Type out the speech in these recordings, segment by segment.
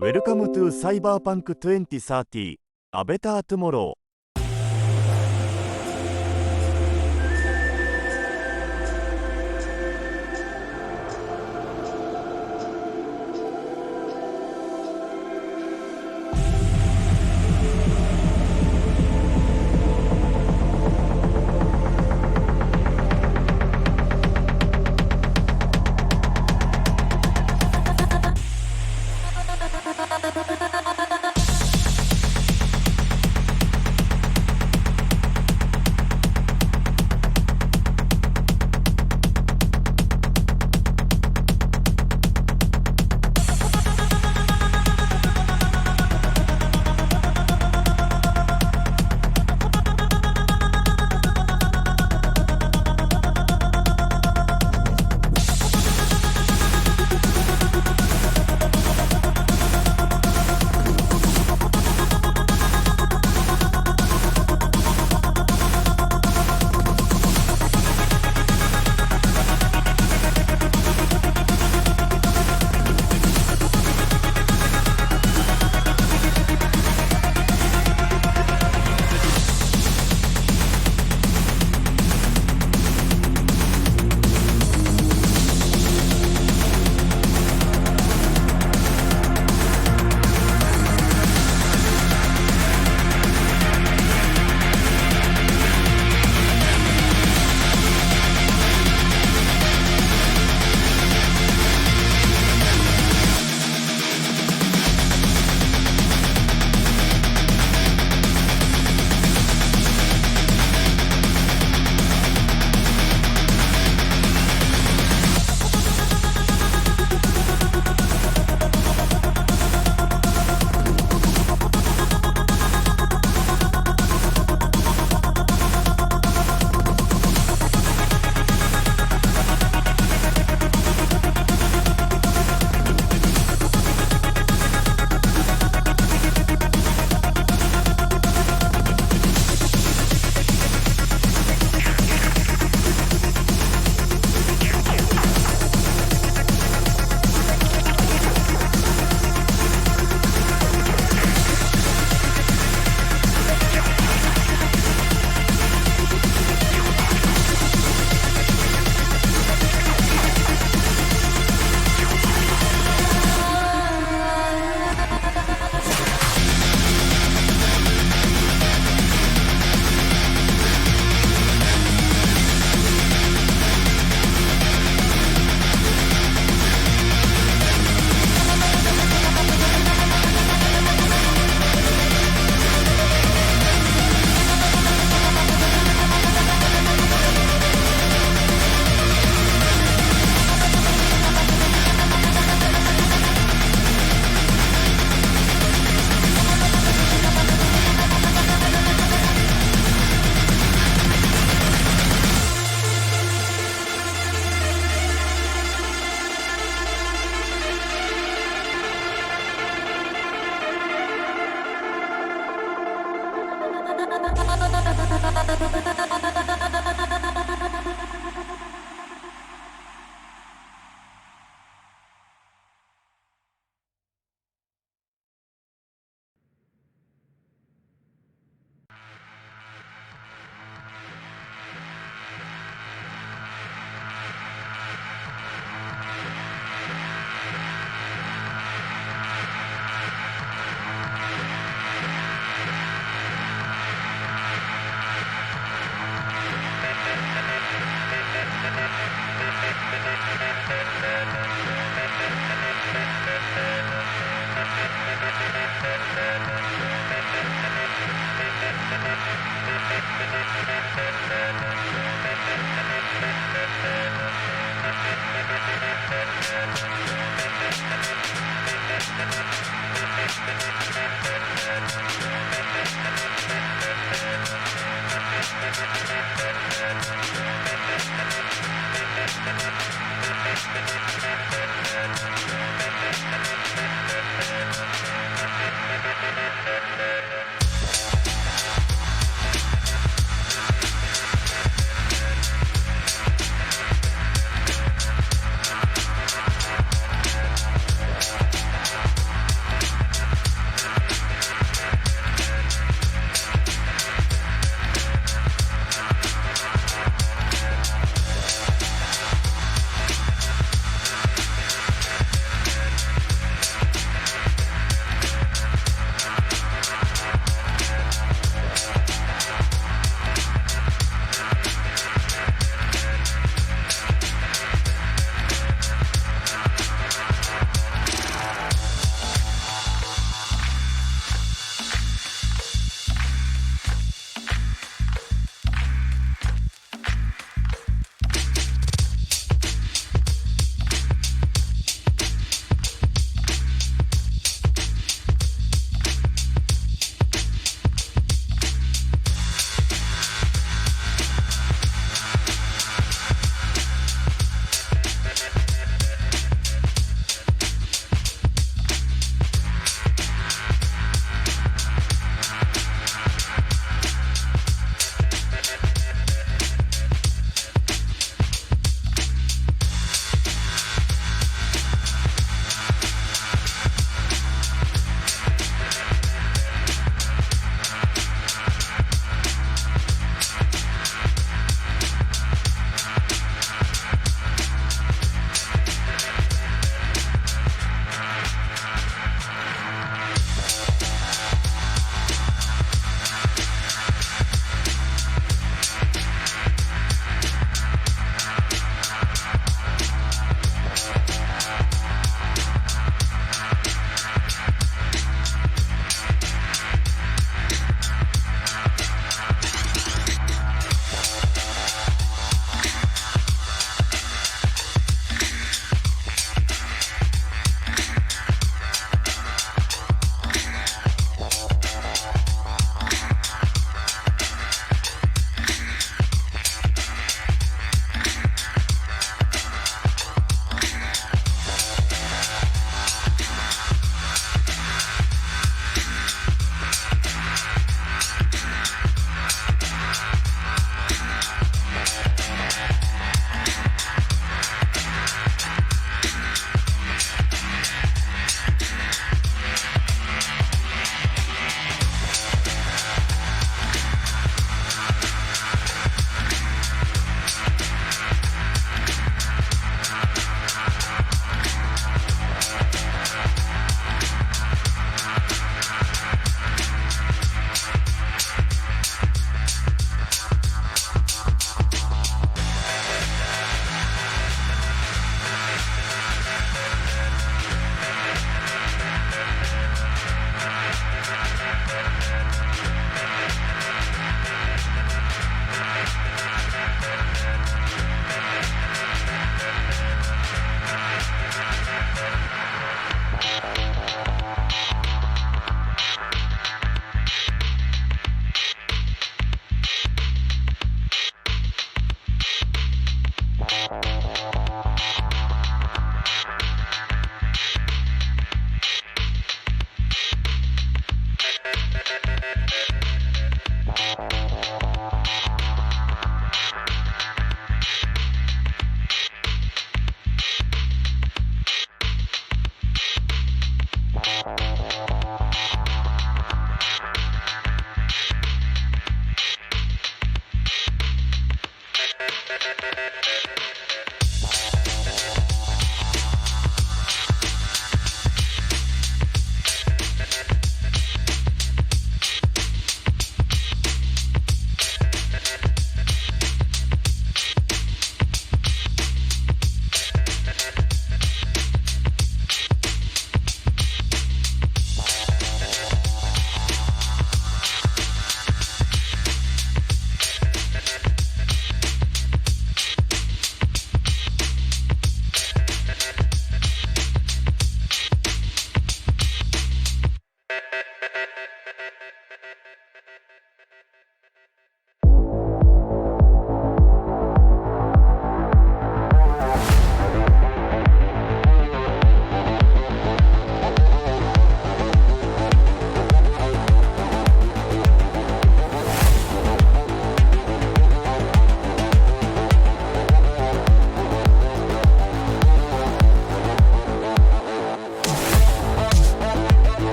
Welcome to Cyberpunk 2030 A Better Tomorrow。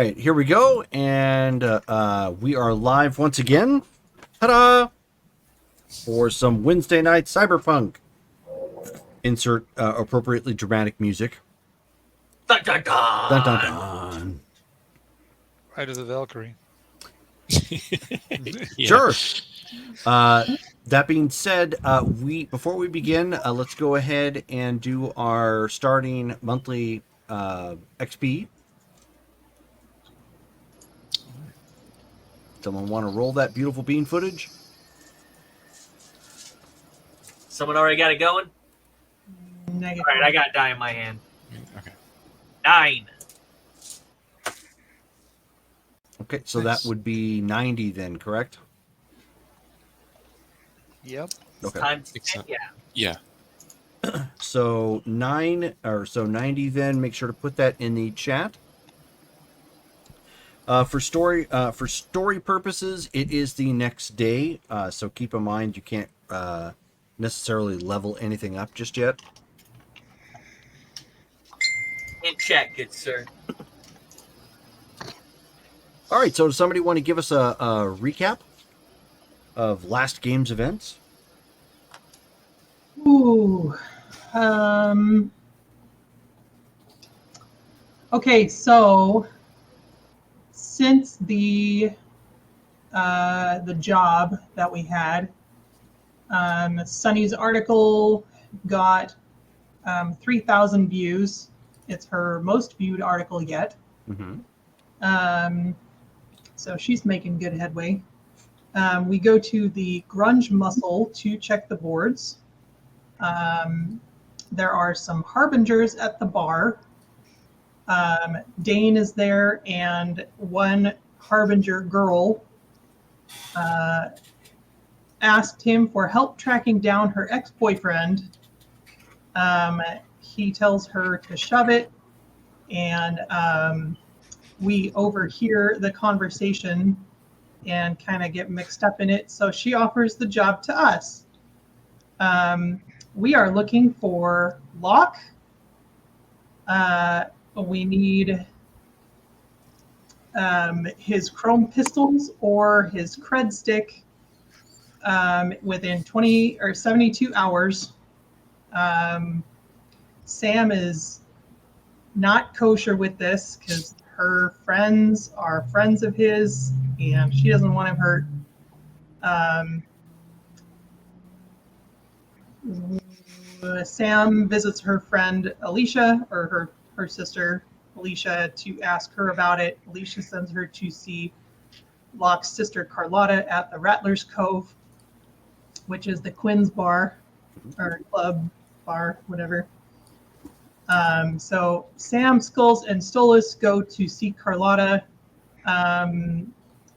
right, here we go, and we are live once again. Ta-da! For some Wednesday night Cyberpunk. Insert appropriately dramatic music. Dun, dun, dun. Dun dun dun. Ride of the Valkyrie. Sure. That being said, before we begin, let's go ahead and do our starting monthly XP. Someone want to roll that beautiful bean footage? Someone already got it going? Negative. All right, I got a die in my hand. Okay. 9. Okay, so Nice. that would be 90 then, correct? Yep. Okay. Times 10, Except- yeah. Yeah. So 90 then. Make sure to put that in the chat. For story purposes, it is the next day. So keep in mind you can't necessarily level anything up just yet. In check, good sir. All right. So does somebody want to give us a recap of last game's events? Ooh. Okay, so since the job that we had, Sunny's article got 3,000 views. It's her most viewed article yet. Mm-hmm. So she's making good headway. We go to the Grunge Muscle to check the boards. There are some harbingers at the bar. Dane is there, and one harbinger girl asked him for help tracking down her ex-boyfriend. He tells her to shove it, and we overhear the conversation and kind of get mixed up in it. So she offers the job to us. We are looking for Locke. We need his chrome pistols or his cred stick within 20 or 72 hours. Sam is not kosher with this because her friends are friends of his and she doesn't want him hurt. Sam visits her friend Alicia, or her sister Alicia, to ask her about it. Alicia sends her to see Locke's sister Carlotta at the Rattler's Cove, which is the Quinn's bar or club bar, whatever. So Sam, Skulls, and Stolas go to see Carlotta.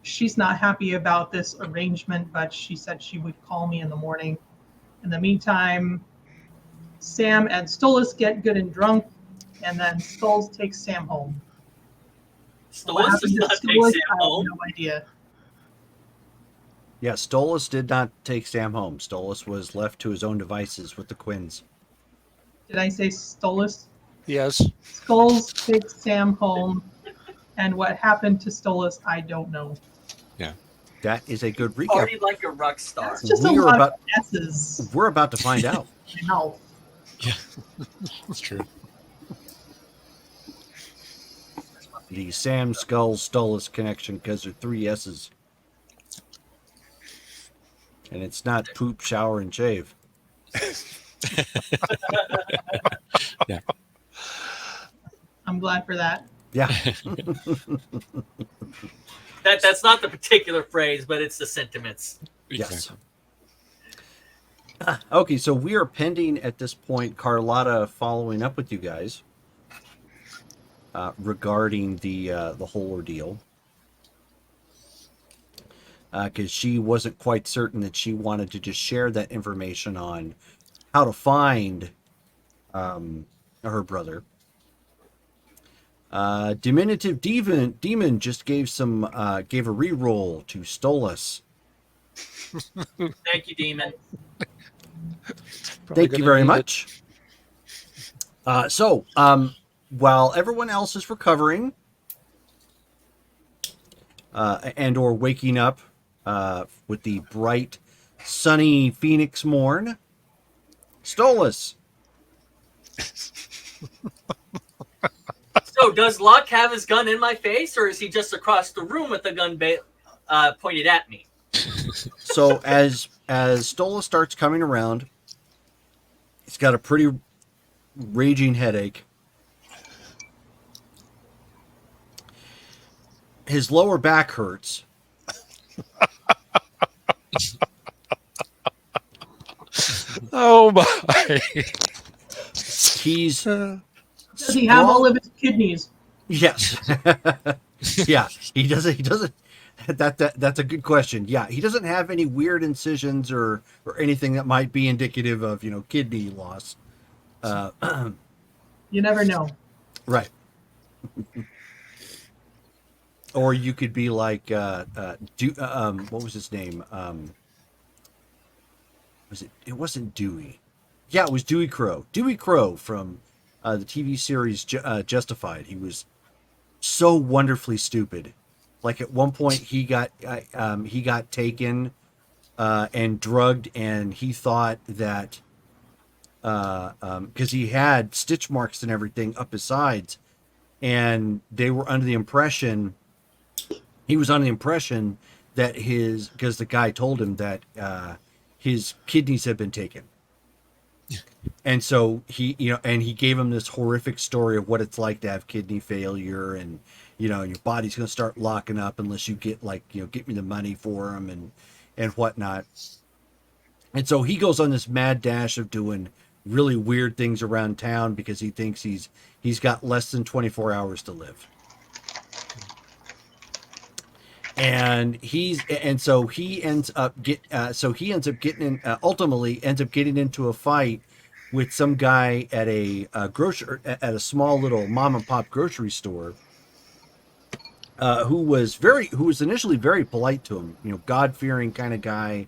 She's not happy about this arrangement, but she said she would call me in the morning. In the meantime, Sam and Stolas get good and drunk, and then Skulls takes Sam home. What Stolas happened does to not take Stolas? Sam I have home. no idea. Yeah, Stolas did not take Sam home. Stolas was left to his own devices with the Quinns. Did I say Stolas? Yes. Skulls takes Sam home, and what happened to Stolas, I don't know. That is a good recap. Party like a rock star. That's just a We are lot about- of S's. We're about to find out. Wow. Yeah. That's true. The Sam Skull Stolas connection, because there are 3 S's. And it's not poop, shower, and shave. Yeah. I'm glad for that. Yeah. That's not the particular phrase, but it's the sentiments. Yes. Exactly. Okay, so we are pending at this point Carlotta following up with you guys regarding the whole ordeal. Because she wasn't quite certain that she wanted to just share that information on how to find her brother. Diminutive Demon just gave a reroll to Stolas. Thank you, Demon. Probably Thank you gonna very need much. So while everyone else is recovering, and or waking up with the bright, sunny Phoenix morn. Stolas. So does Locke have his gun in my face, or is he just across the room with the gun pointed at me? So as Stola starts coming around, he's got a pretty raging headache. His lower back hurts. Oh my! He's Does he have all of his kidneys? yes. Yeah, he doesn't. He doesn't. That's a good question. Yeah, he doesn't have any weird incisions or anything that might be indicative of kidney loss. You never know. Right. Or you could be like what was his name? Was it? It wasn't Dewey. Yeah, it was Dewey Crow. Dewey Crow from the TV series Justified. He was so wonderfully stupid. Like at one point, he got taken and drugged, and he thought that because he had stitch marks and everything up his sides, and they were under the impression he was under the impression that because the guy told him that his kidneys had been taken. And so he gave him this horrific story of what it's like to have kidney failure, and your body's going to start locking up unless you get get me the money for them and whatnot. And so he goes on this mad dash of doing really weird things around town because he thinks he's got less than 24 hours to live. And so he ends up ultimately ends up getting into a fight with some guy at a small little mom and pop grocery store, who was initially very polite to him, God-fearing kind of guy,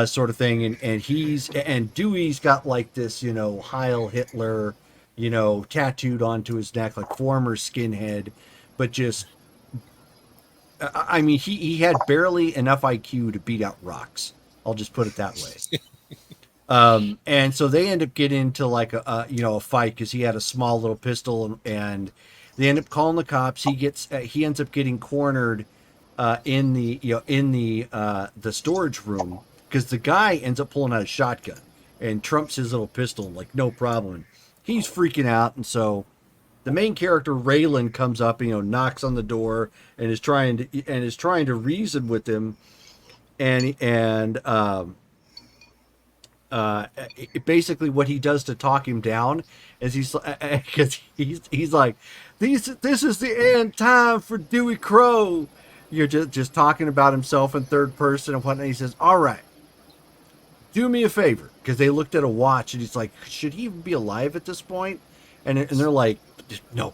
sort of thing, and Dewey's got like this Heil Hitler tattooed onto his neck, like former skinhead, but just I mean, he had barely enough IQ to beat out rocks. I'll just put it that way. And so they end up getting into like a fight because he had a small little pistol, and they end up calling the cops. He ends up getting cornered in the storage room because the guy ends up pulling out a shotgun and trumps his little pistol like no problem. He's freaking out, and so the main character Raylan comes up, knocks on the door and is trying to reason with him, and basically what he does to talk him down is he's like, this is the end time for Dewey Crow. You're just talking about himself in third person and whatnot. He says, all right, do me a favor, because they looked at a watch and he's like, should he even be alive at this point? And they're like, no,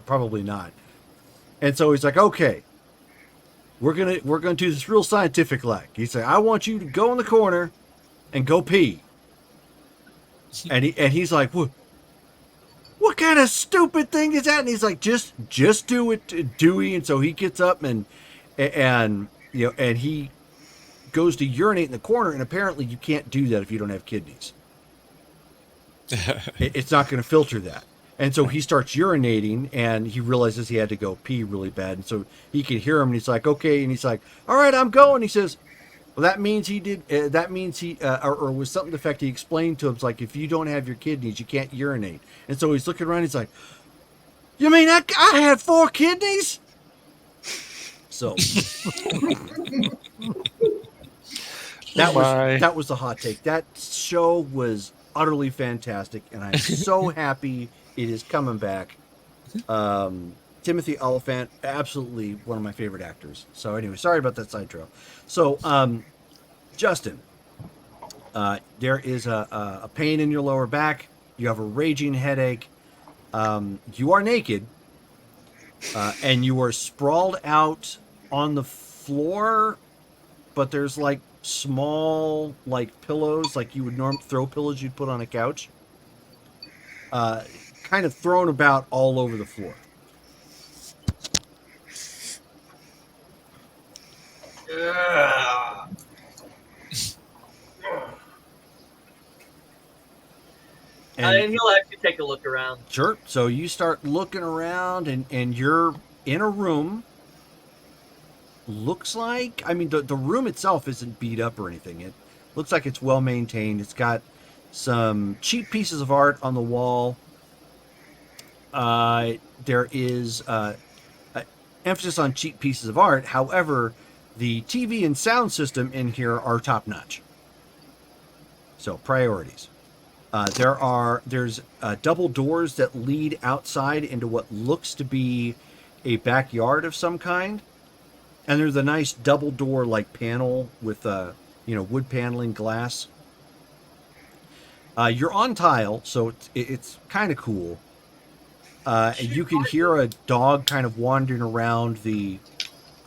probably not. And so he's like, okay, we're gonna do this real scientific like. He's like, I want you to go in the corner and go pee. And he's like, what kind of stupid thing is that? And he's like, just do it, Dewey. And so he gets up and he goes to urinate in the corner, and apparently you can't do that if you don't have kidneys. It's not going to filter that. And so he starts urinating, and he realizes he had to go pee really bad. And so he can hear him, and he's like, okay. And he's like, all right, I'm going. He says, well, that means he did. That means he, or was something to the effect he explained to him. It's like, if you don't have your kidneys, you can't urinate. And so he's looking around. He's like, you mean I had 4 kidneys? So that was the hot take. That show was utterly fantastic, and I'm so happy it is coming back. Timothy Oliphant, absolutely one of my favorite actors. So anyway, sorry about that side trail. So, Justin, there is a pain in your lower back. You have a raging headache. You are naked, and you are sprawled out on the floor, but there's like small pillows, like you would throw pillows you'd put on a couch, kind of thrown about all over the floor. And he'll actually take a look around. Sure. So you start looking around, and you're in a room. Looks like, I mean, the room itself isn't beat up or anything. It looks like it's well maintained. It's got some cheap pieces of art on the wall. There is emphasis on cheap pieces of art. However, the TV and sound system in here are top notch. So priorities. There's double doors that lead outside into what looks to be a backyard of some kind, and there's a nice double door like panel with wood paneling glass. You're on tile, so it's kind of cool. You can hear a dog kind of wandering around the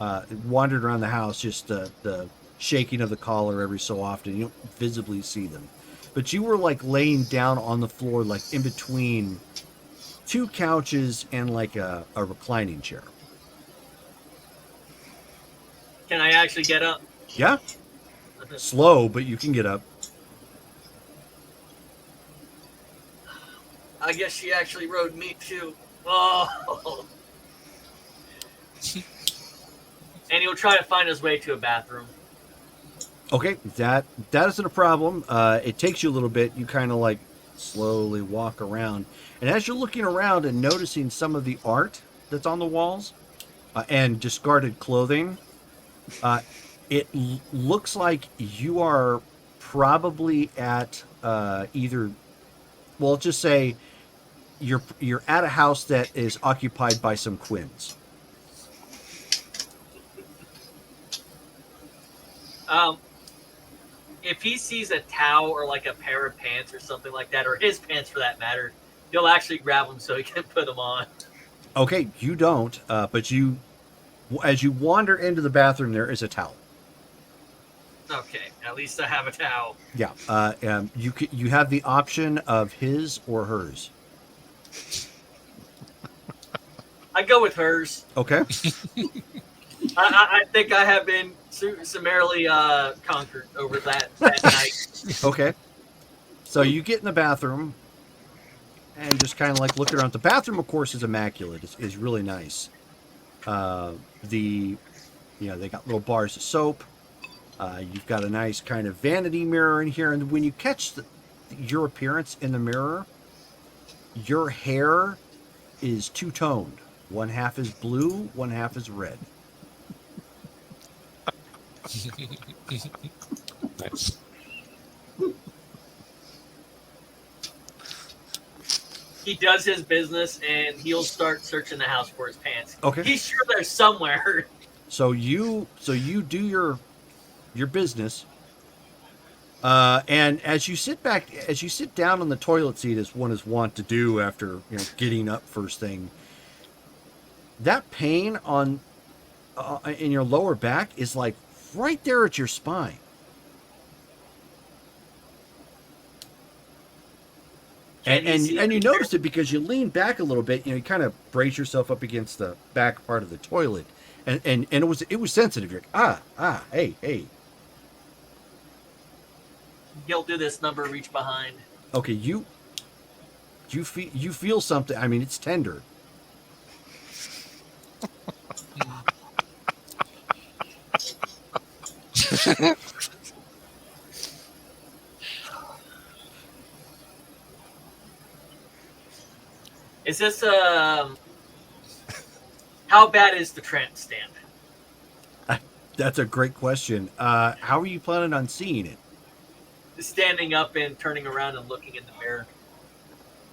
house, just the shaking of the collar every so often. You don't visibly see them. But you were like laying down on the floor, like in between two couches and like a reclining chair. Can I actually get up? Yeah. Slow, but you can get up. I guess she actually rode me too. Oh. And he'll try to find his way to a bathroom. Okay, that isn't a problem. It takes you a little bit. You kind of like slowly walk around. And as you're looking around and noticing some of the art that's on the walls and discarded clothing, it looks like you are probably at either, well, let's just say you're at a house that is occupied by some Quins. If he sees a towel or like a pair of pants or something like that, or his pants for that matter, he'll actually grab them so he can put them on. Okay, you don't, but as you wander into the bathroom, there is a towel. Okay, at least I have a towel. Yeah, you have the option of his or hers. I go with hers. Okay. I think I have been summarily conquered over that night. Okay. So you get in the bathroom and just kind of like look around. The bathroom, of course, is immaculate. It's really nice. They got little bars of soap. You've got a nice kind of vanity mirror in here. And when you catch your appearance in the mirror, your hair is two-toned. One half is blue, one half is red. Nice. He does his business and he'll start searching the house for his pants. Okay. He's sure they're somewhere. So you do your business, and as you sit down on the toilet seat, as one is wont to do after getting up first thing, that pain on in your lower back is like right there at your spine. And you notice it because you lean back a little bit. You kind of brace yourself up against the back part of the toilet, and it was sensitive. You're like, hey. He'll do this number, reach behind. Okay, you feel something. I mean, it's tender. Is this how bad is the tramp stand? That's a great question. How are you planning on seeing it? Standing up and turning around and looking in the mirror.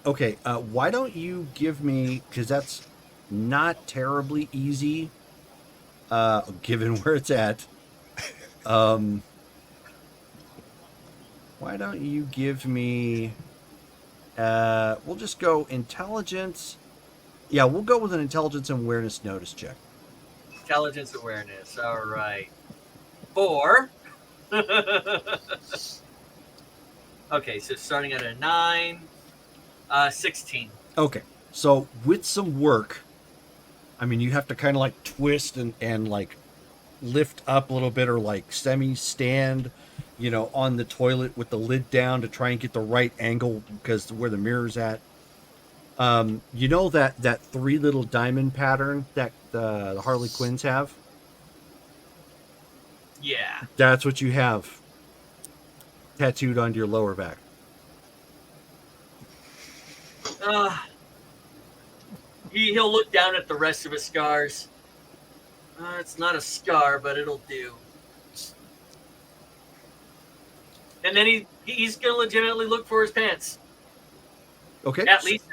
Okay, why don't you give me, because that's not terribly easy, given where it's at. Why don't you give me, we'll just go intelligence. Yeah, we'll go with an intelligence and awareness notice check. Intelligence awareness. All right. 4. Okay, so starting at a 9, 16. Okay, so with some work, I mean, you have to kind of like twist and like lift up a little bit or like semi-stand on the toilet with the lid down to try and get the right angle because where the mirror's at. That three little diamond pattern that the Harley Quinns have? Yeah. That's what you have tattooed onto your lower back. He'll look down at the rest of his scars. It's not a scar, but it'll do. And then he's gonna legitimately look for his pants. Okay. At least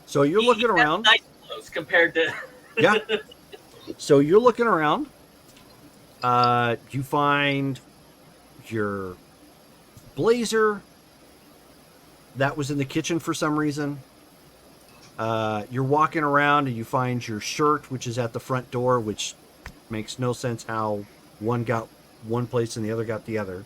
So you're looking has around. nice clothes compared to. Yeah. So you're looking around. You find your blazer that was in the kitchen for some reason. You're walking around and you find your shirt, which is at the front door, which makes no sense how one got one place and the other got the other.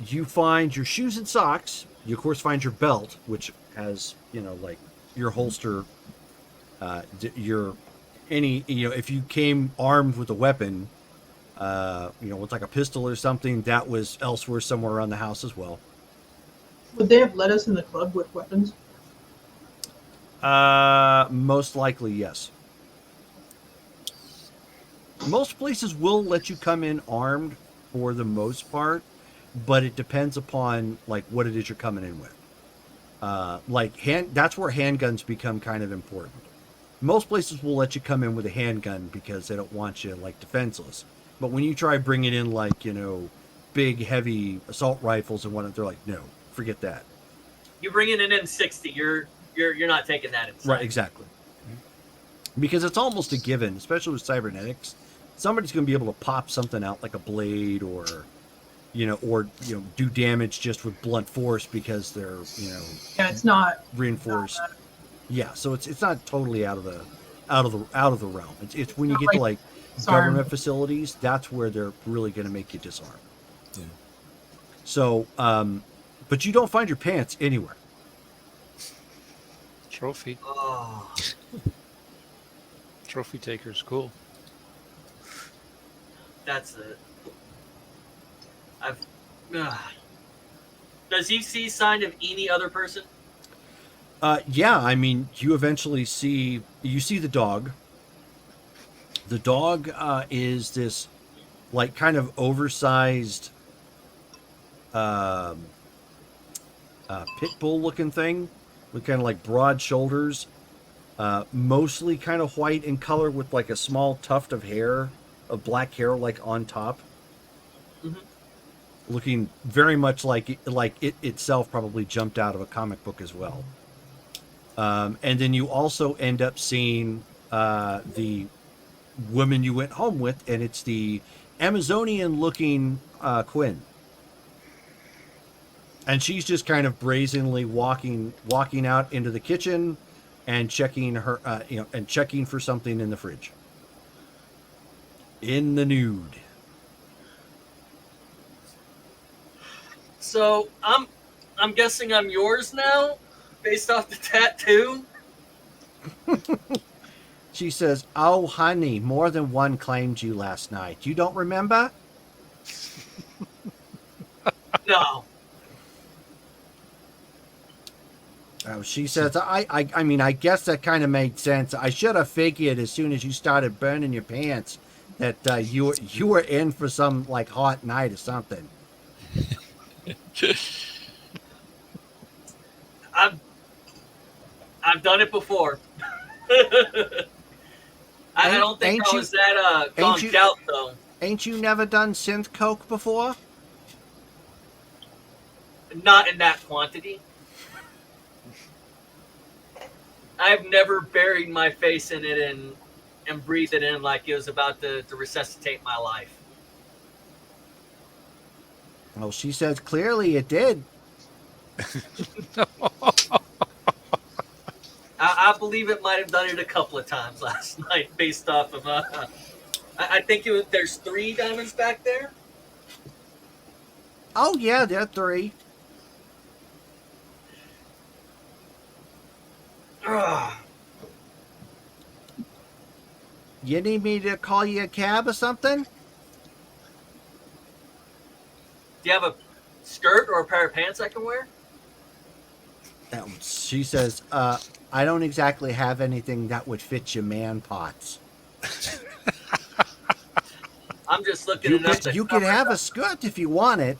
You find your shoes and socks. You of course find your belt, which has like your holster. If you came armed with a weapon, with like a pistol or something, that was elsewhere somewhere around the house as well. Would they have let us in the club with weapons? Most likely, yes. Most places will let you come in armed for the most part, but it depends upon like what it is you're coming in with. That's where handguns become kind of important. Most places will let you come in with a handgun because they don't want you like defenseless. But when you try bringing in like big heavy assault rifles and whatnot, they're like, no, forget that. You bring in an M60, you're not taking that inside. Right, exactly. Because it's almost a given, especially with cybernetics. Somebody's going to be able to pop something out like a blade or do damage just with blunt force because they're Yeah, it's not reinforced. not Yeah, so it's not totally out of the realm. It's when you get to like disarmed. government facilities, that's where they're really going to make you disarm. Yeah. So, but you don't find your pants anywhere. Trophy. Oh, Trophy takers. Cool. that's it. Does he see sign of any other person? Yeah, I mean, you eventually see the dog. The dog is this like kind of oversized pit bull looking thing with kind of like broad shoulders, mostly kind of white in color with like a small tuft of black hair like on top. Mm-hmm. Looking very much like it itself probably jumped out of a comic book as well. And then you also end up seeing the woman you went home with, and it's the Amazonian-looking Quinn. And she's just kind of brazenly walking out into the kitchen and checking for something in the fridge. In the nude. So I'm guessing I'm yours now, based off the tattoo. She says, "Oh, honey, more than one claimed you last night. You don't remember?" No. Oh, she says, I mean, I guess that kind of made sense. I should have figured as soon as you started burning your pants that you were in for some like hot night or something. I've done it before. I don't think I was that gonked out though. Ain't you never done synth coke before? Not in that quantity. I've never buried my face in it and breathed it in like it was about to resuscitate my life. Well, she says clearly it did. I believe it might have done it a couple of times last night, based off of. I think there's 3 diamonds back there. Oh yeah, there are 3. Ugh. You need me to call you a cab or something? Do you have a skirt or a pair of pants I can wear? She says, I don't exactly have anything that would fit your man parts. I'm just looking enough to You could have a skirt if you want it,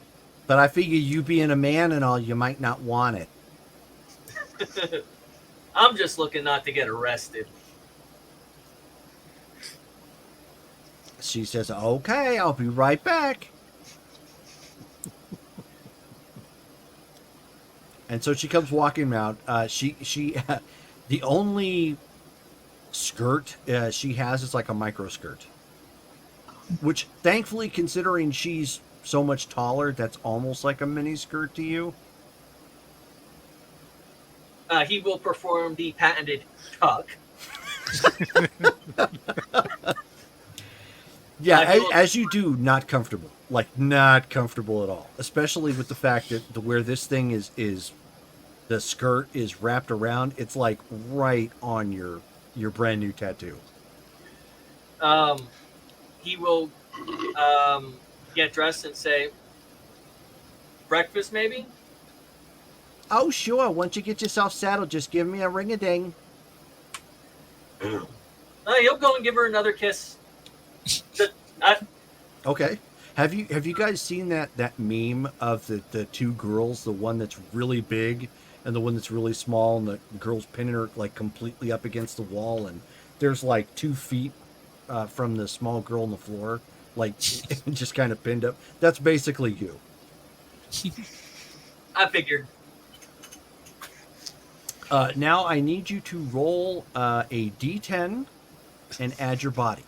but I figure you being a man and all, you might not want it. I'm just looking not to get arrested. She says, okay, I'll be right back. And so she comes walking around. The only skirt she has is like a micro skirt, which thankfully, considering she's so much taller, that's almost like a mini skirt to you. He will perform the patented tuck. Yeah, he as you do, not comfortable. Like, not comfortable at all. Especially with the fact that where this thing is the skirt is wrapped around, it's like right on your brand new tattoo. He will get dressed and say, breakfast maybe? Oh, sure. Once you get yourself saddled, just give me a ring-a-ding. He'll go and give her another kiss. Okay. Have you guys seen that meme of the two girls, the one that's really big and the one that's really small, and the girl's pinning her like completely up against the wall, and there's like 2 feet from the small girl on the floor, like just kind of pinned up? That's basically you. I figured. Now I need you to roll a d10 and add your body.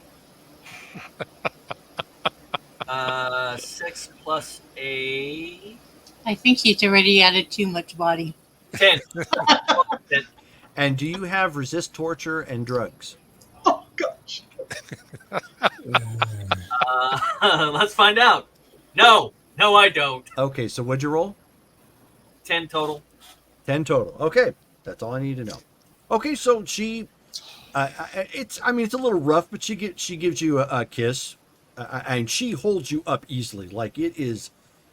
6 plus 8. I think he's already added too much body. 10. 10. And do you have resist torture and drugs? Oh gosh. Let's find out. No, I don't. Okay, so what'd you roll? 10 total. 10 total. Okay, that's all I need to know. Okay, so she, it's a little rough, but she gives you a kiss, and she holds you up easily, like it is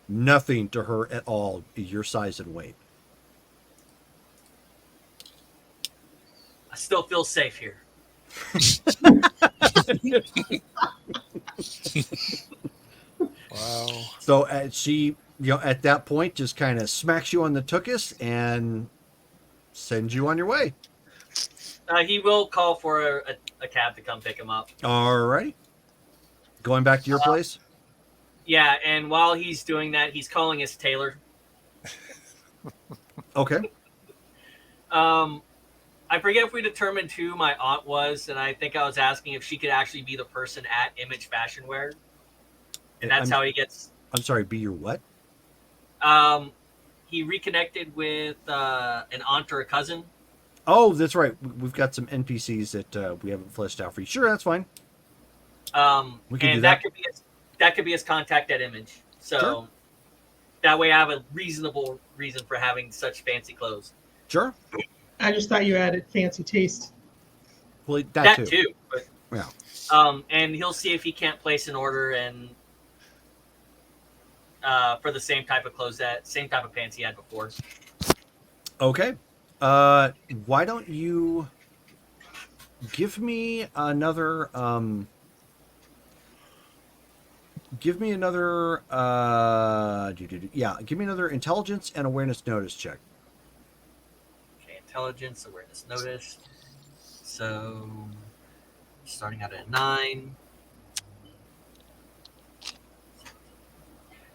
nothing to her at all, your size and weight. I still feel safe here. Wow. So she, at that point, just kind of smacks you on the tuchus and sends you on your way. He will call for a cab to come pick him up. All right. Going back to your place? Yeah, and while he's doing that, he's calling his tailor. Okay. I forget if we determined who my aunt was, and I think I was asking if she could actually be the person at Image Fashion Wear. And that's how he gets... I'm sorry, be your what? He reconnected with an aunt or a cousin. Oh, that's right. We've got some NPCs that we haven't fleshed out for you. Sure, that's fine. We can do that. That could be his contact at Image. So Sure. That way I have a reasonable reason for having such fancy clothes. Sure. I just thought you added fancy taste. Well, That too. But, Yeah. and he'll see if he can't place an order and for the same type of clothes, same type of pants he had before. Okay. Why don't you give me another give me another intelligence and awareness notice check. Okay, intelligence, awareness, notice. So starting out at 9.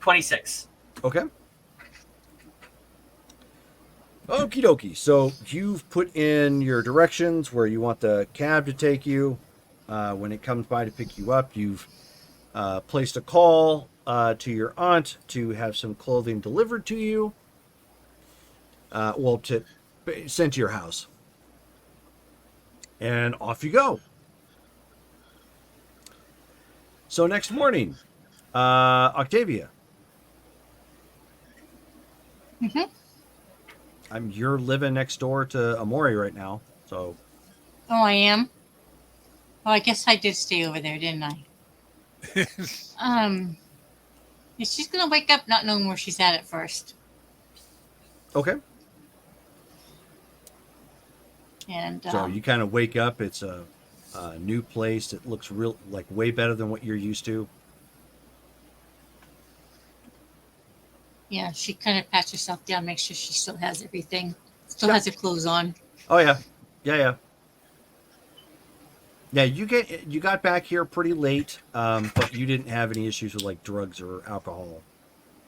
26. Okay. Okie dokie. So you've put in your directions where you want the cab to take you. When it comes by to pick you up, you've placed a call to your aunt to have some clothing delivered to you. To sent to your house. And off you go. So next morning, Octavia. Mm-hmm. You're living next door to Amori right now, so. Oh, I am? Well, I guess I did stay over there, didn't I? And she's gonna wake up not knowing where she's at first. Okay. And So you kind of wake up. It's a new place. It looks real, like way better than what you're used to. yeah, she kind of pats herself down, makes sure she still has everything, still has her clothes on. Oh yeah, yeah. Yeah, you got back here pretty late, but you didn't have any issues with like drugs or alcohol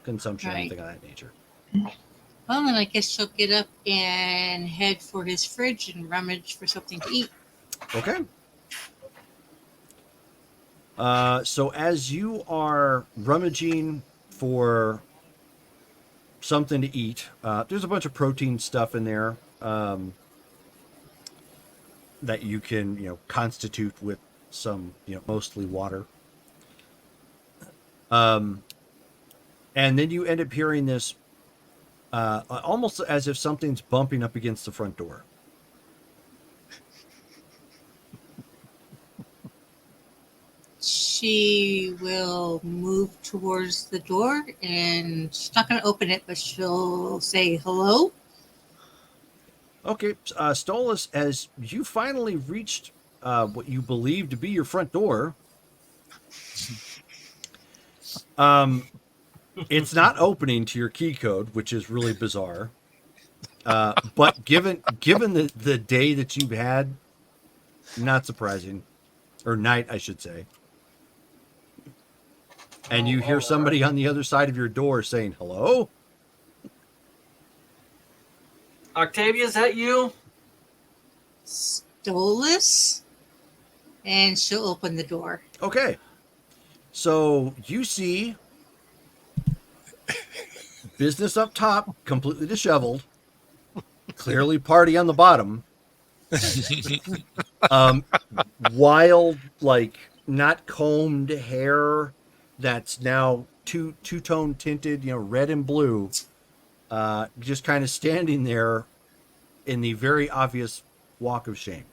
consumption or Right. anything of that nature. Well, then I guess she'll get up and head for his fridge and rummage for something to eat. Okay. So as you are rummaging for something to eat, there's a bunch of protein stuff in there that you can, constitute with some, mostly water. And then you end up hearing this, almost as if something's bumping up against the front door. She will move towards the door and she's not going to open it, but she'll say hello. Okay, Stolas, as you finally reached what you believe to be your front door, it's not opening to your key code, which is really bizarre. But given the day that you've had, not surprising, or night, I should say. And you hear somebody on the other side of your door saying, hello? Octavia, is that you? Stolas. And she'll open the door. Okay. So you see business up top, completely disheveled, clearly party on the bottom. Wild, like not combed hair that's now two-tone tinted, red and blue. Just kind of standing there in the very obvious walk of shame.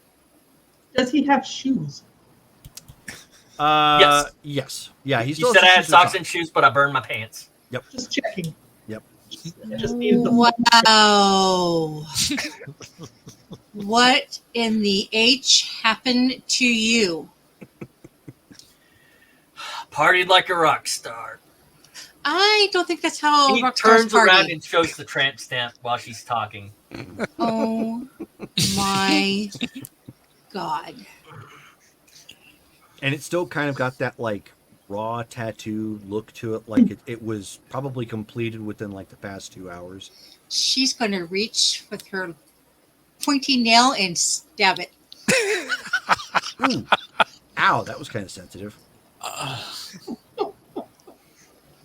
Does he have shoes? Yes. Yes. Yeah, He still said I has had shoes on socks top. and shoes, but I burned my pants. Just checking. Yep. Just needed the Wow. What in the H happened to you? Partied like a rock star. I don't think that's how He rock stars turns around party. and shows the tramp stamp while she's talking. Oh my God. And it still kind of got that like raw tattoo look to it, like it was probably completed within like the past 2 hours. She's going to reach with her pointy nail and stab it. Ooh. Ow, that was kind of sensitive.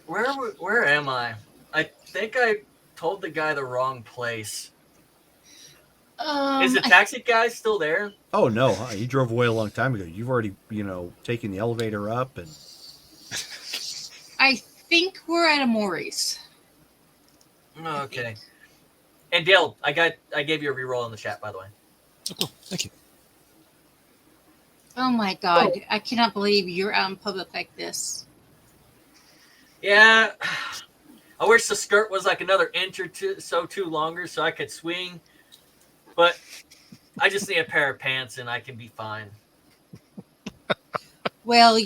Where am I? I think I told the guy the wrong place. Is the taxi guy still there? Oh no, he drove away a long time ago. You've already, taken the elevator up and I think we're at Amori's. Okay. And Dale, I gave you a reroll in the chat, by the way. Oh, cool. Thank you. Oh my God. I cannot believe you're out in public like this. Yeah. I wish the skirt was like another inch or two longer so I could swing. But I just need a pair of pants and I can be fine. Well,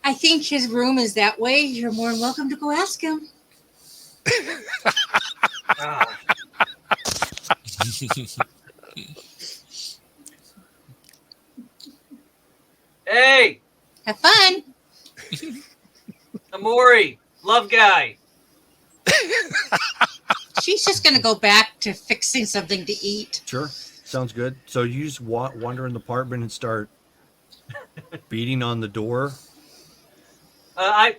I think his room is that way. You're more than welcome to go ask him. Ah. Hey, Have fun. Amori, love guy. She's just going to go back to fixing something to eat. sure, sounds good. So you just wander in the apartment and start beating on the door. I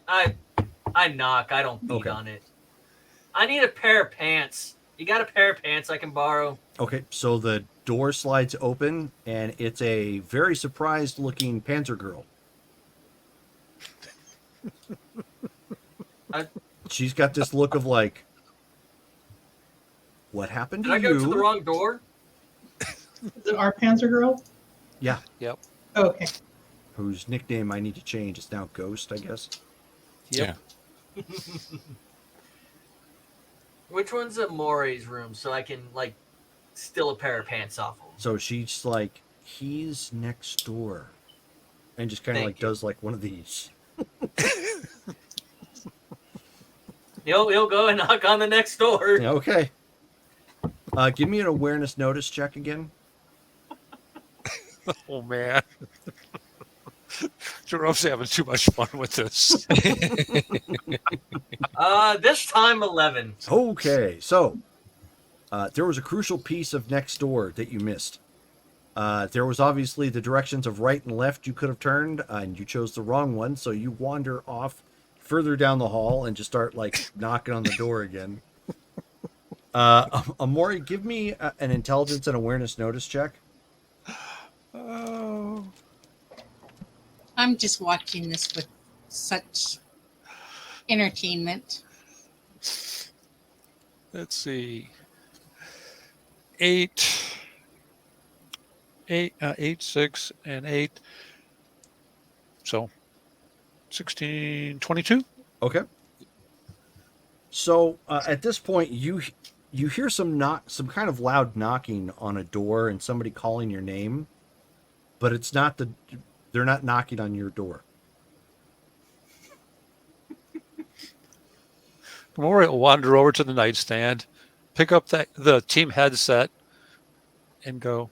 knock. I don't beat Okay. on it. I need a pair of pants. You got a pair of pants I can borrow? Okay, so the door slides open and it's a very surprised looking Panzer girl. She's got this look of like, what happened to Did I go you? to the wrong door? Is it our Panzer girl? Yeah, Okay. whose nickname I need to change. It's now Ghost, I guess. Yeah. Which one's Amore's room so I can like steal a pair of pants off him? So she's like, he's next door, and just kind of Thank like you. does like one of these. He'll go and knock on the next door. Yeah, okay. Give me an awareness notice check again. Oh man. Jerome's having too much fun with this. This time 11. Okay, so there was a crucial piece of next door that you missed. There was obviously the directions of right and left you could have turned, and you chose the wrong one, so you wander off further down the hall and just start like knocking on the door again. Amori, give me an intelligence and awareness notice check. Oh. I'm just watching this with such entertainment. Let's see. 8, 6, and 8. So 16, 22. Okay. So at this point, you hear some kind of loud knocking on a door and somebody calling your name, but it's not they're not knocking on your door. Memorial will wander over to the nightstand, pick up the team headset, and go,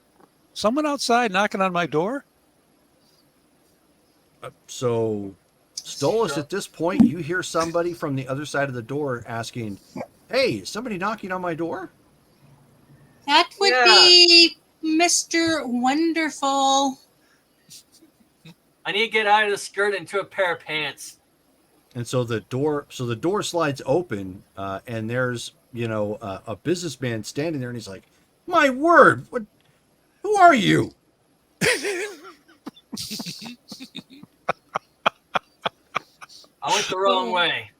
"Someone outside knocking on my door?" So, Stolas, at this point, you hear somebody from the other side of the door asking, "Hey, is somebody knocking on my door?" That would Yeah. be Mr. Wonderful. I need to get out of the skirt into a pair of pants. And so the door slides open, and there's a businessman standing there, and he's like, "My word, what? Who are you?" I went the wrong way.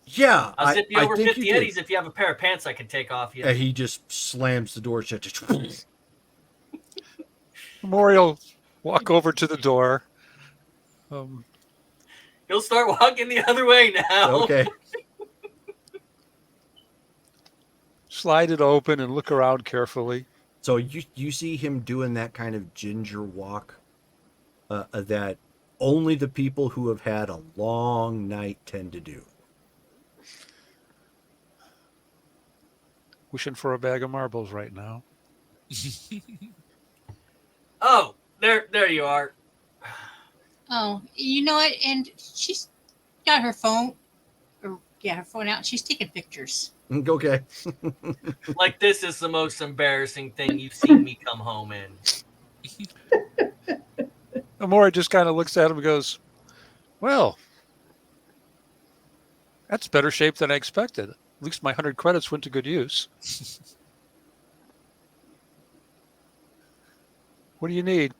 Yeah, I'll zip you over think 50 you did. eddies if you have a pair of pants I can take off you. And he just slams the door shut. Memorial walk over to the door. He'll start walking the other way now. Okay. Slide it open and look around carefully. So you see him doing that kind of ginger walk that only the people who have had a long night tend to do. Wishing for a bag of marbles right now. Oh, there you are. Oh, you know what? And she's got her phone, her phone out. She's taking pictures. Okay. Like this is the most embarrassing thing you've seen me come home in. Amora just kind of looks at him and goes, "Well, that's better shape than I expected. At least my 100 credits went to good use." What do you need?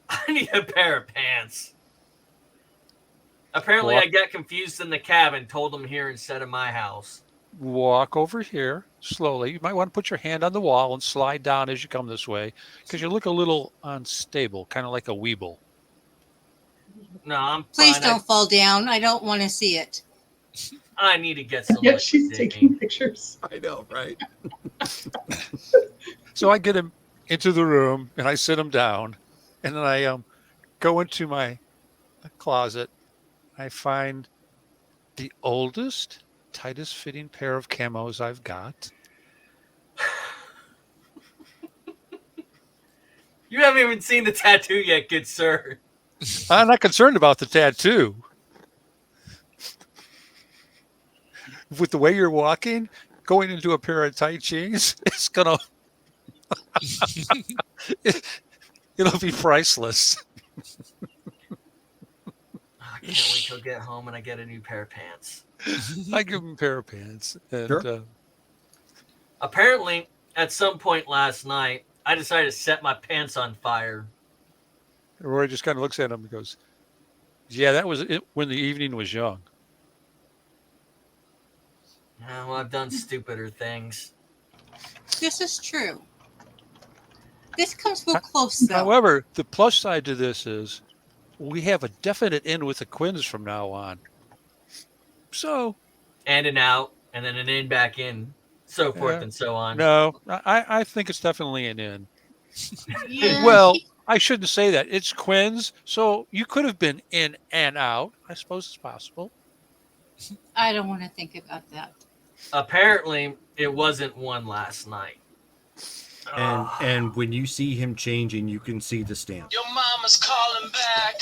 I need a pair of pants. Apparently, What? I got confused in the cab and told them here instead of my house. Walk over here slowly. You might want to put your hand on the wall and slide down as you come this way because you look a little unstable, kind of like a weeble. No, I'm Please fine. don't fall down. I don't want to see it. I need to get some. Yeah, liquid she's digging. taking pictures. I know, right? So I get him into the room and I sit him down, and then I go into my closet. I find the oldest, tightest fitting pair of camos I've got. You haven't even seen the tattoo yet, good sir. I'm not concerned about the tattoo. With the way you're walking, going into a pair of tight jeans, it's gonna it'll be priceless. I can't wait till I get home and I get a new pair of pants. I give him a pair of pants. And Sure. Apparently, at some point last night, I decided to set my pants on fire. Roy just kind of looks at him and goes, "Yeah, that was it when the evening was young." Well, I've done stupider things. This is true. This comes real close, though. However, the plus side to this is we have a definite in with the Quinns from now on. So And an out, and then an in, back in, so forth Yeah. and so on. no, I think it's definitely an in. Yeah, Well, I shouldn't say that. It's Quinn's, so you could have been in and out. I suppose it's possible. I don't want to think about that. Apparently, it wasn't one last night. And when you see him changing, you can see the stamp. Your mama's calling back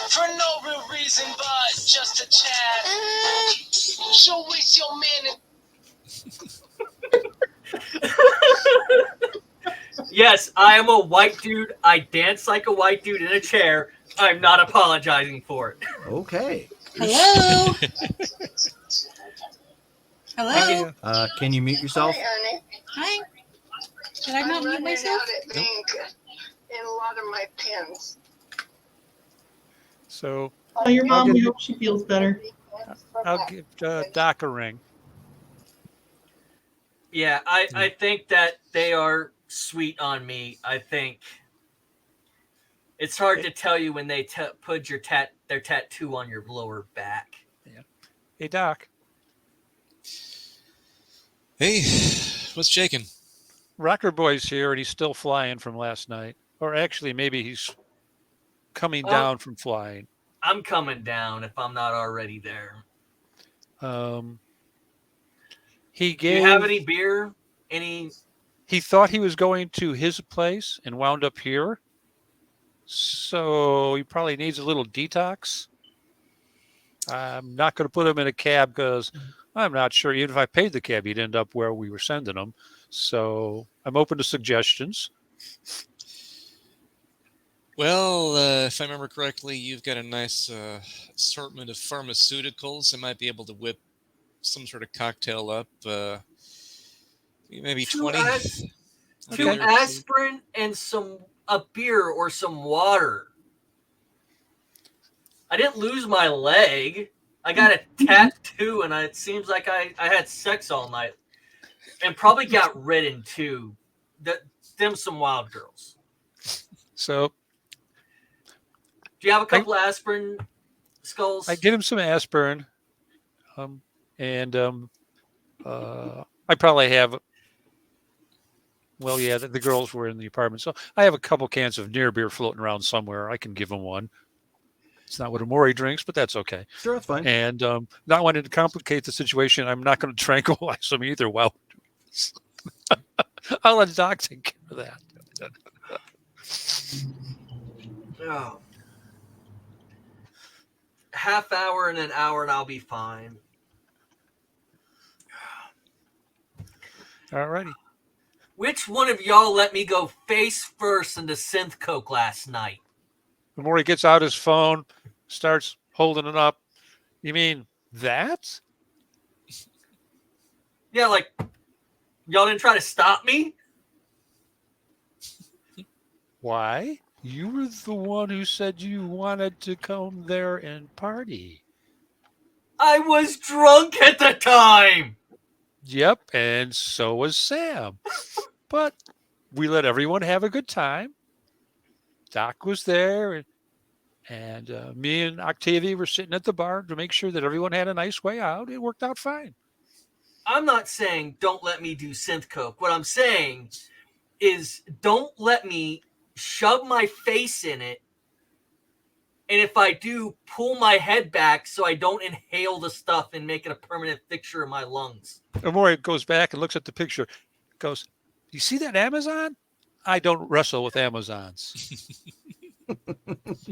for no real reason but just to chat. She'll waste your minute. Yes, I am a white dude. I dance like a white dude in a chair. I'm not apologizing for it. Okay. Hello? Hello? Can you mute yourself? Hi? Did I not mute myself? In a lot of my pins. So Tell your mom get- we hope she feels better. I'll give Doc a ring. Yeah, I think that they are sweet on me. I think it's hard to tell you when they put their tattoo on your lower back. Hey, Doc. Hey, what's shaking? Rocker Boy's here, and he's still flying from last night. Or actually, maybe he's coming down from flying. I'm coming down if I'm not already there. He Do you gave. have any beer? Any? He thought he was going to his place and wound up here. So he probably needs a little detox. I'm not going to put him in a cab because I'm not sure. Even if I paid the cab, he'd end up where we were sending him. So I'm open to suggestions. Well, if I remember correctly, you've got a nice assortment of pharmaceuticals. I might be able to whip some sort of cocktail up. Maybe 20. Two aspirin and a beer or some water. I didn't lose my leg. I got a tattoo, and it seems like I had sex all night, and probably got ridden too. Them some wild girls. So do you have a couple of aspirin, Skulls? I get him some aspirin, and I probably have. Well, yeah, the girls were in the apartment, so I have a couple cans of near beer floating around somewhere. I can give them one. It's not what Amori drinks, but that's okay. Sure, that's fine. And not wanting to complicate the situation, I'm not going to tranquilize them either. Well, I'll let Doc take care of that. Oh. Half hour and an hour, and I'll be fine. All righty. Which one of y'all let me go face first into synth coke last night? Amori gets out his phone, starts holding it up. You mean that? Yeah, like, y'all didn't try to stop me? Why? You were the one who said you wanted to come there and party. I was drunk at the time. Yep, and so was Sam. But we let everyone have a good time. Doc was there, and me and Octavia were sitting at the bar to make sure that everyone had a nice way out. It worked out fine. I'm not saying don't let me do synth coke. What I'm saying is don't let me shove my face in it, and if I do, pull my head back so I don't inhale the stuff and make it a permanent fixture in my lungs. Amori goes back and looks at the picture, goes, "You see that Amazon? I don't wrestle with Amazons."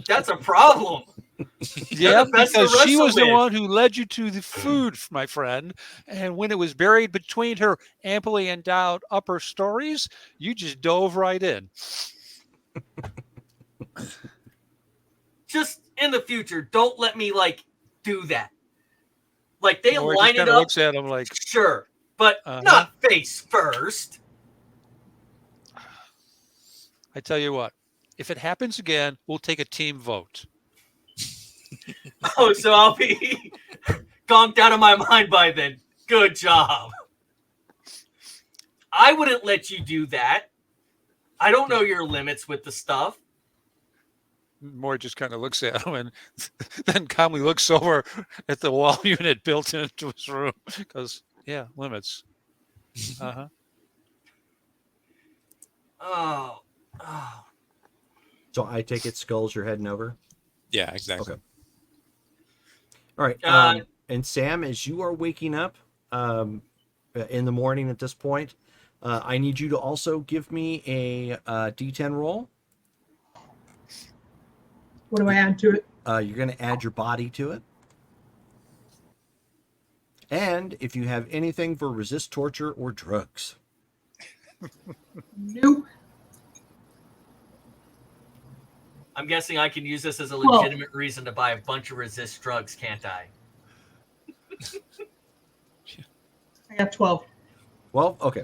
That's a problem. Yeah, the best to because she wrestle was the with. one who led you to the food, my friend. And when it was buried between her amply endowed upper stories, you just dove right in. Just in the future, don't let me do that. Like they Amori line just it kind of up. looks at him like, Sure, but not face first. I tell you what, if it happens again, we'll take a team vote. Oh, so I'll be gonked out of my mind by then. Good job. I wouldn't let you do that. I don't know your limits with the stuff. Moore just kind of looks at him and then calmly looks over at the wall unit built into his room. Goes, yeah, limits. Uh-huh. Oh, oh. So I take it Skulls you're heading over? Yeah, exactly. Okay. All right. And Sam, as you are waking up in the morning at this point, I need you to also give me a D10 roll. What do I add to it? You're going to add your body to it. And if you have anything for resist torture or drugs. Nope. I'm guessing I can use this as a Well- legitimate reason to buy a bunch of resist drugs, can't I? I got 12. Well, okay.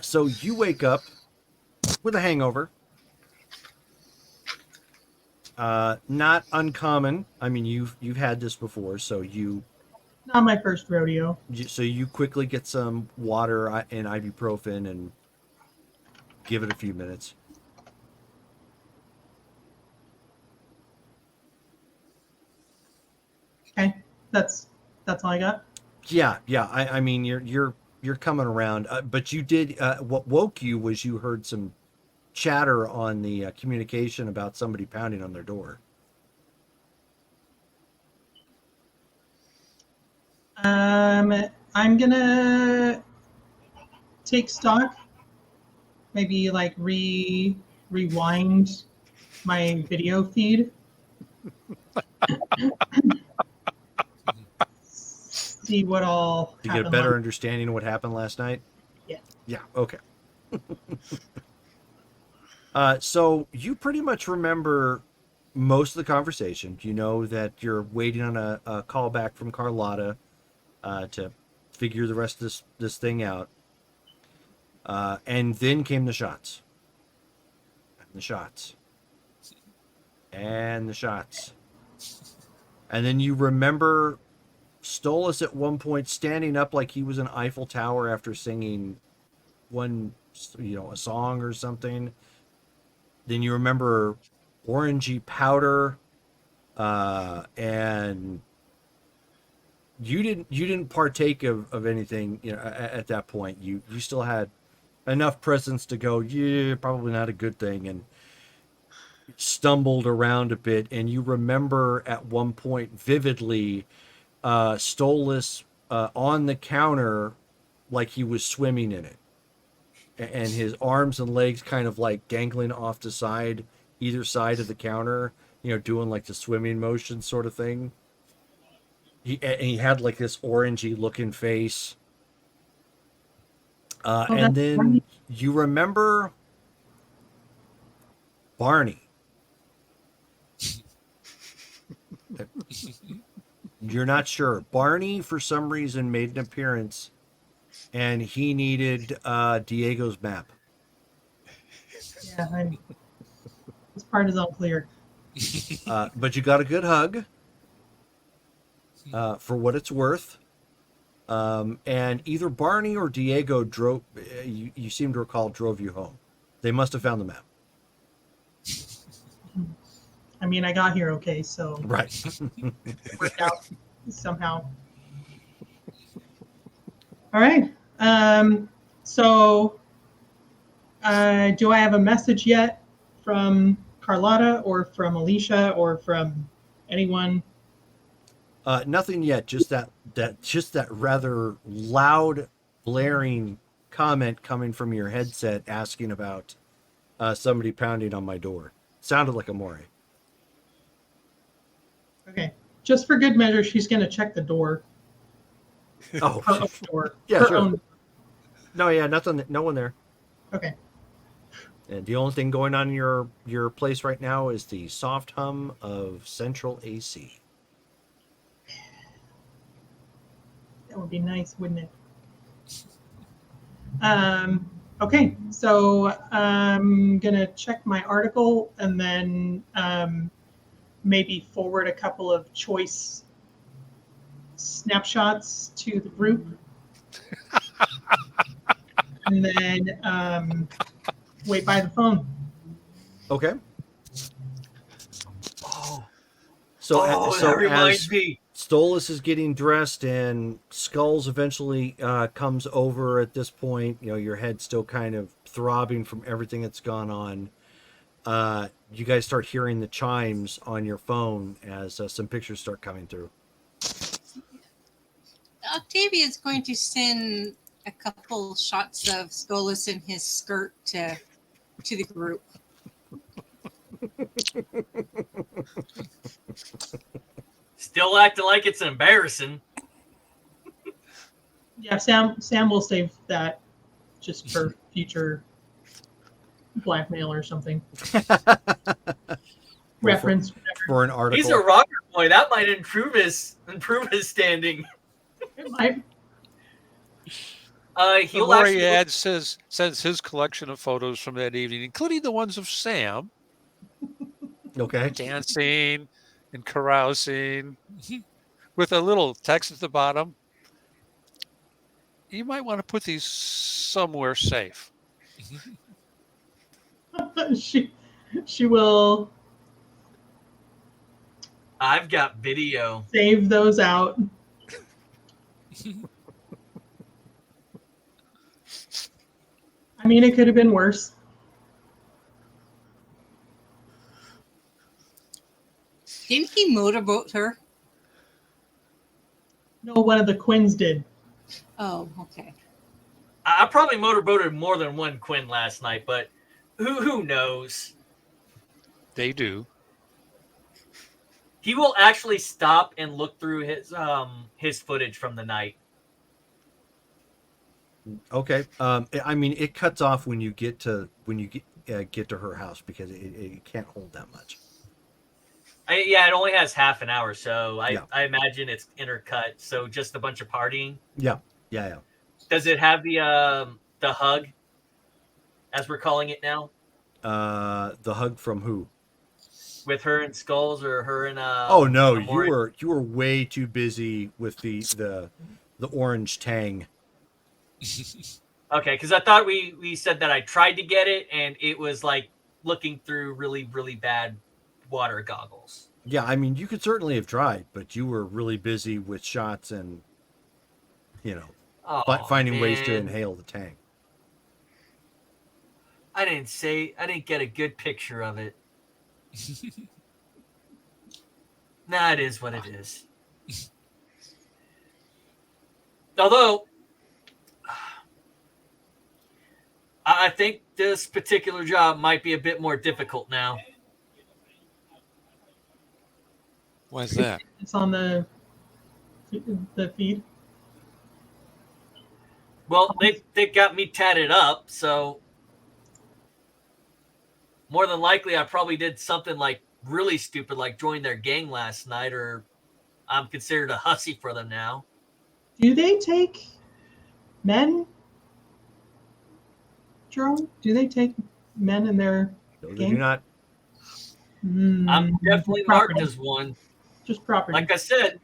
So you wake up with a hangover. Not uncommon. I mean, you've had this before, so you Not my first rodeo. quickly get some water and ibuprofen and give it a few minutes. Okay, that's all I got. Yeah. I mean, you're coming around, but you did. What woke you was you heard some chatter on the communication about somebody pounding on their door. I'm gonna take stock. Maybe like rewind my video feed. See what all To get a happened better last- understanding of what happened last night. Yeah. Yeah. Okay. So you pretty much remember most of the conversation. You know that you're waiting on a call back from Carlotta to figure the rest of this thing out. And then came the shots. And the shots. And the shots. And then you remember Stolas at one point standing up like he was an Eiffel Tower after singing a song or something. Then you remember orangey powder, and you didn't partake of anything, at that point. You still had enough presence to go, yeah, probably not a good thing, and stumbled around a bit. And you remember at one point vividly Stolas on the counter like he was swimming in it, and his arms and legs kind of like dangling off the side, either side of the counter, doing like the swimming motion sort of thing. He had like this orangey looking face. And then Barney. you remember Barney. You're not sure. Barney, for some reason, made an appearance, and he needed Diego's map. Yeah, this part is unclear. But you got a good hug, for what it's worth. And either Barney or Diego drove. You seem to recall drove you home. They must have found the map. I mean, I got here okay, so Right. it worked out somehow. All right. So, do I have a message yet from Carlotta or from Alicia or from anyone? Nothing yet. Just that rather loud, blaring comment coming from your headset asking about somebody pounding on my door. Sounded like Amore. Okay. Just for good measure, she's going to check the door. Oh, Her own door. Yeah, Her sure. own- no, yeah, nothing. No one there. Okay. And the only thing going on in your place right now is the soft hum of central AC. That would be nice, wouldn't it? Okay, so I'm gonna check my article and then maybe forward a couple of choice snapshots to the group. And then wait by the phone. Okay. So, that reminds as me. Stolas is getting dressed and Skulls eventually comes over at this point, your head's still kind of throbbing from everything that's gone on. You guys start hearing the chimes on your phone as some pictures start coming through. Octavia is going to send a couple shots of Stolas in his skirt to the group. Still acting like it's embarrassing. Yeah, Sam will save that just for future blackmail or something. Reference, whatever. For an article. He's a rocker boy. That might improve his standing. It might. He'll Maury actually sends his collection of photos from that evening, including the ones of Sam Okay. dancing and carousing, with a little text at the bottom. You might want to put these somewhere safe. she will I've got video. save those out. I mean, it could have been worse. Didn't he motorboat her? No, one of the Quins did. Oh, okay. I probably motorboated more than one Quinn last night, but who knows? They do. He will actually stop and look through his footage from the night. Okay. I mean, it cuts off when you get to her house because it can't hold that much. It only has half an hour, so Yeah. I imagine it's intercut. So just a bunch of partying. Yeah. Does it have the hug, as we're calling it now, The hug from who? with her and Skulls or her and Oh no, Amori? you were way too busy with the orange tang. Okay, because I thought we said that I tried to get it, and it was like looking through really, really bad water goggles. Yeah, I mean, you could certainly have tried, but you were really busy with shots and finding ways to man. inhale the tang. I didn't get a good picture of it. Nah, it is what it is. Although, I think this particular job might be a bit more difficult now. Why is that? It's on the feed. Well, they got me tatted up, so more than likely I probably did something like really stupid, like join their gang last night, or I'm considered a hussy for them now. Do they take men, Jerome? Do they take men in their No, they gang? do not. I'm definitely property. marked as one. Just property. Like I said.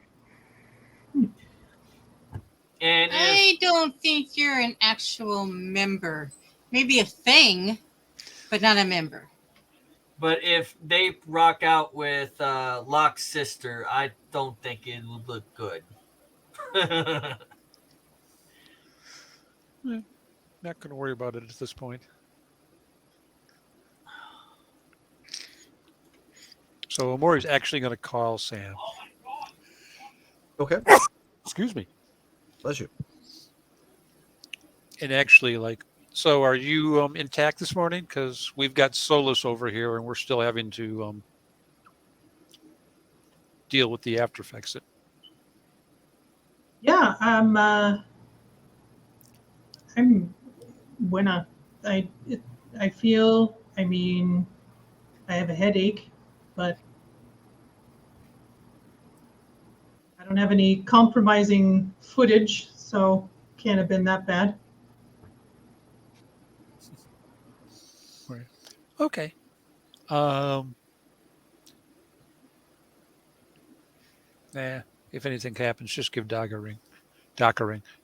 And I don't think you're an actual member. Maybe a thing, but not a member. But if they rock out with Locke's sister, I don't think it would look good. Not going to worry about it at this point. So Amori's actually going to call Sam. Okay. Excuse me. Bless you. And actually, so are you intact this morning? Because we've got Solus over here, and we're still having to deal with the after effects. Yeah, buena. I feel. I mean, I have a headache, but I don't have any compromising footage, so can't have been that bad. Okay. If anything happens, just give Doc a ring.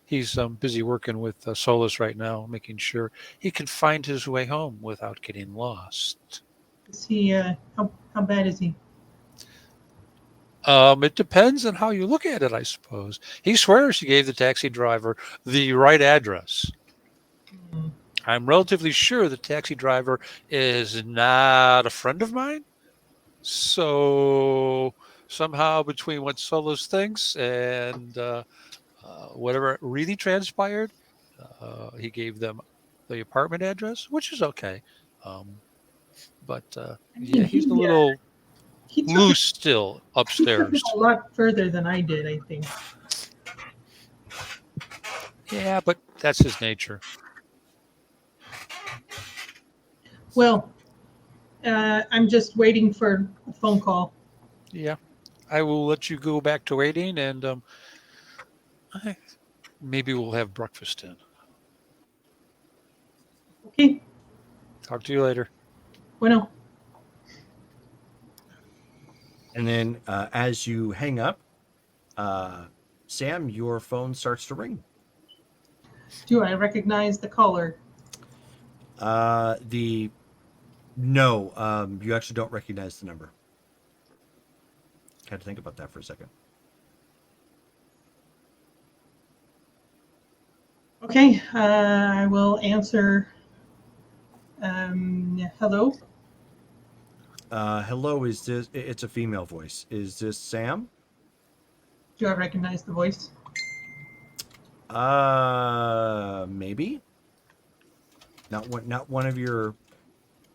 He's busy working with Solus right now, making sure he can find his way home without getting lost. Is he? How bad is he? It depends on how you look at it, I suppose. He swears he gave the taxi driver the right address. Hmm. I'm relatively sure the taxi driver is not a friend of mine. So somehow between what Solos thinks and whatever really transpired, he gave them the apartment address, which is okay. Um, but I mean, yeah, he's a little he took it. loose still He took it upstairs. a lot further than I did. I think. Yeah, but that's his nature. Well, I'm just waiting for a phone call. Yeah, I will let you go back to waiting, and maybe we'll have breakfast in. Okay. Talk to you later. Bueno. And then as you hang up, Sam, your phone starts to ring. Do I recognize the caller? No, you actually don't recognize the number. Had to think about that for a second. Okay. I will answer. Hello. Hello, is this? It's a female voice. Is this Sam? Do I recognize the voice? Maybe. Not one of your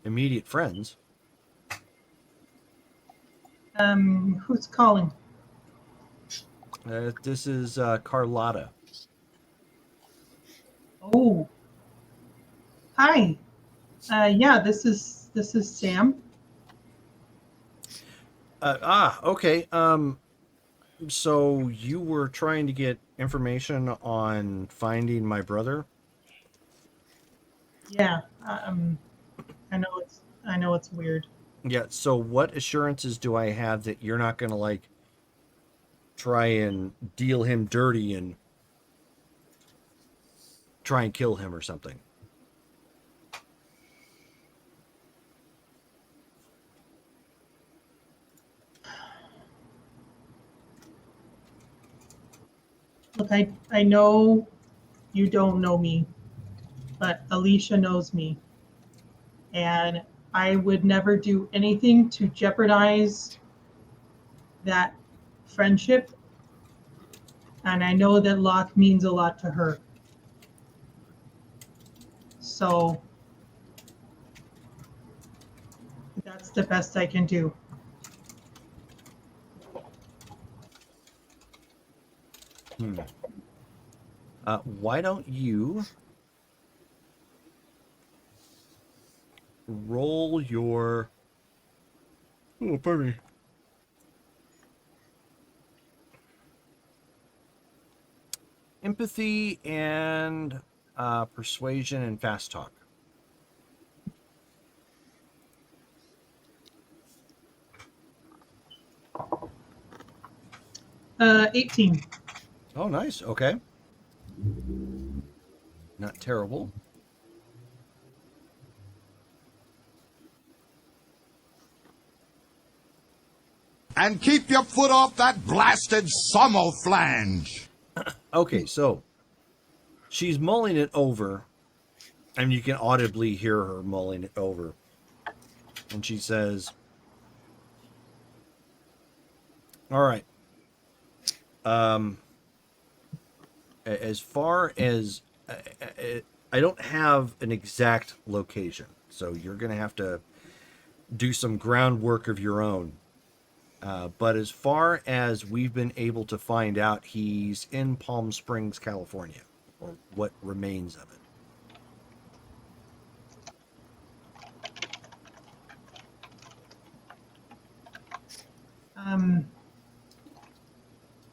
immediate friends. Who's calling? This is Carlotta. Oh. Hi. Yeah, this is Sam. Okay. So you were trying to get information on finding my brother? Yeah. I know it's weird. Yeah. So what assurances do I have that you're not going to like try and deal him dirty and try and kill him or something? Look, I know you don't know me, but Alicia knows me. And I would never do anything to jeopardize that friendship. And I know that Locke means a lot to her. So that's the best I can do. Why don't you roll your... Oh, pardon me. Empathy and persuasion and fast talk. 18. Oh, nice. Okay. Not terrible. And keep your foot off that blasted flange. Okay, so she's mulling it over, and you can audibly hear her mulling it over. And she says, all right. As far as I don't have an exact location, so you're going to have to do some groundwork of your own. But as far as we've been able to find out, he's in Palm Springs, California, or what remains of it.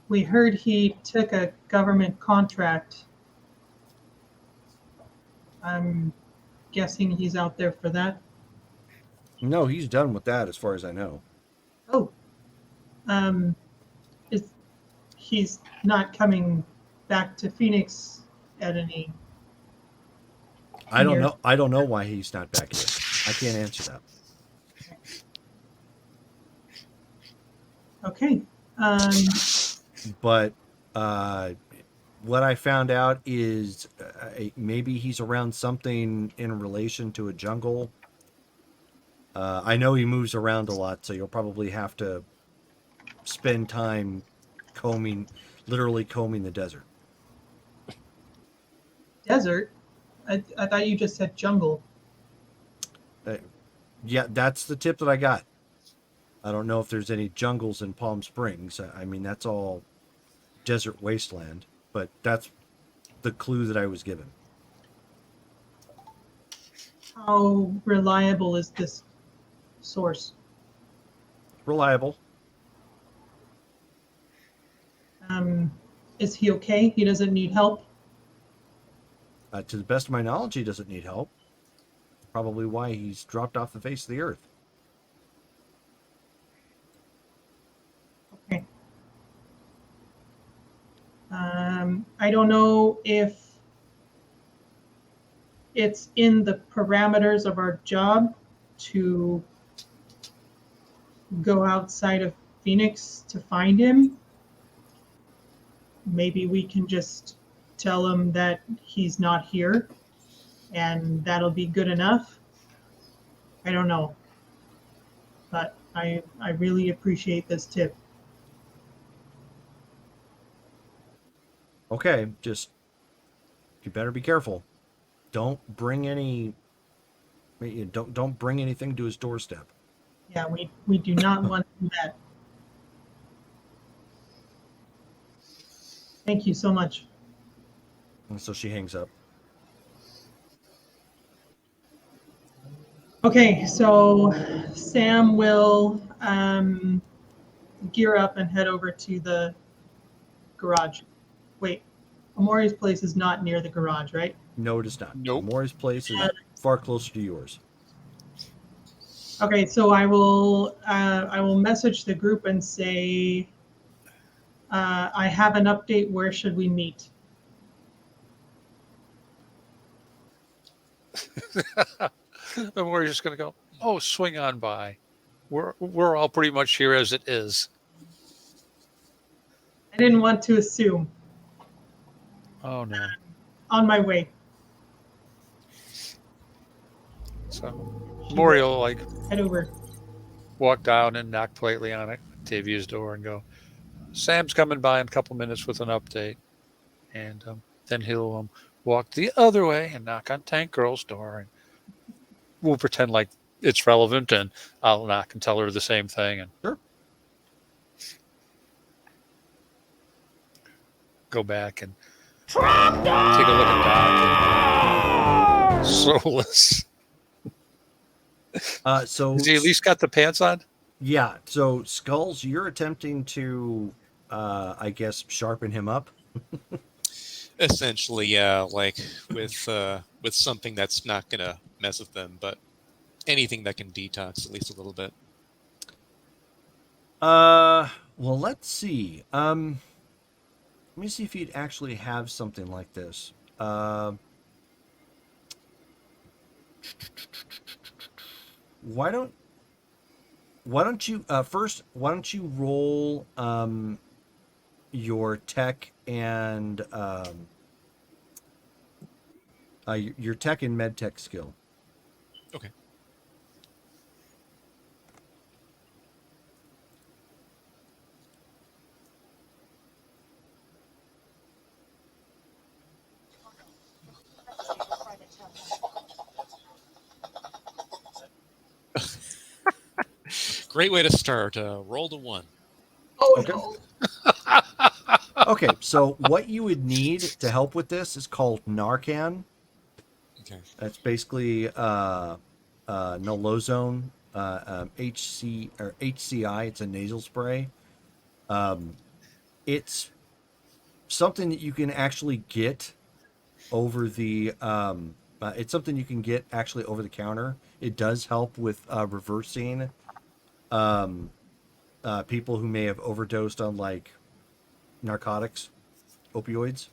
We heard he took a government contract. I'm guessing he's out there for that. No, he's done with that as far as I know. Oh. He's not coming back to Phoenix at any... I don't know. I don't know why he's not back here. I can't answer that. Okay. But what I found out is maybe he's around something in relation to a jungle. I know he moves around a lot, so you'll probably have to spend time literally combing the desert. Desert? I thought you just said jungle. Yeah, that's the tip that I got. I don't know if there's any jungles in Palm Springs. I mean, that's all desert wasteland, but that's the clue that I was given. How reliable is this source? Reliable. Is he okay? He doesn't need help? To the best of my knowledge, he doesn't need help. Probably why he's dropped off the face of the earth. Okay. I don't know if it's in the parameters of our job to go outside of Phoenix to find him. Maybe we can just tell him that he's not here and that'll be good enough. I don't know. But I really appreciate this tip. Okay, just you better be careful. Don't bring don't bring anything to his doorstep. Yeah, we do not want to do that. Thank you so much. And so she hangs up. Okay, so Sam will gear up and head over to the garage. Wait, Amori's place is not near the garage, right? No, it is not. Nope. Morris place is far closer to yours. Okay, so I will message the group and say I have an update. Where should we meet? And we're just going to go, oh, swing on by. We're all pretty much here as it is. I didn't want to assume. Oh, no. On my way. So Maury will like Head over. walk down and knock politely on Octavia's door and go, Sam's coming by in a couple minutes with an update. And then he'll walk the other way and knock on Tank Girl's door. And we'll pretend like it's relevant, and I'll knock and tell her the same thing. And Sure. Go back and take a look at Doc. And, soulless. So Has he at least got the pants on? yeah. So Skulls, you're attempting to, I guess, sharpen him up. Essentially, yeah, like with something that's not gonna mess with them, but anything that can detox at least a little bit. Well, let's see. Let me see if you'd actually have something like this. Why don't you first? Why don't you roll your tech and your tech and med tech skill? Okay. Great way to start. Roll to 1. Oh, Okay. no. Okay, so what you would need to help with this is called Narcan. Okay. That's basically Nolozone, HC or HCI. It's a nasal spray. It's something that you can actually get over the. It's something you can get actually over the counter. It does help with reversing people who may have overdosed on like narcotics, opioids.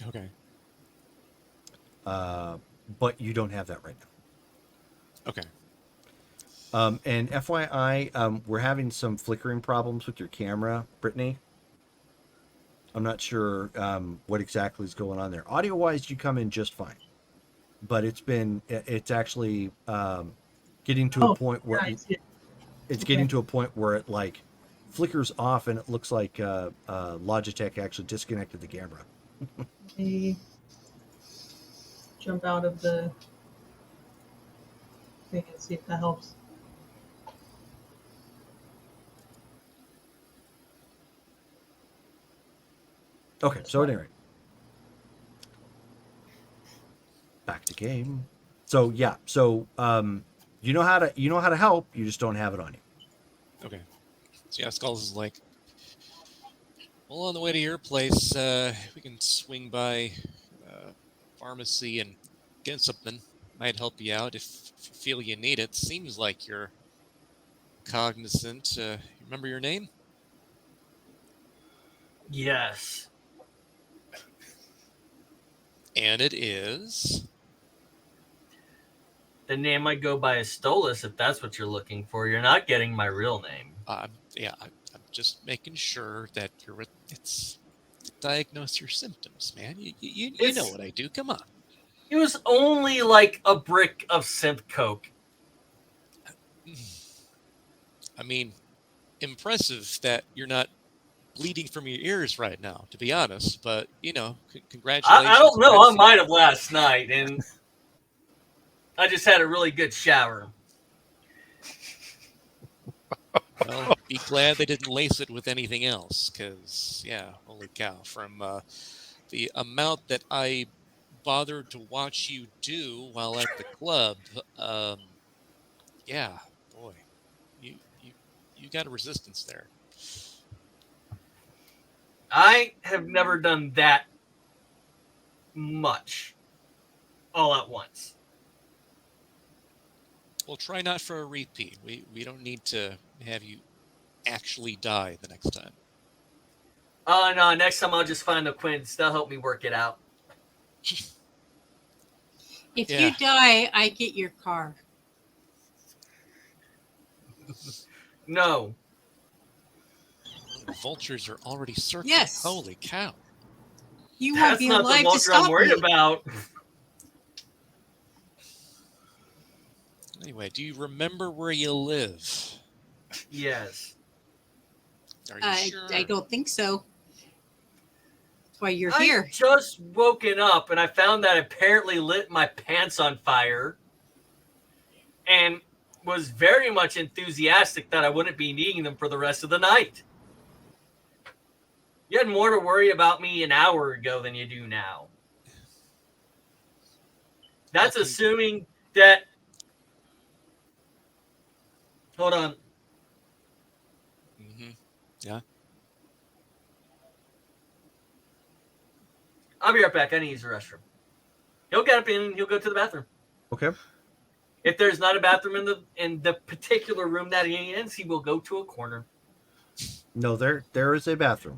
Okay. But you don't have that right now. Okay. And FYI, we're having some flickering problems with your camera, Brittany. I'm not sure what exactly is going on there. Audio-wise, you come in just fine, but it's actually getting to a Oh, point where yeah, I see it. it's Okay. getting to a point where it like flickers off, and it looks like Logitech actually disconnected the camera. Let me jump out of the thing and see if that helps. Okay, so anyway, back to game. So yeah, so you know how to help, you just don't have it on you. Okay. So yeah, Skulls is like, well, on the way to your place, we can swing by pharmacy and get something. Might help you out if you feel you need it. Seems like you're cognizant. Remember your name? Yes. And it is. The name I go by is Stolas, if that's what you're looking for. You're not getting my real name. Yeah, I'm just making sure that it's to diagnose your symptoms, man. You know what I do. Come on. It was only like a brick of synth coke. I mean, impressive that you're not bleeding from your ears right now, to be honest. But congratulations. I don't know. I Betsy. might have last night, and I just had a really good shower. Well, be glad they didn't lace it with anything else, because, yeah, holy cow. From the amount that I bothered to watch you do while at the club, yeah, boy, you got a resistance there. I have never done that much all at once. Well, try not for a repeat. We don't need to have you actually die the next time. Oh, no, next time I'll just find the Quins. They'll help me work it out. If Yeah. you die, I get your car. No. The vultures are already circling. Yes. Holy cow. You won't That's be not the alive to vulture stop I'm worried me. about. Anyway, do you remember where you live? Yes. Are you sure? I don't think so. That's why you're I here. just woken up and I found that I apparently lit my pants on fire and was very much enthusiastic that I wouldn't be needing them for the rest of the night. You had more to worry about me an hour ago than you do now. That's Okay. assuming that... Hold on. Mm-hmm. Yeah. I'll be right back. I need to use the restroom. He'll get up and he'll go to the bathroom. Okay. If there's not a bathroom in the particular room that he is, he will go to a corner. No, there is a bathroom.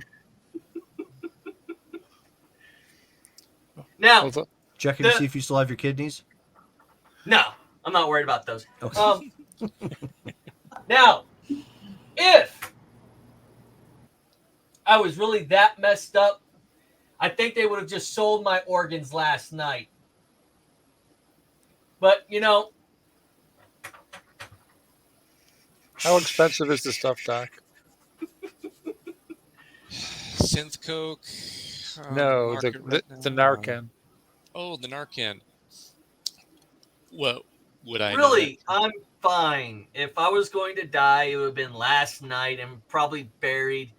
Now, Well, Checking to see if you still have your kidneys. no, I'm not worried about those. Okay. Now, if I was really that messed up, I think they would have just sold my organs last night. But, how expensive is the stuff, Doc? Synth coke. No, market right the now. Narcan. Oh, the Narcan. What would I know really, I'm fine. If I was going to die, it would have been last night and probably buried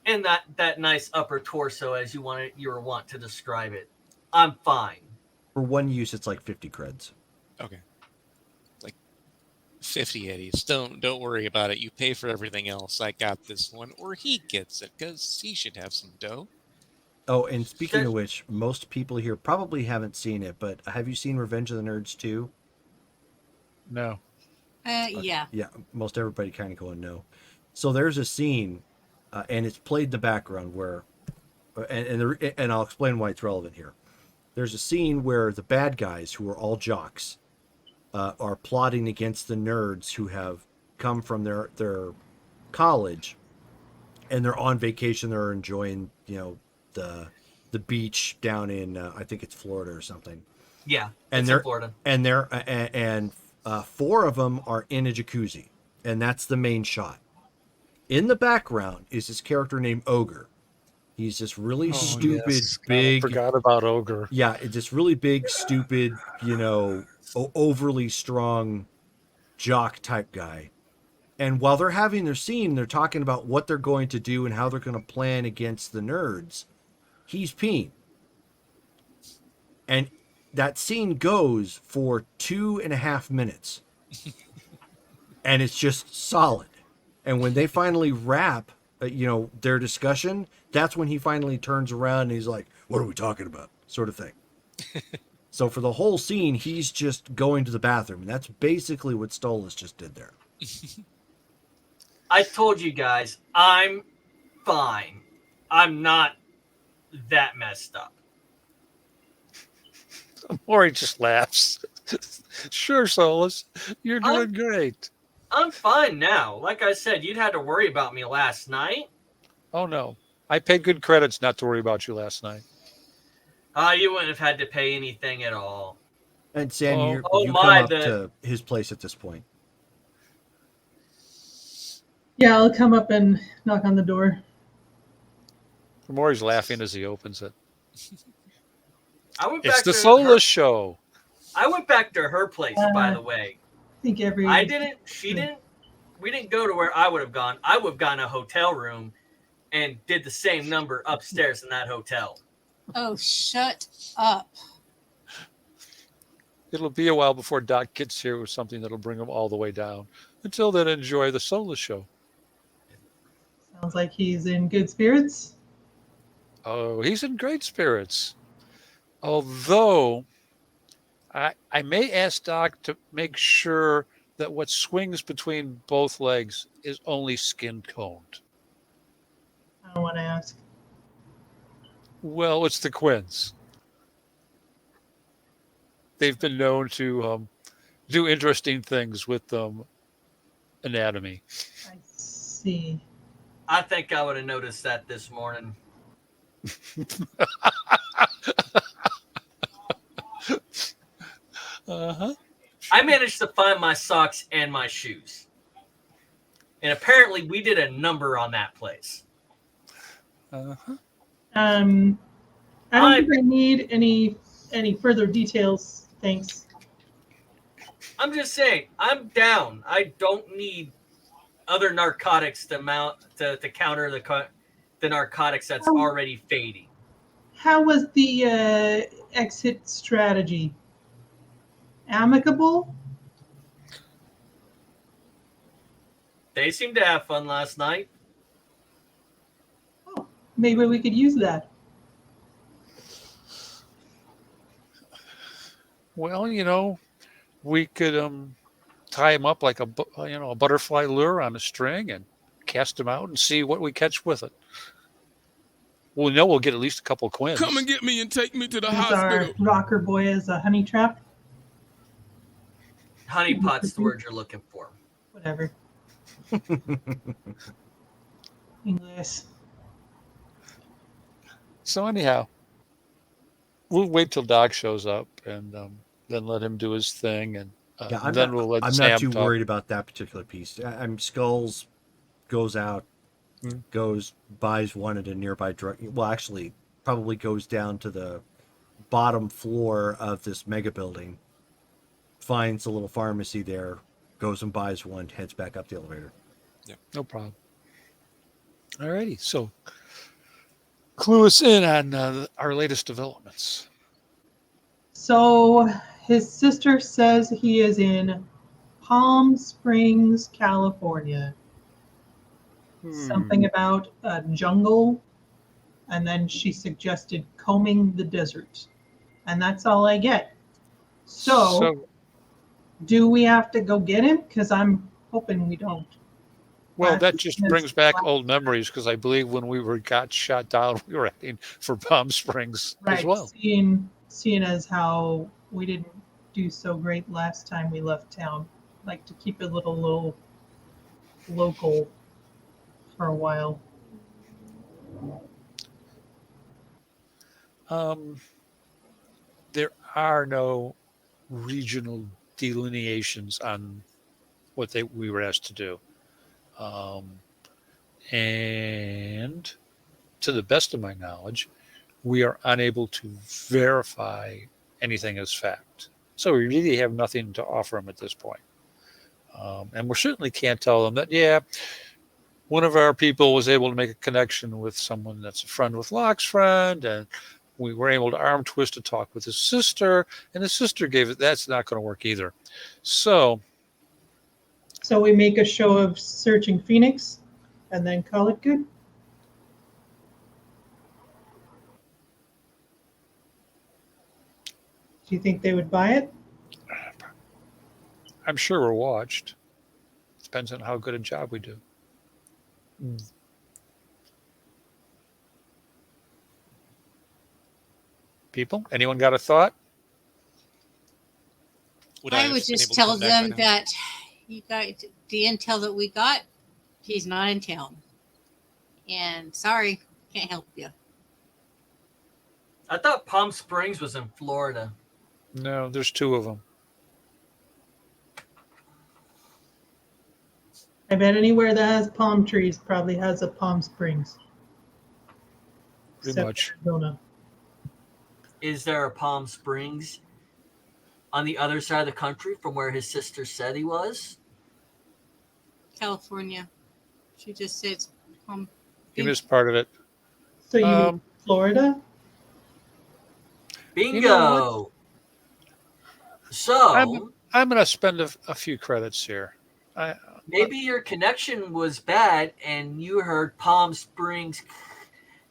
in that nice upper torso as you were wont to describe it. I'm fine. For one use, it's like 50 creds. Okay. Like 50 eddies. Don't worry about it. You pay for everything else. I got this one. Or he gets it, because he should have some dough. Oh, and speaking of which, most people here probably haven't seen it, but have you seen Revenge of the Nerds 2? No. Yeah. Yeah, most everybody kind of going no. So there's a scene, and it's played in the background where, and I'll explain why it's relevant here. There's a scene where the bad guys, who are all jocks, are plotting against the nerds who have come from their college, and they're on vacation. They're enjoying, the beach down in I think it's Florida or something. Yeah, And it's in Florida. and four of them are in a jacuzzi, and that's the main shot. In the background is this character named Ogre. He's this really stupid, yes. God, I big. forgot about Ogre. Yeah, it's this really big, stupid, overly strong jock type guy. And while they're having their scene, they're talking about what they're going to do and how they're going to plan against the nerds. He's peeing. And that scene goes for 2.5 minutes. And it's just solid. And when they finally wrap, their discussion, that's when he finally turns around and he's like, "What are we talking about?" Sort of thing. So for the whole scene, he's just going to the bathroom. And that's basically what Stolas just did there. I told you guys, I'm fine. I'm not that messed up. Maury just laughs. Sure, Solus, you're doing great. I'm fine now. Like I said, you'd had to worry about me last night. Oh, no. I paid good credits not to worry about you last night. You wouldn't have had to pay anything at all. And Sam, you come up to his place at this point. Yeah, I'll come up and knock on the door. Maury's laughing as he opens it. It's back the Solus show. I went back to her place, by the way. I think I didn't. She didn't. We didn't go to where I would have gone. I would have gotten a hotel room and did the same number upstairs in that hotel. Oh, shut up. It'll be a while before Doc gets here with something that'll bring him all the way down. Until then, enjoy the Solus show. Sounds like he's in good spirits. Oh, he's in great spirits. Although, I may ask Doc to make sure that what swings between both legs is only skin-coned. I don't want to ask. Well, it's the Quins. They've been known to do interesting things with anatomy. I see. I think I would have noticed that this morning. Uh-huh. I managed to find my socks and my shoes. And apparently we did a number on that place. Uh-huh. I don't think I need any further details. Thanks. I'm just saying, I'm down. I don't need other narcotics to counter the narcotics that's already fading. How was the exit strategy? Amicable? They seemed to have fun last night. Oh, maybe we could use that. Well, we could tie him up like a butterfly lure on a string and cast him out and see what we catch with it. We'll know we'll get at least a couple Quins. Come and get me and take me to the Use hospital. our rocker boy as a honey trap. Honey pot's the word you're looking for. Whatever. English. So anyhow, we'll wait till Doc shows up and then let him do his thing, and then we'll let Sam not too talk. worried about that particular piece. Skulls goes out, buys one at a nearby drug. Well, actually, probably goes down to the bottom floor of this mega building, finds a little pharmacy there, goes and buys one, heads back up the elevator. Yeah, no problem. Alrighty, so clue us in on our latest developments. So his sister says he is in Palm Springs, California. Something about a jungle, and then she suggested combing the desert, and that's all I get. So do we have to go get him? Because I'm hoping we don't. Well, that just brings back old memories, because I believe when we got shot down, we were heading for Palm Springs as well. Seeing as how we didn't do so great last time we left town. Like to keep it a little local for a while. There are no regional delineations on what we were asked to do. And to the best of my knowledge, we are unable to verify anything as fact. So we really have nothing to offer them at this point. And we certainly can't tell them that, yeah, one of our people was able to make a connection with someone that's a friend with Locke's friend, and we were able to arm twist to talk with his sister, and his sister gave it. That's not going to work either. So we make a show of searching Phoenix and then call it good. Do you think they would buy it? I'm sure we're watched. Depends on how good a job we do. People, anyone got a thought? I would just tell them that you got the intel that we got. He's not in town, and sorry, can't help you. I thought Palm Springs was in Florida. No, there's two of them. I bet anywhere that has palm trees probably has a Palm Springs. Pretty much. Arizona. Is there a Palm Springs on the other side of the country from where his sister said he was? California. She just said You missed part of it. So you mean Florida? Bingo. You know so I'm going to spend a few credits here. Maybe your connection was bad and you heard Palm Springs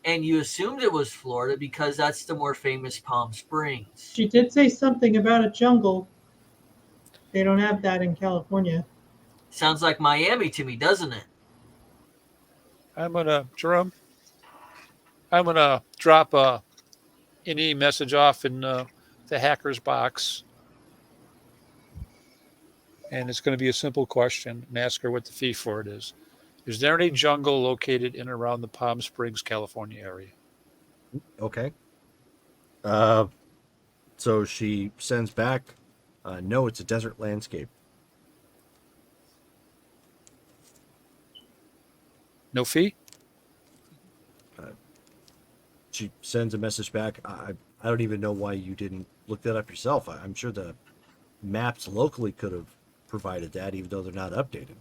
and you assumed it was Florida because that's the more famous Palm Springs. She did say something about a jungle. They don't have that in California. Sounds like Miami to me, doesn't it? Jerome, I'm going to drop an e-message off in the hacker's box. And it's going to be a simple question and ask her what the fee for it is. Is there any jungle located in and around the Palm Springs, California area? Okay. So she sends back, no, it's a desert landscape. No fee? She sends a message back. I don't even know why you didn't look that up yourself. I'm sure the maps locally could have provided that, even though they're not updated.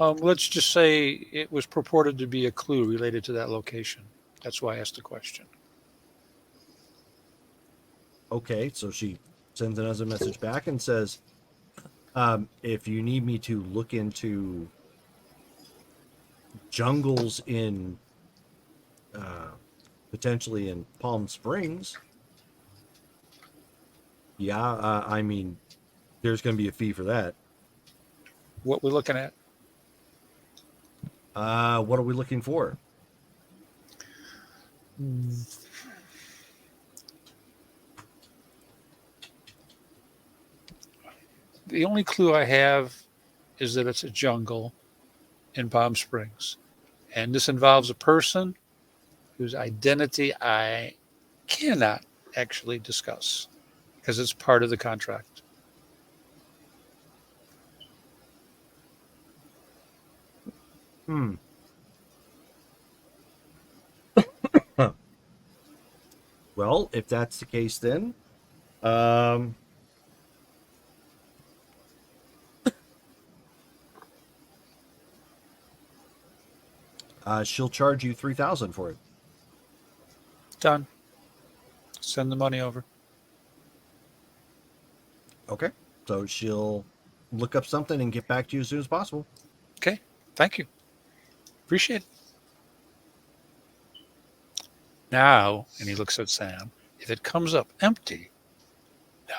Let's just say it was purported to be a clue related to that location. That's why I asked the question. Okay, so she sends another message back and says, if you need me to look into jungles in potentially in Palm Springs, yeah, I mean, there's going to be a fee for that. What we're looking at? What are we looking for? The only clue I have is that it's a jungle in Palm Springs. And this involves a person whose identity I cannot actually discuss because it's part of the contract. Well, if that's the case, then she'll charge you $3,000 for it. Done. Send the money over. Okay, so she'll look up something and get back to you as soon as possible. Okay, thank you. Appreciate it. Now, and he looks at Sam, if it comes up empty,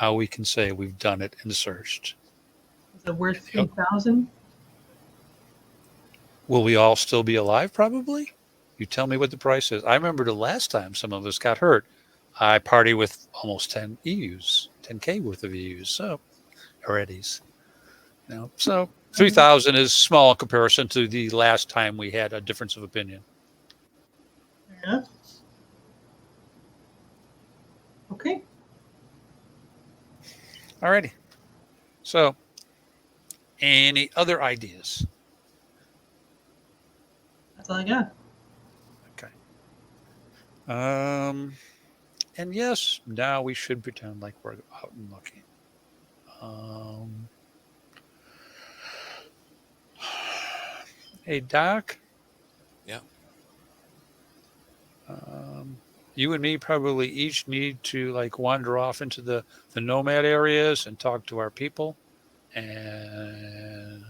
now we can say we've done it and searched. Is it worth 3,000? Will we all still be alive, probably? You tell me what the price is. I remember the last time some of us got hurt. I party with almost 10 EUs. 10K worth of views. So already. So 3,000 is small in comparison to the last time we had a difference of opinion. Fair enough. Okay. Alrighty. So, any other ideas? That's all I got. Okay. And yes, now we should pretend like we're out and looking. Hey, Doc. Yeah. You and me probably each need to like wander off into the nomad areas and talk to our people and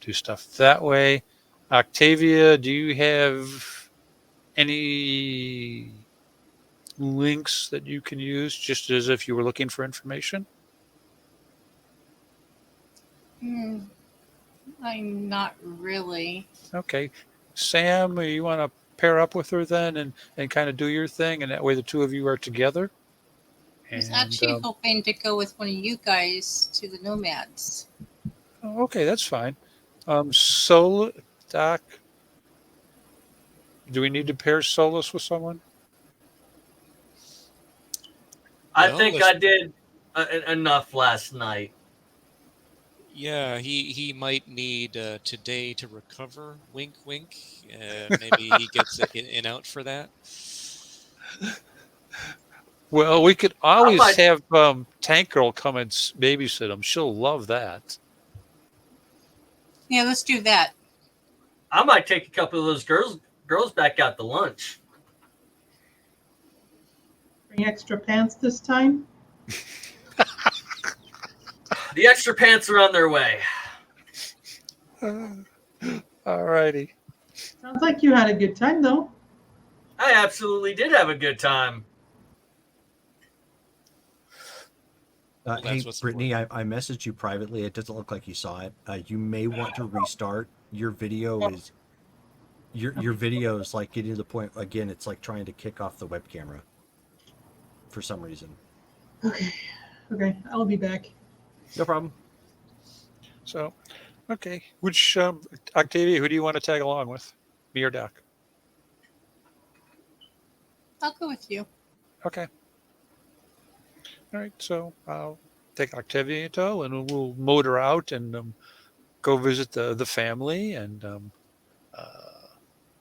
do stuff that way. Octavia, do you have any links that you can use just as if you were looking for information? I'm not really. Okay. Sam, you want to pair up with her then and kind of do your thing, and that way the two of you are together? I was actually hoping to go with one of you guys to the Nomads. Okay, that's fine. Solo, Doc, do we need to pair Solus with someone? I Well, think I did enough last night. Yeah, he might need today to recover. Wink, wink. Maybe he gets in out for that. Well, we could always have Tank Girl come and babysit him. She'll love that. Yeah, let's do that. I might take a couple of those girls back out to lunch. Bring extra pants this time? The extra pants are on their way. All righty. Sounds like you had a good time, though. I absolutely did have a good time. Hey, Brittany, I messaged you privately. It doesn't look like you saw it. You may want to restart. Your video is your video is like getting to the point again. It's like trying to kick off the web camera for some reason. Okay, I'll be back. No problem. So, okay. Which Octavia, who do you want to tag along with? Me or Doc? I'll go with you. Okay. All right, so I'll take Octavia tow and we'll motor out and go visit the family, and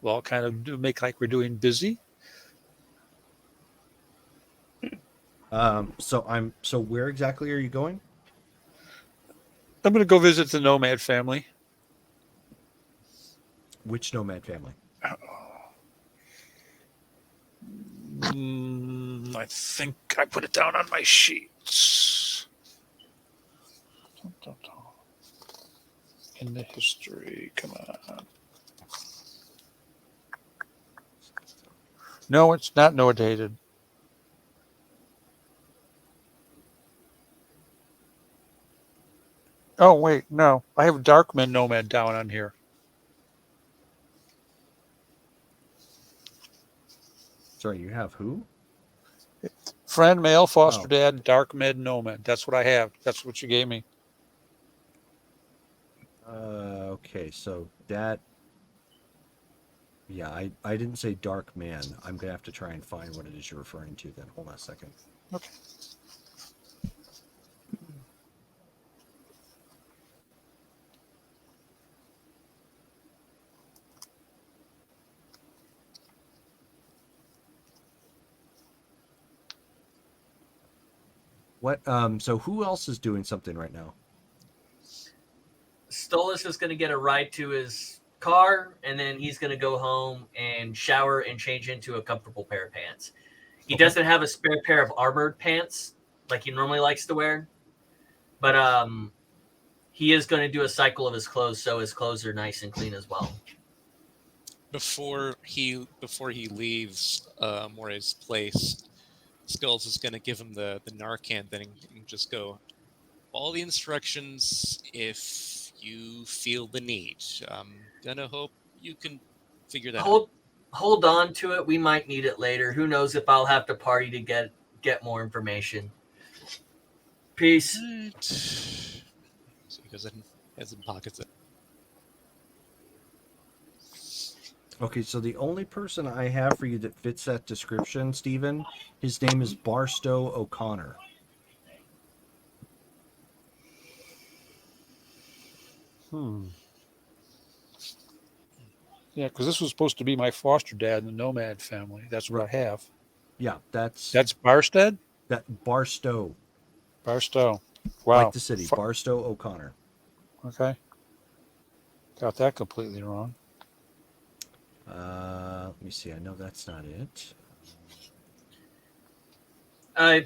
we'll all kind of make like we're doing busy. So where exactly are you going? I'm going to go visit the Nomad family. Which Nomad family? I think I put it down on my sheets. In the history, come on. No, it's not notated. Oh, wait, no. I have Darkman Nomad down on here. Sorry, you have who? Friend, male, foster dad, Dark Med Nomad. That's what I have. That's what you gave me. Okay, so that... Yeah, I didn't say Dark Man. I'm going to have to try and find what it is you're referring to then. Hold on a second. Okay. What, so who else is doing something right now? Stolas is going to get a ride to his car, and then he's going to go home and shower and change into a comfortable pair of pants. He doesn't have a spare pair of armored pants like he normally likes to wear, but he is going to do a cycle of his clothes so his clothes are nice and clean as well. Before he leaves Moray's place, Skulls is going to give him the Narcan thing and just go, follow the instructions if you feel the need. I'm going to hope you can figure that out. Hold on to it. We might need it later. Who knows if I'll have to party to get more information. Peace. Right. So he goes in, has and pockets it. Okay, so the only person I have for you that fits that description, Stephen, his name is Barstow O'Connor. Yeah, because this was supposed to be my foster dad in the Nomad family. That's what I have. Yeah, that's Barstead? that Barstow, Barstow. Wow. like the city, Barstow O'Connor. Okay. Got that completely wrong. Let me see. I know that's not it.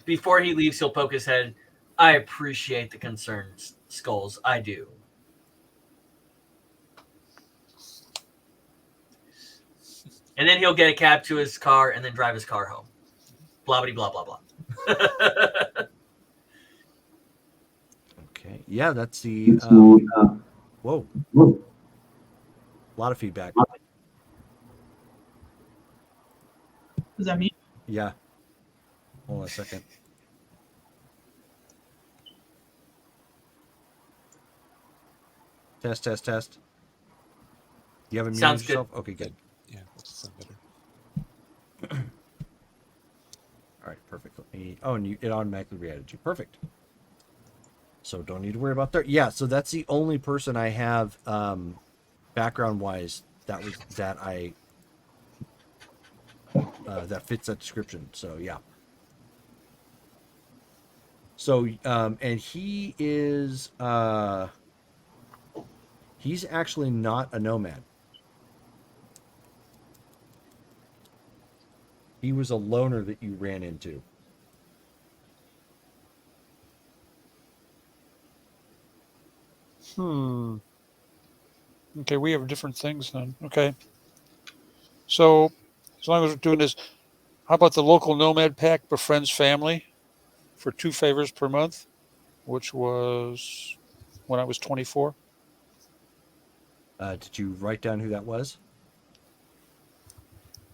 Before he leaves, he'll poke his head. I appreciate the concern, Skulls. I do. And then he'll get a cab to his car and then drive his car home. Blah, blah, blah, blah, blah. Okay. Yeah, that's the. Whoa. A lot of feedback. Does that mean? Yeah. Hold on a second. Test. You haven't muted Sounds yourself? good. Okay, good. Yeah, that sounds better. All right, perfect. And it automatically re-added you. Perfect. So don't need to worry about that. Yeah, so that's the only person I have background-wise that fits that description. So yeah. So and he is he's actually not a nomad. He was a loner that you ran into. Okay, we have different things then. Okay. So, as long as we're doing this, how about the local Nomad Pack befriends family for 2 favors per month, which was when I was 24? Did you write down who that was?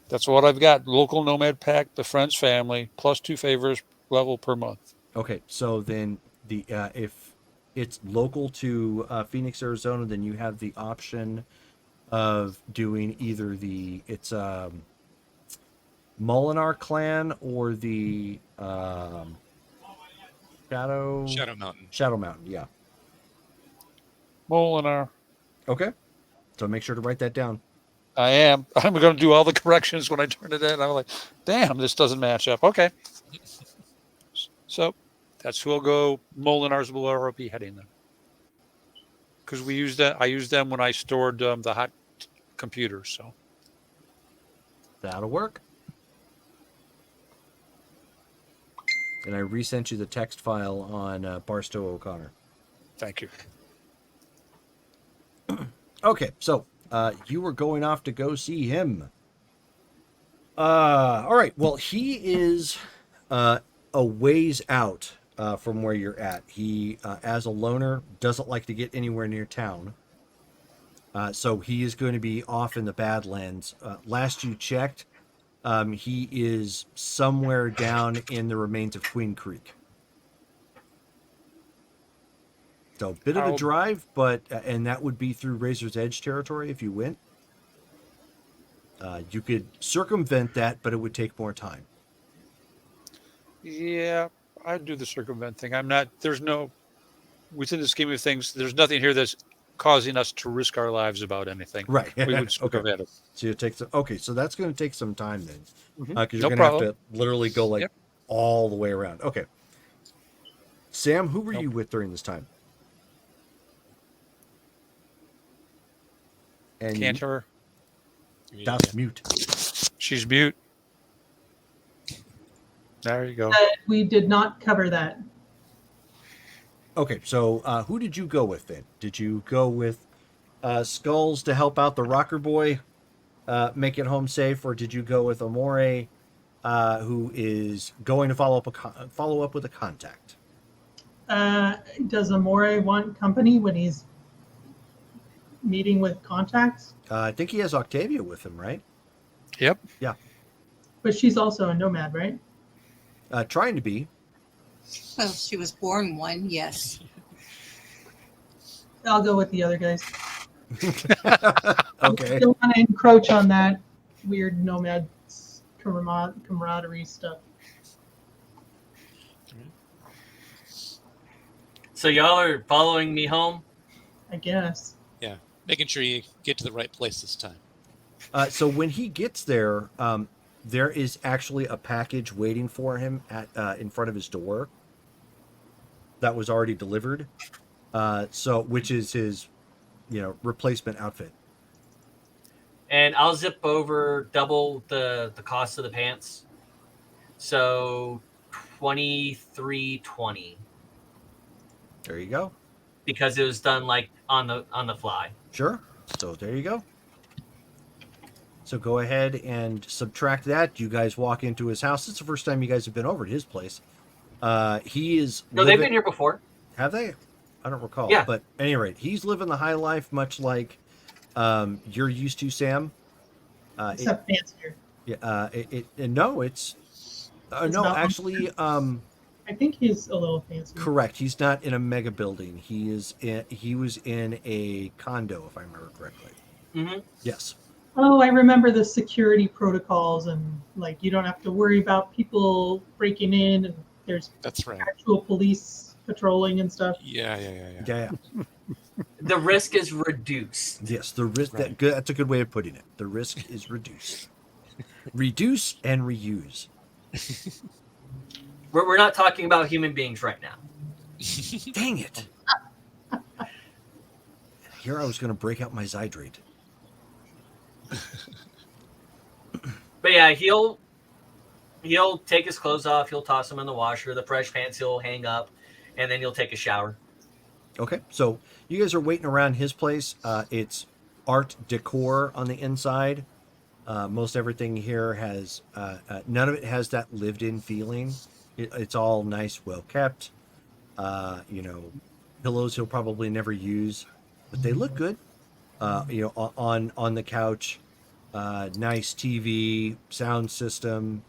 That's what I've got. Local Nomad Pack befriends family plus 2 favors level per month. Okay, so then if it's local to Phoenix, Arizona, then you have the option of doing either it's Molinar clan or the Shadow Mountain. Shadow Mountain, yeah. Molinar. Okay, so make sure to write that down. I am. I'm going to do all the corrections when I turn it in. I'm like, damn, this doesn't match up. Okay. So that's who will go. Molinar's will be heading them. Because I used them when I stored the hot computers. So that'll work. And I resent you the text file on Barstow O'Connor. Thank you. Okay, so you were going off to go see him. All right. Well, he is a ways out from where you're at. He, as a loner, doesn't like to get anywhere near town. So he is going to be off in the Badlands. Last you checked, he is somewhere down in the remains of Queen Creek. So a bit of a drive, but and that would be through Razor's Edge territory if you went. You could circumvent that, but it would take more time. Yeah, I'd do the circumvent thing. Within the scheme of things, there's nothing here that's causing us to risk our lives about anything. Right. We would circumvent it. So you take so that's going to take some time then. Because No you're going to have to literally go all the way around. Okay. Sam, who were you with during this time? And Can't her. That's mute. She's mute. There you go. We did not cover that. Okay, so who did you go with then? Did you go with Skulls to help out the rocker boy, make it home safe, or did you go with Amore, who is going to follow up with a contact? Does Amore want company when he's meeting with contacts? I think he has Octavia with him, right? Yep. Yeah. But she's also a nomad, right? Trying to be. Well, she was born one, yes. I'll go with the other guys. Okay. Don't want to encroach on that weird nomad camaraderie stuff. So y'all are following me home? I guess. Yeah, making sure you get to the right place this time. So when he gets there, there is actually a package waiting for him at in front of his door that was already delivered. So which is his, replacement outfit. And I'll zip over double the cost of the pants. So 23.20 There you go. because it was done like on the fly. Sure. So there you go. So go ahead and subtract that. You guys walk into his house. It's the first time you guys have been over to his place. He is. No, they've been here before. Have they? I don't recall. Yeah. But at any rate, he's living the high life, much like you're used to, Sam. Except fancier. Yeah. No, it's. It's No, not- actually, I think he's a little fancy. correct. He's not in a mega building. He was in a condo, if I remember correctly. Mm-hmm. Yes. Oh, I remember the security protocols and like you don't have to worry about people breaking in and there's That's right. actual police patrolling and stuff. Yeah. Yeah. The risk is reduced. Yes. The risk Right. that's a good way of putting it. The risk is reduced. Reduce and reuse. We're not talking about human beings right now. Dang it. Here I was going to break out my Zydrate. But yeah, he'll take his clothes off. He'll toss them in the washer. The fresh pants he'll hang up, and then he'll take a shower. Okay, so you guys are waiting around his place. It's art decor on the inside. Most everything here has none of it has that lived-in feeling. It's all nice, well kept. Pillows he'll probably never use, but they look good. On the couch, nice TV, sound system.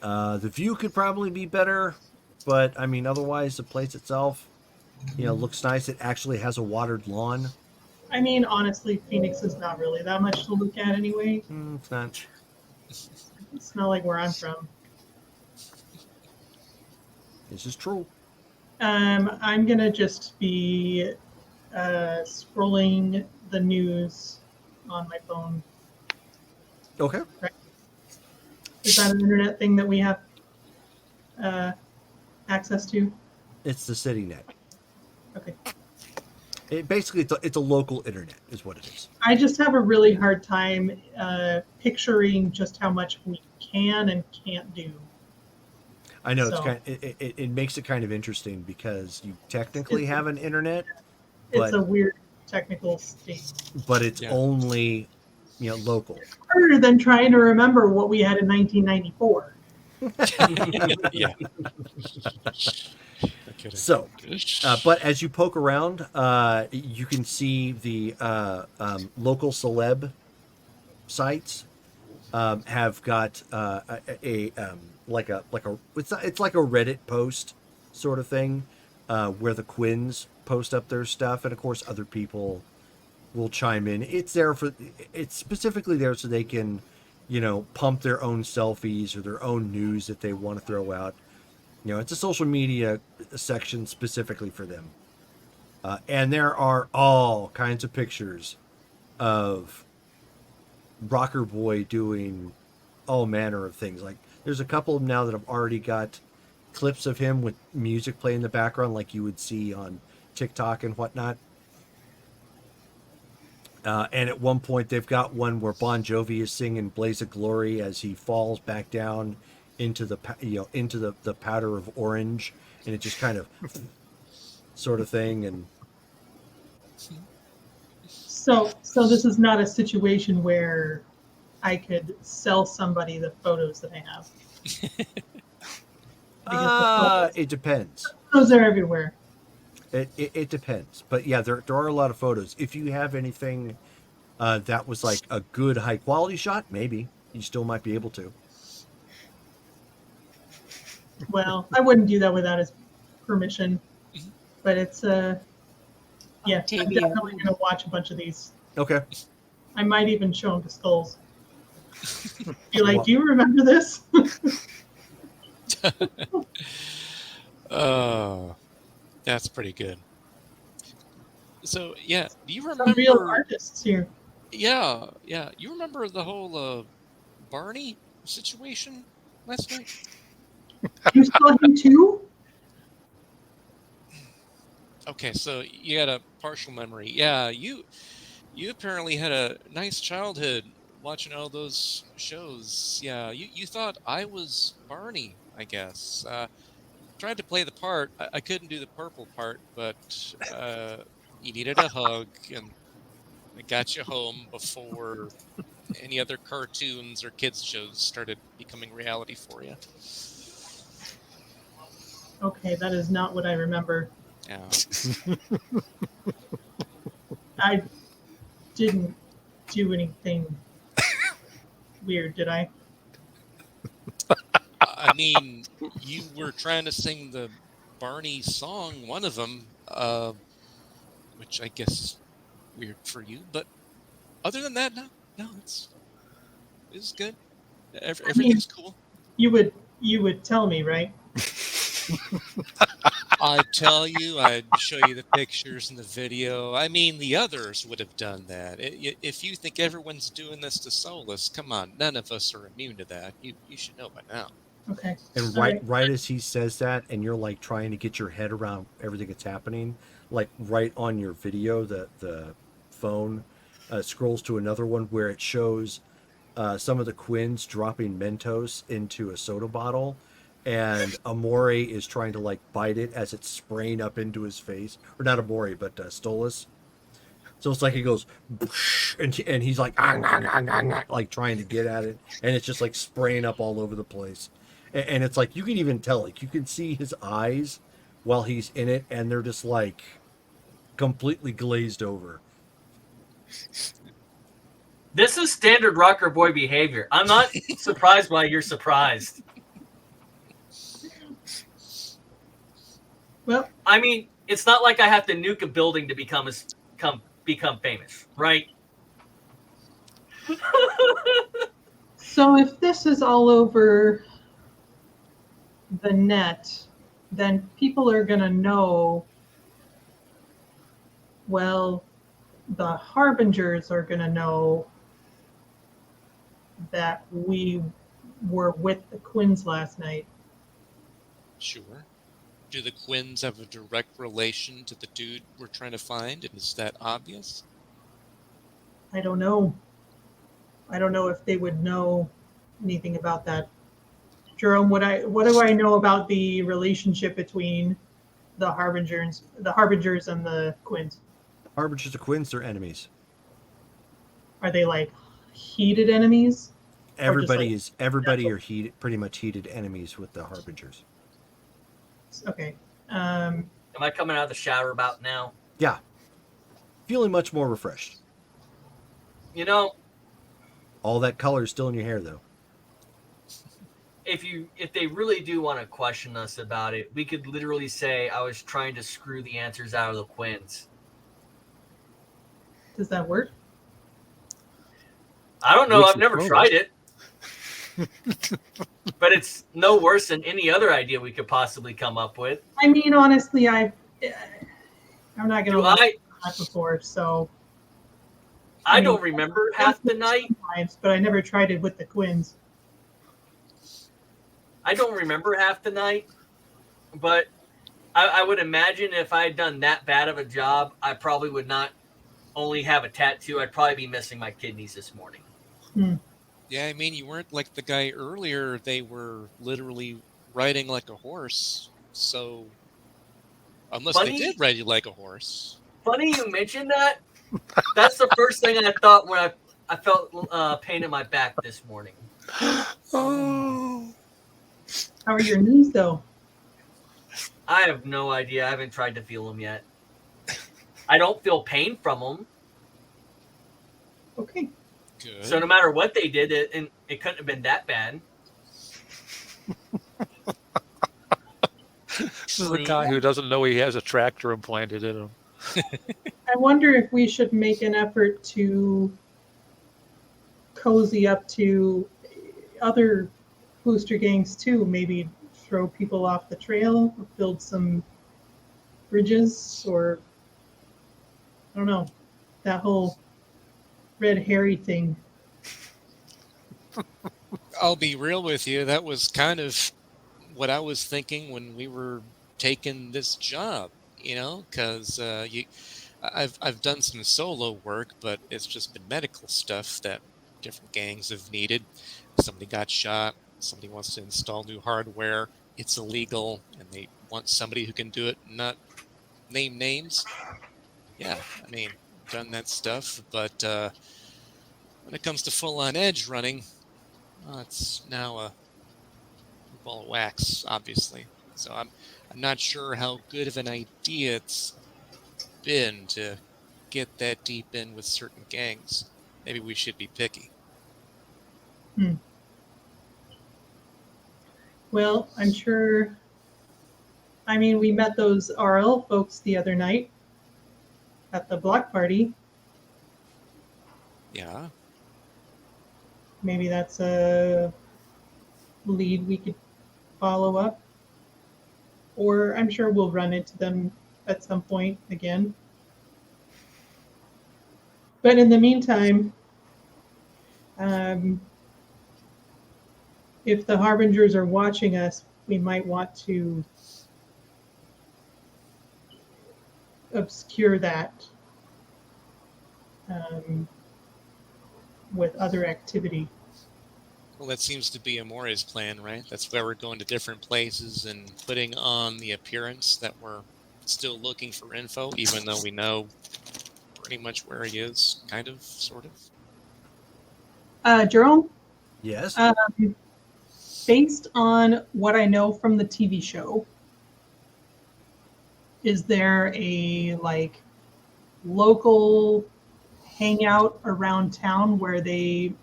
The view could probably be better, but I mean, otherwise the place itself, looks nice. It actually has a watered lawn. I mean, honestly, Phoenix is not really that much to look at anyway. It's not. It's not like where I'm from. This is true. I'm gonna just be scrolling the news on my phone. Okay. Is that an internet thing that we have access to? It's the city net. Okay. It's a local internet, is what it is. I just have a really hard time picturing just how much we can and can't do. I know So- it makes it kind of interesting because you technically have an internet, It's But- a weird technical state. but it's Yeah. only local. Harder than trying to remember what we had in 1994. Yeah. No kidding. So, but as you poke around, you can see the local celeb sites have got it's like a Reddit post sort of thing where the Quins post up their stuff, and of course other people will chime in. It's specifically there so they can, pump their own selfies or their own news that they want to throw out. It's a social media section specifically for them. And there are all kinds of pictures of Rocker Boy doing all manner of things. Like, there's a couple of them now that have already got clips of him with music playing in the background like you would see on TikTok and whatnot. And at one point, they've got one where Bon Jovi is singing "Blaze of Glory" as he falls back down into the the powder of orange, and it just kind of sort of thing. And So this is not a situation where I could sell somebody the photos that I have. Because it depends. the photos are everywhere. It depends, but yeah, there are a lot of photos. If you have anything that was like a good high quality shot, maybe you still might be able to. Well, I wouldn't do that without his permission. But it's yeah, I'm Octavia. definitely gonna watch a bunch of these. Okay. I might even show him to Skulls. Be like, Well- do you remember this? Oh, that's pretty good. So yeah, do you Some real remember? artists here. Yeah, yeah. You remember the whole Barney situation last night? You saw him too? Okay, so you got a partial memory. Yeah, you apparently had a nice childhood watching all those shows. Yeah, you thought I was Barney, I guess. Tried to play the part. I couldn't do the purple part, but you needed a hug, and I got you home before any other cartoons or kids shows started becoming reality for you. Okay, that is not what I remember. Yeah. I didn't do anything weird, did I? I mean, you were trying to sing the Barney song, one of them, which I guess is weird for you. But other than that, no, it's good. Everything's cool. You would tell me, right? I'd tell you, I'd show you the pictures and the video. I mean, the others would have done that. If you think everyone's doing this to Solus, come on, none of us are immune to that. You should know by now. Okay. And All right as he says that, and you're like trying to get your head around everything that's happening, like right on your video, the phone scrolls to another one where it shows some of the Quins dropping Mentos into a soda bottle, and Amore is trying to like bite it as it's spraying up into his face, or not Amore, but Stolas. So it's like he goes, and he's like, like trying to get at it, and it's just like spraying up all over the place. And it's like you can even tell, like you can see his eyes while he's in it, and they're just like completely glazed over. This is standard rocker boy behavior. I'm not surprised why you're surprised. Well, I mean, it's not like I have to nuke a building to become famous, right? so if this is all over the net, then people are going to know, well, the Harbingers are going to know that we were with the Quins last night. Sure. Do the Quins have a direct relation to the dude we're trying to find, and is that obvious? I don't know. I don't know if they would know anything about that. Jerome, what do I know about the relationship between the Harbingers and the Quins? Harbingers of Quins, they're enemies. Are they like heated enemies? Everybody like, are heated, pretty much heated enemies with the Harbingers. Okay. Am I coming out of the shower about now? Yeah. Feeling much more refreshed. You know, All that color is still in your hair, though. if they really do want to question us about it, we could literally say I was trying to screw the answers out of the Quins. Does that work? I don't know. Makes I've it never close. tried it. But it's no worse than any other idea we could possibly come up with. I mean, honestly, I'm not going to Do lie I? that before, so. I don't remember half the night. Sometimes, but I never tried it with the Quins. I don't remember half the night, but I would imagine if I had done that bad of a job, I probably would not only have a tattoo. I'd probably be missing my kidneys this morning. Yeah, I mean, you weren't like the guy earlier. They were literally riding like a horse. So, unless they did ride you like a horse. Funny you mentioned that. That's the first thing I thought when I felt pain in my back this morning. Oh. How are your knees, though? I have no idea. I haven't tried to feel them yet. I don't feel pain from them. Okay. Good. So no matter what they did, it couldn't have been that bad. This is the True. guy who doesn't know he has a tractor implanted in him. I wonder if we should make an effort to cozy up to other booster gangs too. Maybe throw people off the trail, or build some bridges, or I don't know, that whole Red Harry thing. I'll be real with you. That was kind of what I was thinking when we were taking this job. Because I've done some solo work, but it's just been medical stuff that different gangs have needed. Somebody got shot. Somebody wants to install new hardware. It's illegal, and they want somebody who can do it, not name names. Yeah, I mean, done that stuff, but when it comes to full-on edge running, it's now a ball of wax, obviously. So I'm not sure how good of an idea it's been to get that deep in with certain gangs. Maybe we should be picky. Well, I'm sure. I mean, we met those RL folks the other night at the block party. Yeah. Maybe that's a lead we could follow up. Or I'm sure we'll run into them at some point again. But in the meantime, if the Harbingers are watching us, we might want to obscure that with other activity. Well, that seems to be Amore's plan, right? That's why we're going to different places and putting on the appearance that we're still looking for info, even though we know pretty much where he is, kind of, sort of. Jerome, Yes. based on what I know from the TV show, is there a local hangout around town where they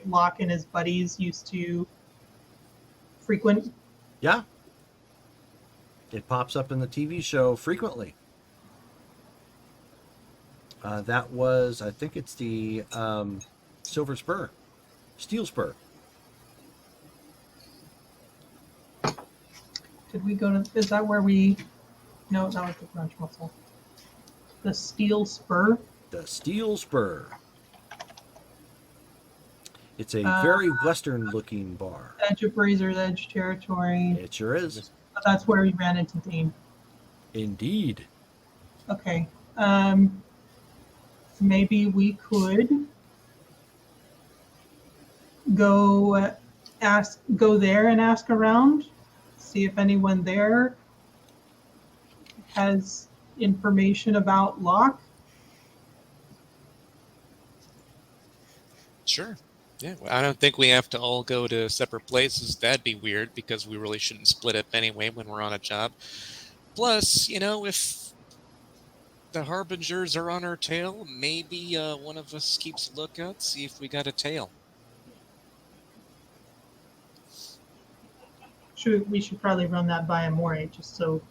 Locke and his buddies used to frequent? Yeah. It pops up in the TV show frequently. That was, I think it's the Silver Spur. Steel Spur. Did we go to, is that where we, no, that was the Crunch Muscle. The Steel Spur? The Steel Spur. It's a very Western-looking bar. Edge of Razor's Edge territory. It sure is. That's where we ran into Dane. Indeed. Okay. Maybe we could go there and ask around, see if anyone there has information about Locke. Sure. Yeah, well, I don't think we have to all go to separate places. That'd be weird because we really shouldn't split up anyway when we're on a job. Plus, if the Harbingers are on our tail, maybe one of us keeps a lookout, see if we got a tail. We should probably run that by Amore just so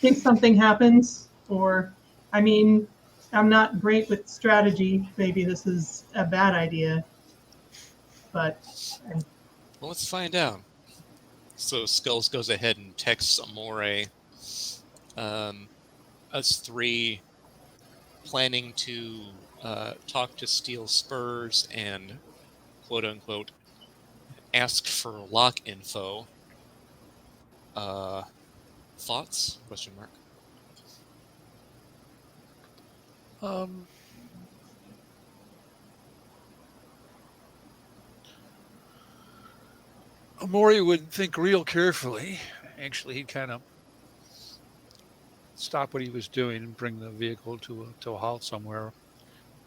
in case something happens. Or, I mean, I'm not great with strategy. Maybe this is a bad idea. But Well, let's find out. So Skulls goes ahead and texts Amore. Us three planning to talk to Steel Spurs and quote unquote ask for Locke info. Thoughts? Question mark. Amori would think real carefully. Actually, he'd kind of stop what he was doing and bring the vehicle to a halt somewhere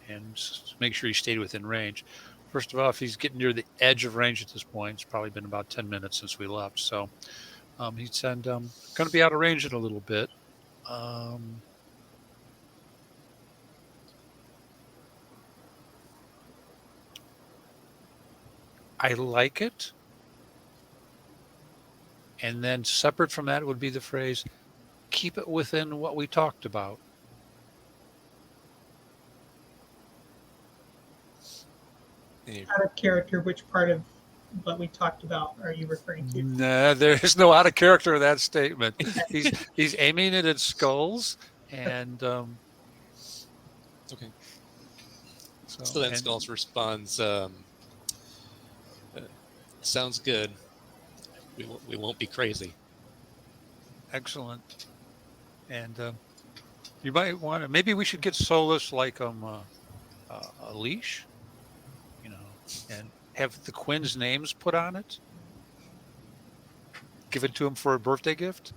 and make sure he stayed within range. First of all, if he's getting near the edge of range at this point, it's probably been about 10 minutes since we left. So he'd send, going to be out of range in a little bit. I like it. And then separate from that would be the phrase, keep it within what we talked about. Out of character, which part of what we talked about are you referring to? Nah, there is no out of character in that statement. He's aiming it at Skulls, and Okay. so, So then and- Skulls responds, sounds good. We won't be crazy. Excellent. And you might want to. Maybe we should get Solus like a leash, and have the Quinn's names put on it. Give it to him for a birthday gift.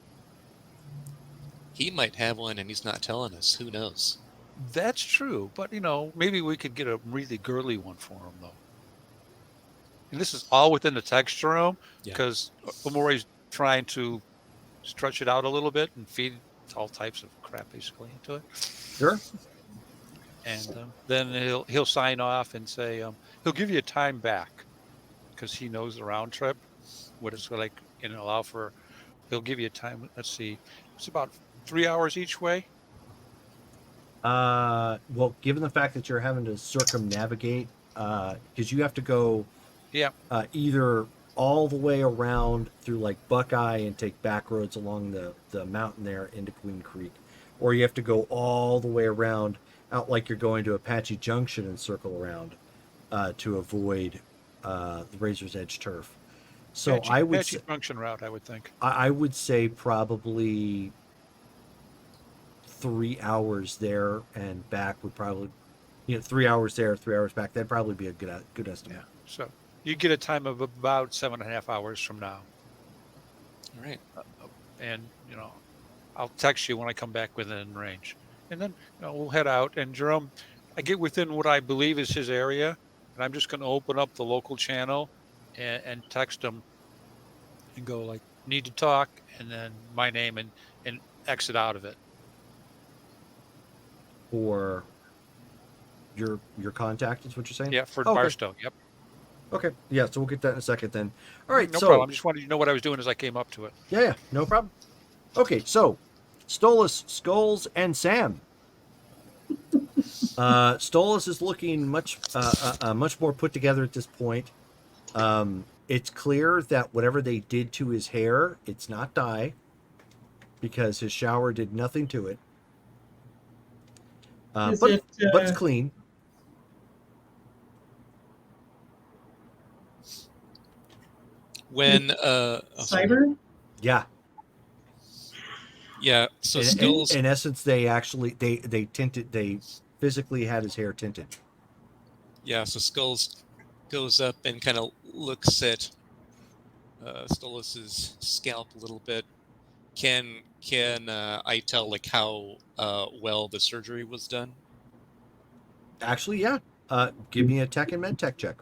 He might have one and he's not telling us. Who knows? That's true, but maybe we could get a really girly one for him though. And this is all within the text, Jerome, because Omori's trying to stretch it out a little bit and feed all types of crap basically into it. Sure. And then he'll sign off and say he'll give you a time back because he knows the round trip, what it's like, and allow for. He'll give you a time. Let's see, it's about 3 hours each way. Well, given the fact that you're having to circumnavigate, because you have to go, either all the way around through like Buckeye and take back roads along the mountain there into Queen Creek, or you have to go all the way around out like you're going to Apache Junction and circle around to avoid the Razor's Edge turf. So Apache Junction route, I would think. I would say probably 3 hours there and back would probably, 3 hours there, 3 hours back. That'd probably be a good estimate. Yeah. So you get a time of about 7.5 hours from now. All right. And I'll text you when I come back within range, and then we'll head out. And Jerome, I get within what I believe is his area, and I'm just going to open up the local channel and text him and go like, need to talk, and then my name and exit out of it. For your contact is what you're saying? Yeah, for Okay. Barstow. Yep. Okay. Yeah, so we'll get that in a second then. All right. No so problem. I just wanted you to know what I was doing as I came up to it. Yeah, no problem. Okay, so Stolas, Skulls, and Sam. Stolas is looking much more put together at this point. It's clear that whatever they did to his hair, it's not dye, because his shower did nothing to it. But it's clean. When Cyber? Yeah. Yeah, so Skulls. In essence, they actually they physically had his hair tinted. Yeah, so Skulls goes up and kind of looks at Stolas's scalp a little bit. Can I tell like how well the surgery was done? Actually, yeah. Give me a tech and med tech check.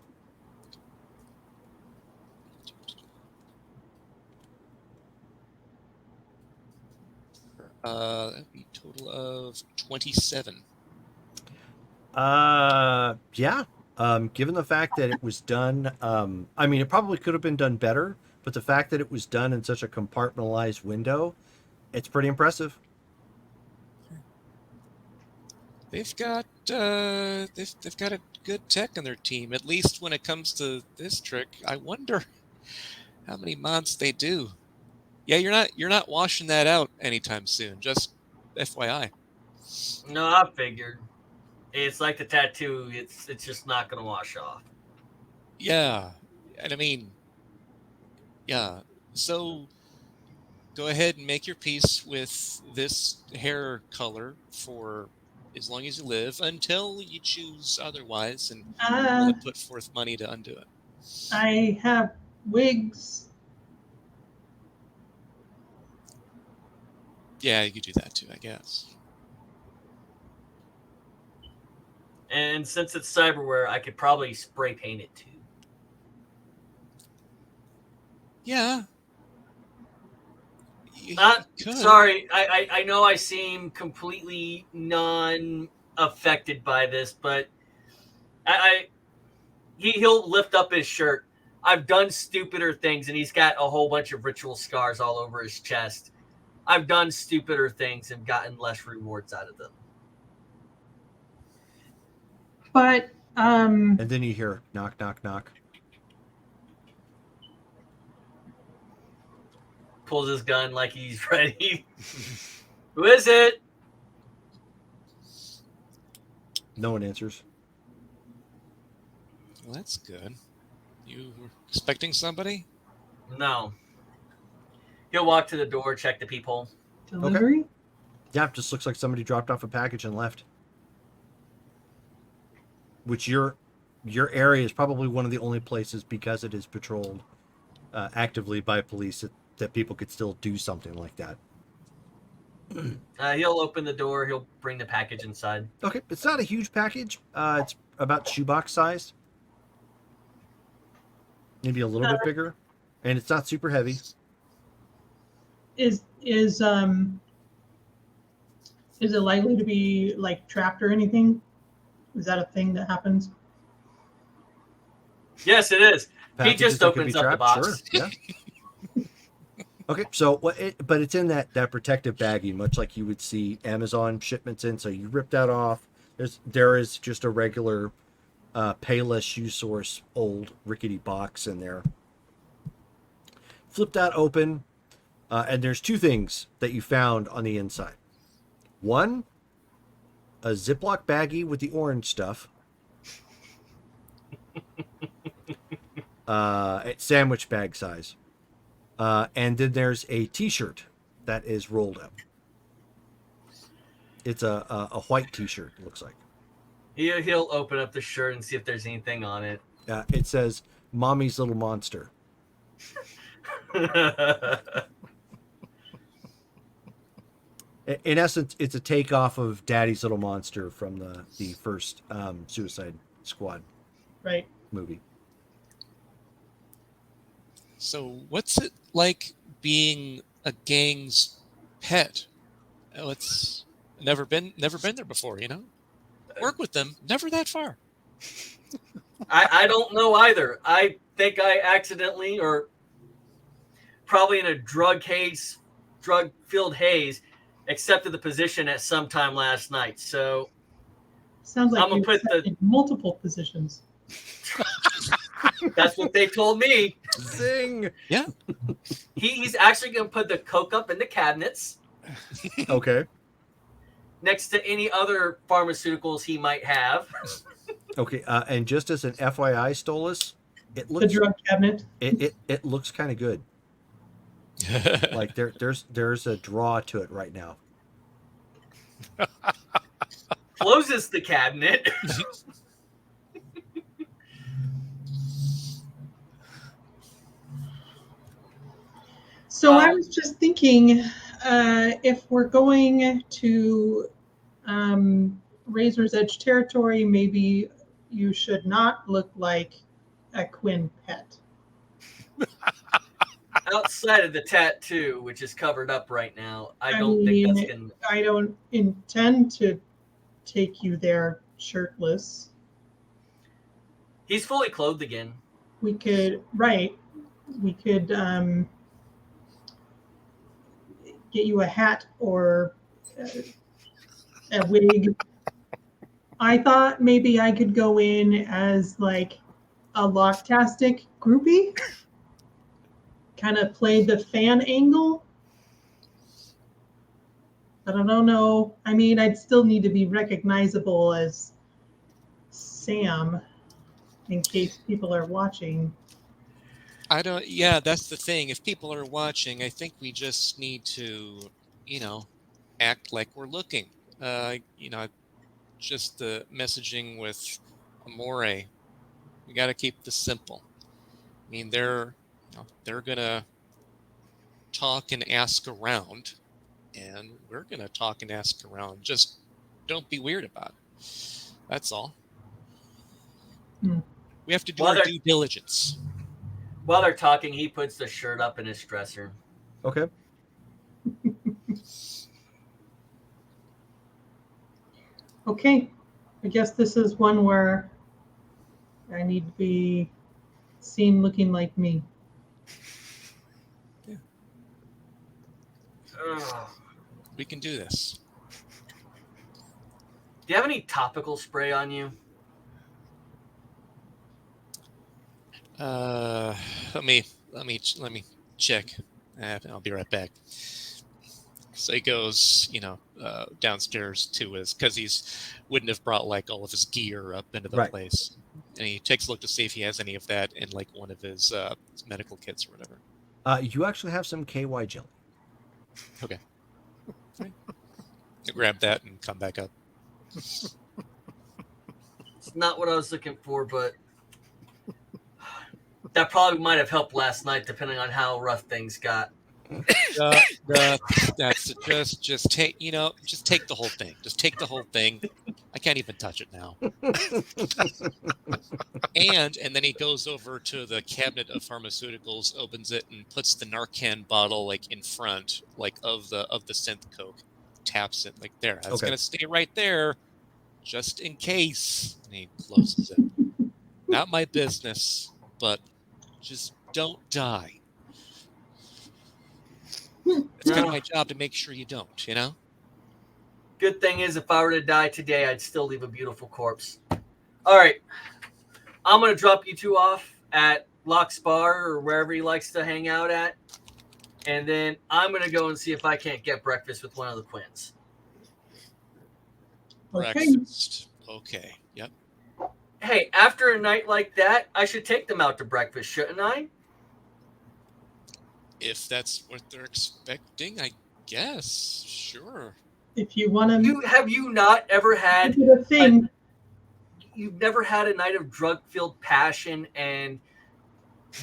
That'd be a total of 27. Yeah. Given the fact that it was done, I mean, it probably could have been done better, but the fact that it was done in such a compartmentalized window, it's pretty impressive. They've got they've got a good tech on their team, at least when it comes to this trick. I wonder how many mods they do. Yeah, you're not washing that out anytime soon. Just FYI. No, I figured. It's like the tattoo. It's just not gonna wash off. Yeah, and I mean, yeah. So go ahead and make your peace with this hair color for as long as you live, until you choose otherwise, and willing to put forth money to undo it. I have wigs. Yeah, you could do that too, I guess. And since it's cyberware, I could probably spray paint it too. Yeah. Sorry, I know I seem completely non-affected by this, but he'll lift up his shirt. I've done stupider things, and he's got a whole bunch of ritual scars all over his chest. I've done stupider things and gotten less rewards out of them. But And then you hear knock, knock, knock. Pulls his gun like he's ready. Who is it? No one answers. Well, that's good. You were expecting somebody? No. He'll walk to the door, check the peephole. delivery? Yeah, it just looks like somebody dropped off a package and left. Which your area is probably one of the only places, because it is patrolled actively by police, that people could still do something like that. He'll open the door. He'll bring the package inside. Okay, it's not a huge package. It's about shoebox size. Maybe a little bit bigger. And it's not super heavy. Is it likely to be like trapped or anything? Is that a thing that happens? Yes, it is. Packages He just that could opens be up the trapped? box. Sure, yeah. Okay, so but it's in that protective bagging, much like you would see Amazon shipments in. So you rip that off. There is just a regular Payless Shoe Source old rickety box in there. Flip that open, and there's two things that you found on the inside. One, a Ziploc baggie with the orange stuff. It's sandwich bag size. And then there's a T-shirt that is rolled up. It's a white T-shirt, it looks like. He'll open up the shirt and see if there's anything on it. It says "Mommy's Little Monster." In essence, it's a takeoff of Daddy's Little Monster from the first Suicide Squad Right. movie. So what's it like being a gang's pet? Oh, it's never been there before, you know? Work with them, never that far. I don't know either. I think I accidentally, or probably in a drug-filled haze, accepted the position at some time last night. So Sounds like I'm gonna you put accepted multiple positions. that's what they told me. Zing! Yeah. He's actually going to put the Coke up in the cabinets Okay. next to any other pharmaceuticals he might have. Okay. And just as an FYI, Stolas, it The looks drug cabinet. it looks kind of good. Like there's a draw to it right now. Closes the cabinet. So I was just thinking, if we're going to Razor's Edge territory, maybe you should not look like a Quinn pet. Outside of the tattoo, which is covered up right now, I I don't mean, think that's going to... I don't intend to take you there shirtless. He's fully clothed again. We could get you a hat or a wig. I thought maybe I could go in as like a Locktastic groupie, kind of play the fan angle. But I don't know. I mean, I'd still need to be recognizable as Sam in case people are watching. Yeah, that's the thing. If people are watching, I think we just need to, act like we're looking. Just the messaging with Amore. We got to keep this simple. I mean, they're gonna talk and ask around, and we're gonna talk and ask around. Just don't be weird about it. That's all. We have to do our due diligence. While they're talking, he puts the shirt up in his dresser. Okay. Okay, I guess this is one where I need to be seen looking like me. Ugh. We can do this. Do you have any topical spray on you? Let me check. I'll be right back. So he goes, downstairs to his, because wouldn't have brought like all of his gear up into the Right. place, and he takes a look to see if he has any of that in like one of his medical kits or whatever. You actually have some KY jelly. Okay. I'll grab that and come back up. It's not what I was looking for, but that probably might have helped last night, depending on how rough things got. That's just take the whole thing. Just take the whole thing. I can't even touch it now. And then he goes over to the cabinet of pharmaceuticals, opens it, and puts the Narcan bottle like in front, like of the synth coke. Taps it like there. That's gonna stay right there, just in case. And he closes it. Not my business, but just don't die. It's kind of my job to make sure you don't, Good thing is, if I were to die today, I'd still leave a beautiful corpse. All right. I'm going to drop you two off at Locke's Bar or wherever he likes to hang out at. And then I'm going to go and see if I can't get breakfast with one of the Quins. Breakfast. Okay. Yep. Hey, after a night like that, I should take them out to breakfast, shouldn't I? If that's what they're expecting, I guess. Sure. If you want to, Have you not ever had a thing? You've never had a night of drug-filled passion and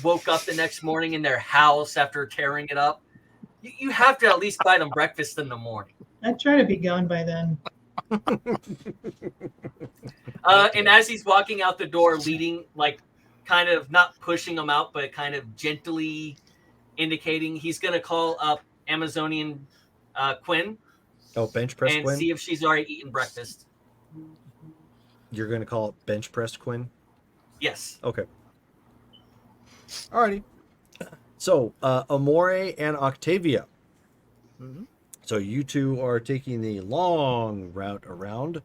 woke up the next morning in their house after tearing it up? You have to at least buy them breakfast in the morning. I'd try to be gone by then. And as he's walking out the door, leading, like, kind of not pushing him out, but kind of gently indicating he's going to call up Amazonian Quinn. Oh, bench press and Quinn? see if she's already eaten breakfast. You're going to call it bench press Quinn? Yes. Okay. Alrighty. So, Amore and Octavia. Mm-hmm. So you two are taking the long route around,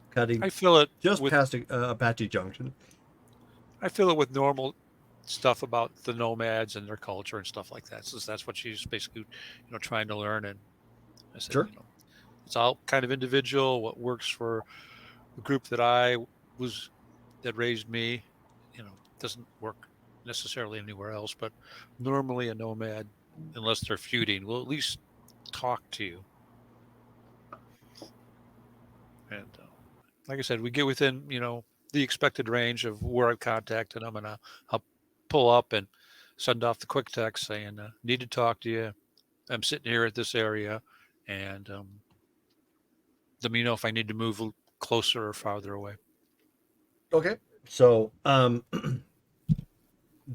cutting I fill it just with, past Apache Junction. I fill it with normal stuff about the nomads and their culture and stuff like that. So that's what she's basically, trying to learn. And I said, Sure. It's all kind of individual. What works for the group that raised me, doesn't work necessarily anywhere else. But normally a nomad, unless they're feuding, will at least talk to you. And like I said, we get within, the expected range of where I've contacted them, and I'll pull up and send off the quick text saying, need to talk to you. I'm sitting here at this area, and let me know if I need to move closer or farther away. Okay. So,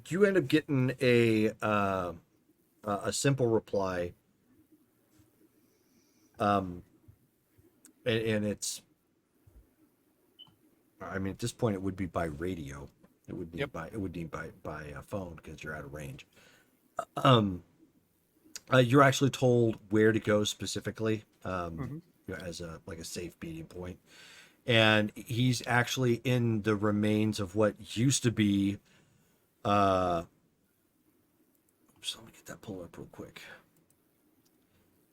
you end up getting a simple reply. And it's, I mean, at this point, it would be by radio. It would need by phone because you're out of range. You're actually told where to go specifically, as a safe meeting point, and he's actually in the remains of what used to be. So let me get that pulled up real quick.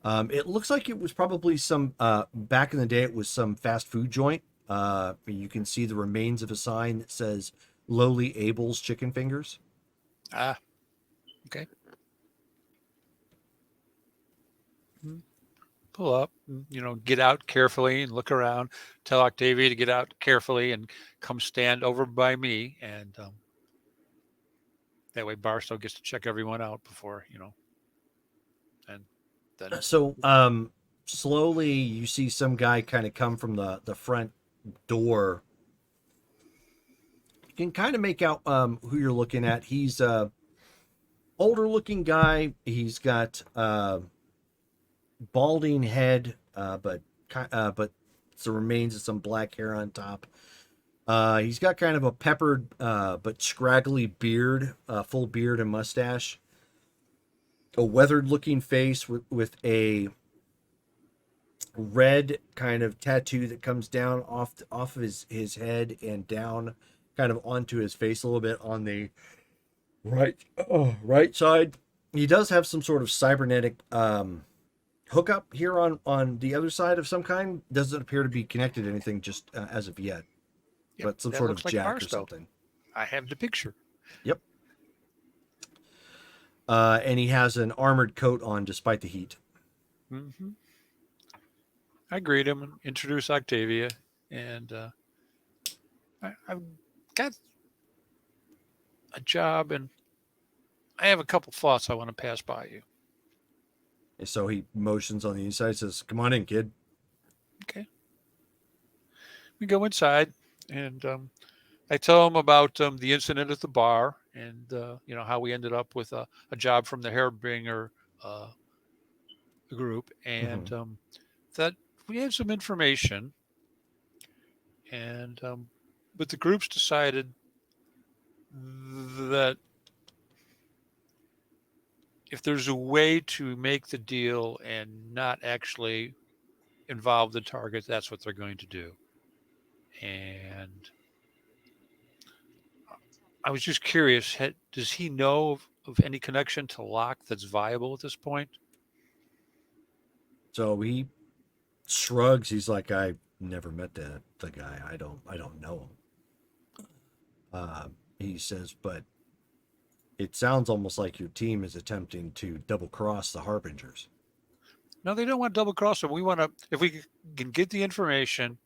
It looks like it was probably some back in the day. It was some fast food joint. You can see the remains of a sign that says "Lowly Abel's Chicken Fingers." Ah, okay. Pull up, get out carefully and look around. Tell Octavia to get out carefully and come stand over by me, and that way Barstow gets to check everyone out before, and then. So, slowly you see some guy kind of come from the front door. You can kind of make out who you're looking at. He's a older looking guy. He's got balding head, but it's the remains of some black hair on top. He's got kind of a peppered but scraggly beard, full beard and mustache. A weathered-looking face with a red kind of tattoo that comes down off of his head and down kind of onto his face a little bit on the right side. He does have some sort of cybernetic hookup here on the other side of some kind. Doesn't appear to be connected to anything just as of yet, Yep, but some that sort of looks like jack or Barstow. something. I have the picture. Yep. And he has an armored coat on despite the heat. Mm-hmm. I greet him and introduce Octavia, and I've got a job, and I have a couple thoughts I want to pass by you. And so he motions on the inside, says, "Come on in, kid." Okay. We go inside, and I tell him about the incident at the bar, and how we ended up with a job from the Hairbringer group, and that we had some information, and but the groups decided that if there's a way to make the deal and not actually involve the target, that's what they're going to do. And I was just curious, does he know of any connection to Locke that's viable at this point? So he shrugs. He's like, "I never met the guy. I don't know him." He says, "But it sounds almost like your team is attempting to double cross the Harbingers." No, they don't want to double cross them. We want to, if we can get the information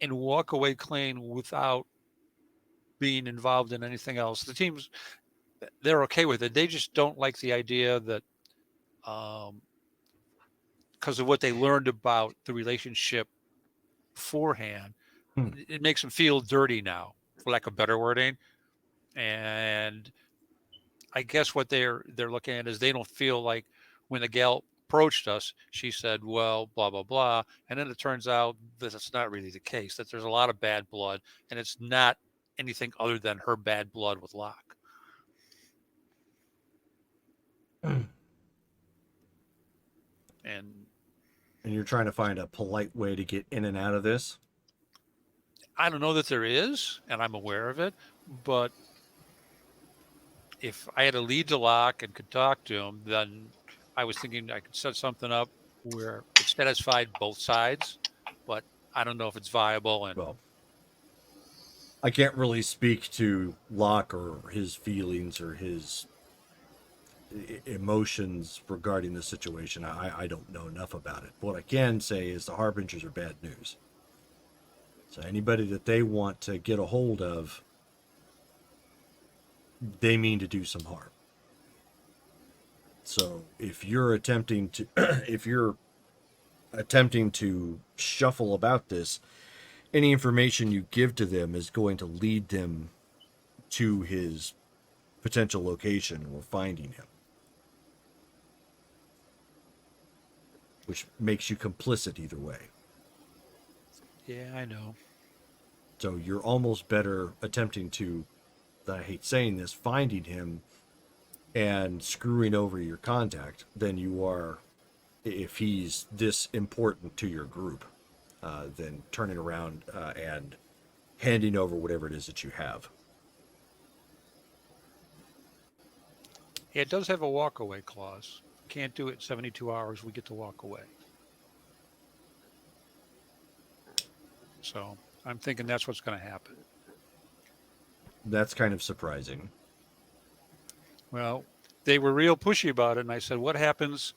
and walk away clean without being involved in anything else. The teams, they're okay with it. They just don't like the idea that, because of what they learned about the relationship beforehand, it makes them feel dirty now, for lack of better wording. And I guess what they're looking at is they don't feel like when the gal approached us, she said, well, blah, blah, blah. And then it turns out that it's not really the case, that there's a lot of bad blood, and it's not anything other than her bad blood with Locke. And you're trying to find a polite way to get in and out of this? I don't know that there is, and I'm aware of it, but if I had a lead to Locke and could talk to him, then I was thinking I could set something up where it satisfied both sides, but I don't know if it's viable. And well, I can't really speak to Locke or his feelings or his emotions regarding the situation. I don't know enough about it. What I can say is the Harbingers are bad news. So anybody that they want to get a hold of, they mean to do some harm. So if you're attempting to shuffle about this, any information you give to them is going to lead them to his potential location or finding him, which makes you complicit either way. yeah, I know. So you're almost better attempting to, I hate saying this, finding him and screwing over your contact than you are if he's this important to your group, than turning around and handing over whatever it is that you have. Yeah, it does have a walkaway clause. Can't do it 72 hours, we get to walk away. So I'm thinking that's what's going to happen. That's kind of surprising. Well, they were real pushy about it, and I said, what happens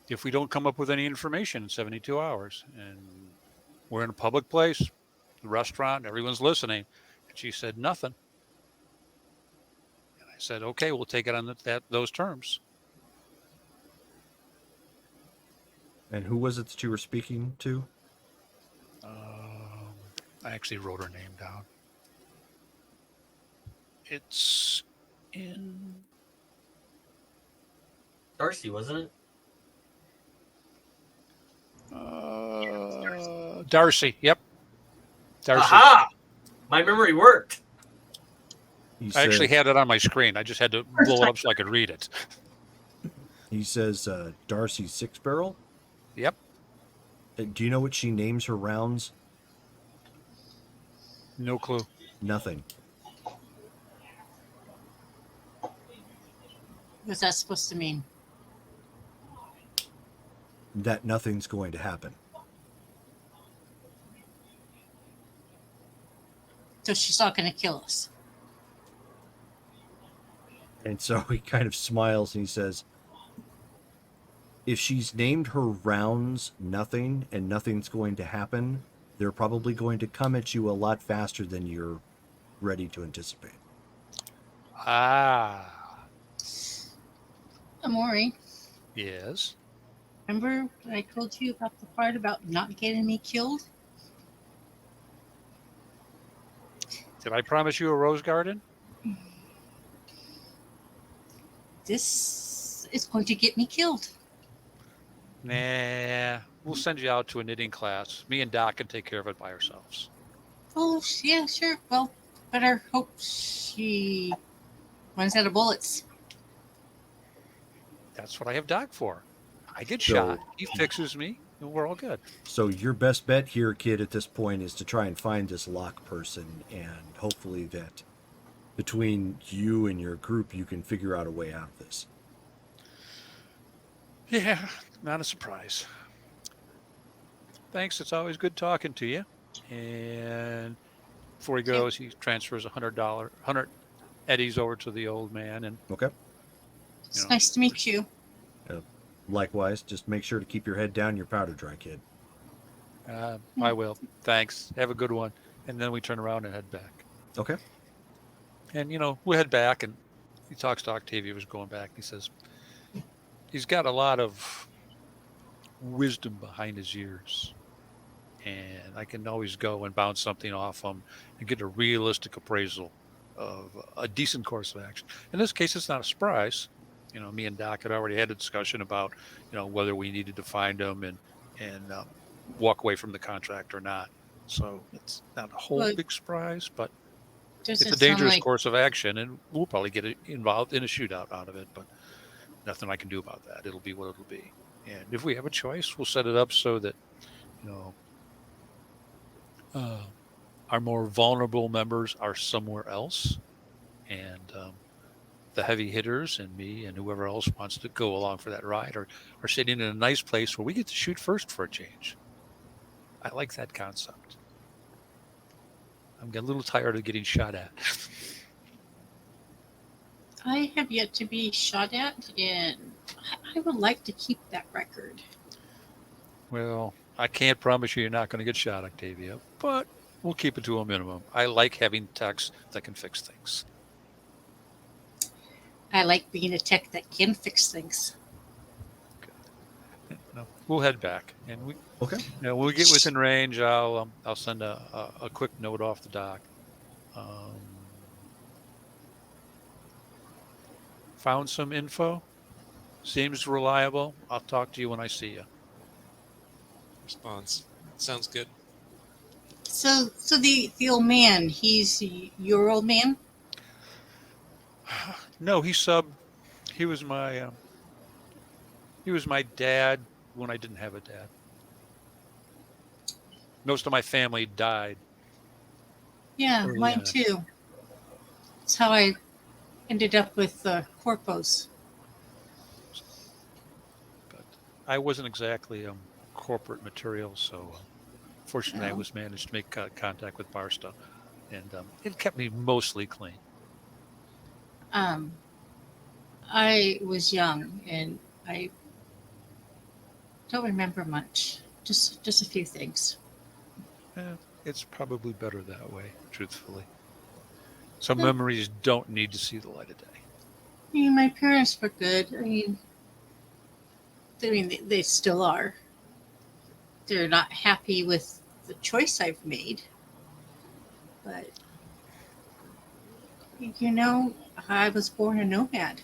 if we don't come up with any information in 72 hours? And we're in a public place, the restaurant, everyone's listening. And she said, nothing. And I said, okay, we'll take it on those terms. And who was it that you were speaking to? I actually wrote her name down. It's in Darcy, wasn't it? Darcy. Yep. Darcy. Aha! My memory worked. I actually had it on my screen. I just had to blow it up so I could read it. He says, Darcy Six Barrel. Yep. Do you know what she names her rounds? No clue. Nothing. What's that supposed to mean? That nothing's going to happen. So she's not going to kill us. And so he kind of smiles and he says, if she's named her rounds nothing and nothing's going to happen, they're probably going to come at you a lot faster than you're ready to anticipate. Ah. Amori, Yes. remember when I told you about the part about not getting me killed? Did I promise you a rose garden? This is going to get me killed. Nah. We'll send you out to a knitting class. Me and Doc can take care of it by ourselves. Oh, yeah, sure. Well, better hope she runs out of bullets. That's what I have Doc for. I get So- shot. He fixes me, and we're all good. So your best bet here, kid, at this point is to try and find this lock person, and hopefully that between you and your group, you can figure out a way out of this. Yeah, not a surprise. Thanks. It's always good talking to you. And before he goes, he transfers $100 eddies over to the old man. And Okay? It's nice to meet you. Likewise, just make sure to keep your head down, your powder dry, kid. I will. Thanks. Have a good one. And then we turn around and head back. Okay? And, we'll head back. And he talks to Octavia, who's going back. He says, he's got a lot of wisdom behind his ears. And I can always go and bounce something off him and get a realistic appraisal of a decent course of action. In this case, it's not a surprise. Me and Doc had already had a discussion about, whether we needed to find him and walk away from the contract or not. So it's not a whole big surprise, but it's a dangerous course of action, and we'll probably get involved in a shootout out of it. But nothing I can do about that. It'll be what it'll be. And if we have a choice, we'll set it up so that, our more vulnerable members are somewhere else, and the heavy hitters and me and whoever else wants to go along for that ride are sitting in a nice place where we get to shoot first for a change. I like that concept. I'm getting a little tired of getting shot at. I have yet to be shot at, and I would like to keep that record. Well, I can't promise you're not going to get shot, Octavia, but we'll keep it to a minimum. I like having techs that can fix things. I like being a tech that can fix things. We'll head back, and we. Okay. When we get within range, I'll send a quick note off the dock. Found some info. Seems reliable. I'll talk to you when I see you. Response. Sounds good. So the old man, he's your old man? No, he subbed. He was my dad when I didn't have a dad. Most of my family died. Yeah, early mine on. too. That's how I ended up with corpos. But I wasn't exactly corporate material, so fortunately I was managed to make contact with Barstow, and it kept me mostly clean. I was young and I don't remember much. Just a few things. It's probably better that way, truthfully. Some memories don't need to see the light of day. I mean, my parents were good. I mean, they still are. They're not happy with the choice I've made. But, I was born a nomad.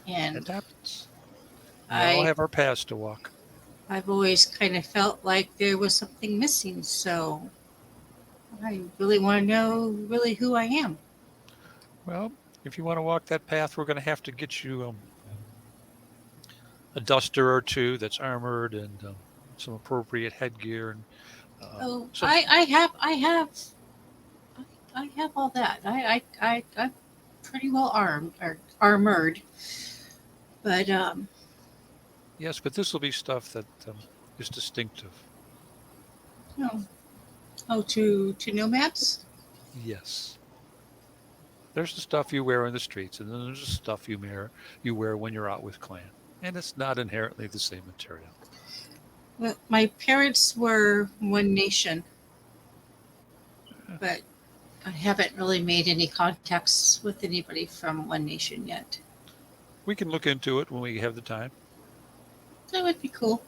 And It happens. We all have our past to walk. I've always kind of felt like there was something missing, so I really want to know really who I am. Well, if you want to walk that path, we're going to have to get you a duster or two that's armored and some appropriate headgear and Oh, some. I have all that. I'm pretty well armed or armored, but Yes, but this will be stuff that is distinctive. no. Oh, to nomads. Yes. There's the stuff you wear in the streets, and then there's the stuff you wear when you're out with clan, and it's not inherently the same material. Well, my parents were One Nation, but I haven't really made any contacts with anybody from One Nation yet. We can look into it when we have the time. That would be cool.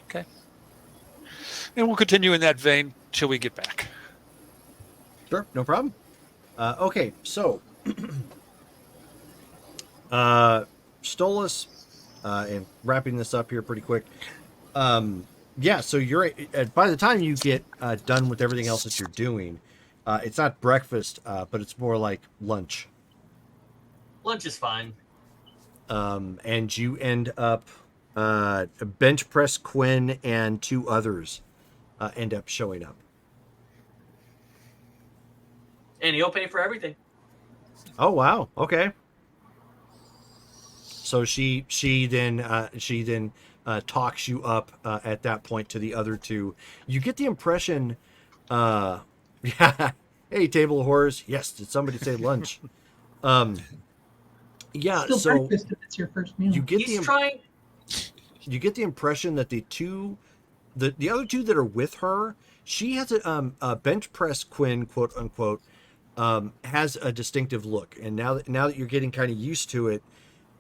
Okay. And we'll continue in that vein till we get back. Sure, no problem. Okay, so Stolas, and wrapping this up here pretty quick. Yeah, so you're by the time you get done with everything else that you're doing, it's not breakfast, but it's more like lunch. Lunch is fine. And you end up bench press Quinn and two others end up showing up. And he'll pay for everything. Oh wow! Okay. So she then talks you up at that point to the other two. You get the impression, yeah. Hey, table of horrors. Yes. Did somebody say lunch? Yeah. Still So breakfast if it's your first meal. you get He's trying. you get the impression that the other two that are with her, she has a bench press Quinn, quote unquote, has a distinctive look, and now that you're getting kind of used to it,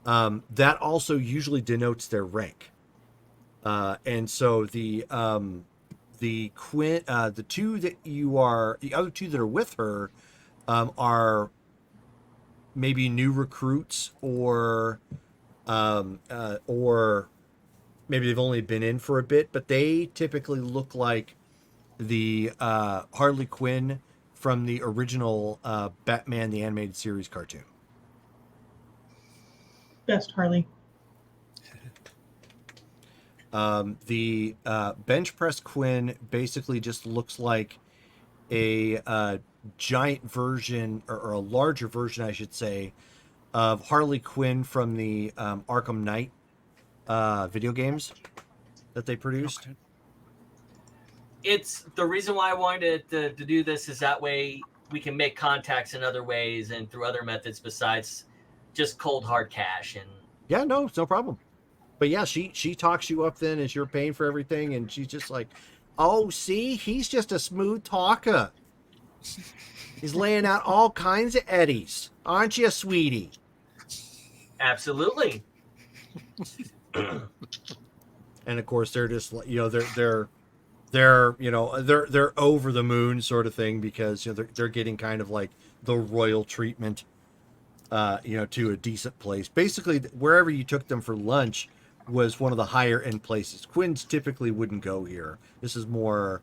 that also usually denotes their rank. And so the other two that are with her, are maybe new recruits or maybe they've only been in for a bit, but they typically look like the Harley Quinn from the original Batman the Animated Series cartoon. Best Harley. The bench press Quinn basically just looks like a giant version, or a larger version, I should say, of Harley Quinn from the Arkham Knight video games that they produced. Okay. It's the reason why I wanted to do this is that way we can make contacts in other ways and through other methods besides just cold hard cash. And Yeah, no, it's no problem. But yeah, she talks you up then as you're paying for everything, and she's just like, "Oh, see, he's just a smooth talker. He's laying out all kinds of eddies, aren't you, sweetie?" absolutely. And of course, they're just they're over the moon sort of thing, because they're getting kind of like the royal treatment, to a decent place. Basically, wherever you took them for lunch was one of the higher end places. Quinn's typically wouldn't go here. This is more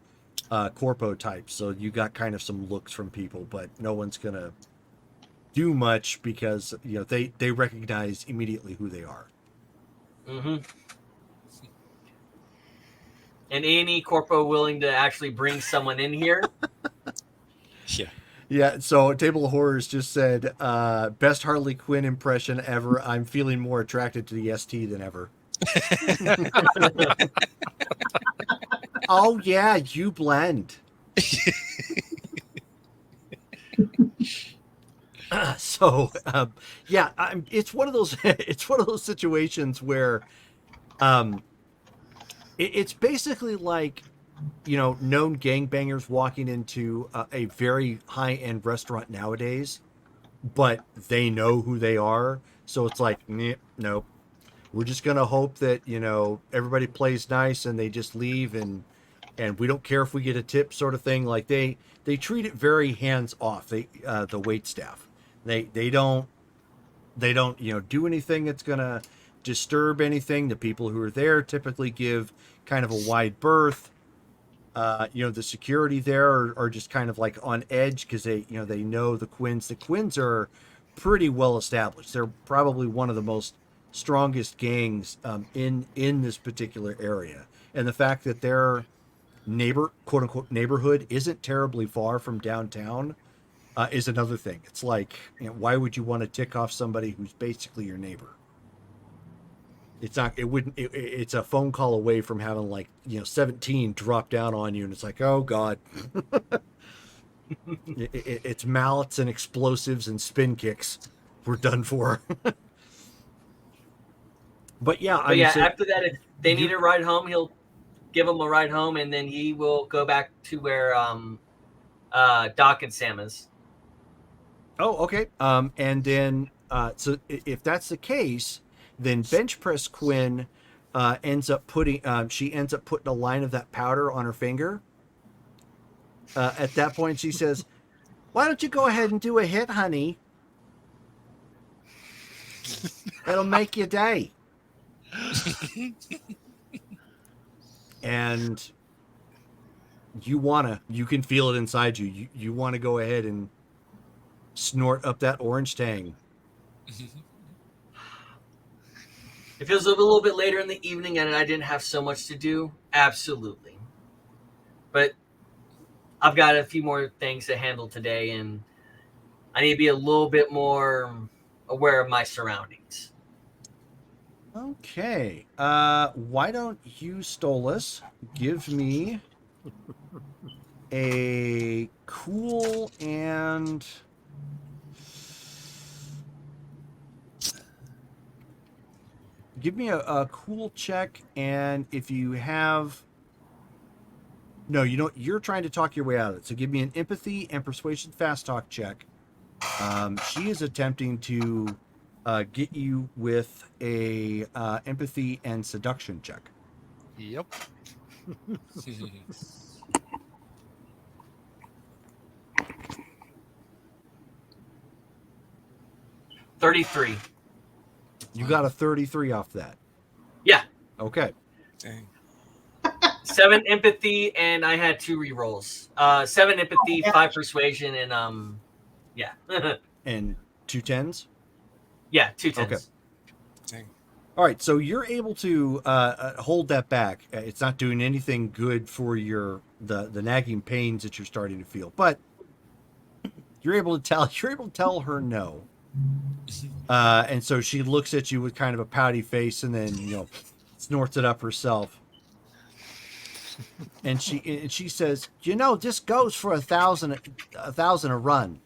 corpo type, so you got kind of some looks from people, but no one's gonna do much because they recognize immediately who they are. Mm-hmm. And any corpo willing to actually bring someone in here? Yeah. Yeah, so Table of Horrors just said, best Harley Quinn impression ever. I'm feeling more attracted to the ST than ever. Oh, yeah, you blend. Yeah, it's one of those situations where it's basically like, known gangbangers walking into a very high-end restaurant nowadays, but they know who they are. So it's like, nope. We're just going to hope that, everybody plays nice and they just leave, and we don't care if we get a tip, sort of thing. Like they treat it very hands off. The wait staff, they don't do anything that's going to disturb anything. The people who are there typically give kind of a wide berth. The security there are just kind of like on edge because they know the Quins. The Quins are pretty well established. They're probably one of the most strongest gangs in this particular area. And the fact that their quote unquote neighborhood isn't terribly far from downtown is another thing. It's like, why would you want to tick off somebody who's basically your neighbor? It's not. It wouldn't. It's a phone call away from having 17 drop down on you, and it's like, oh god. It's mallets and explosives and spin kicks. We're done for. But yeah, after that, if they need a ride home, he'll give them a ride home, and then he will go back to where Doc and Sam is. Oh, okay. And then so if that's the case, then bench press Quinn ends up putting a line of that powder on her finger. At that point, she says, "Why don't you go ahead and do a hit, honey? It'll make your day." And you can feel it inside you. You want to go ahead and snort up that orange tang. If it was a little bit later in the evening and I didn't have so much to do, absolutely. But I've got a few more things to handle today, and I need to be a little bit more aware of my surroundings. Okay. Why don't you, Stolas, give me a cool and... Give me a cool check, and if you have... No, you're trying to talk your way out of it. So give me an empathy and persuasion fast talk check. She is attempting to get you with a empathy and seduction check. Yep. 33. You got a 33 off that. Yeah. Okay. Dang. 7 empathy, and I had 2 rerolls. 7 empathy, 5 persuasion, and yeah. And 2 10s? Yeah, 2 10s. Okay. Dang. All right, so you're able to hold that back. It's not doing anything good for the nagging pains that you're starting to feel, but you're able to tell her no. And so she looks at you with kind of a pouty face, and then snorts it up herself. And she says, this goes for 1,000 a run.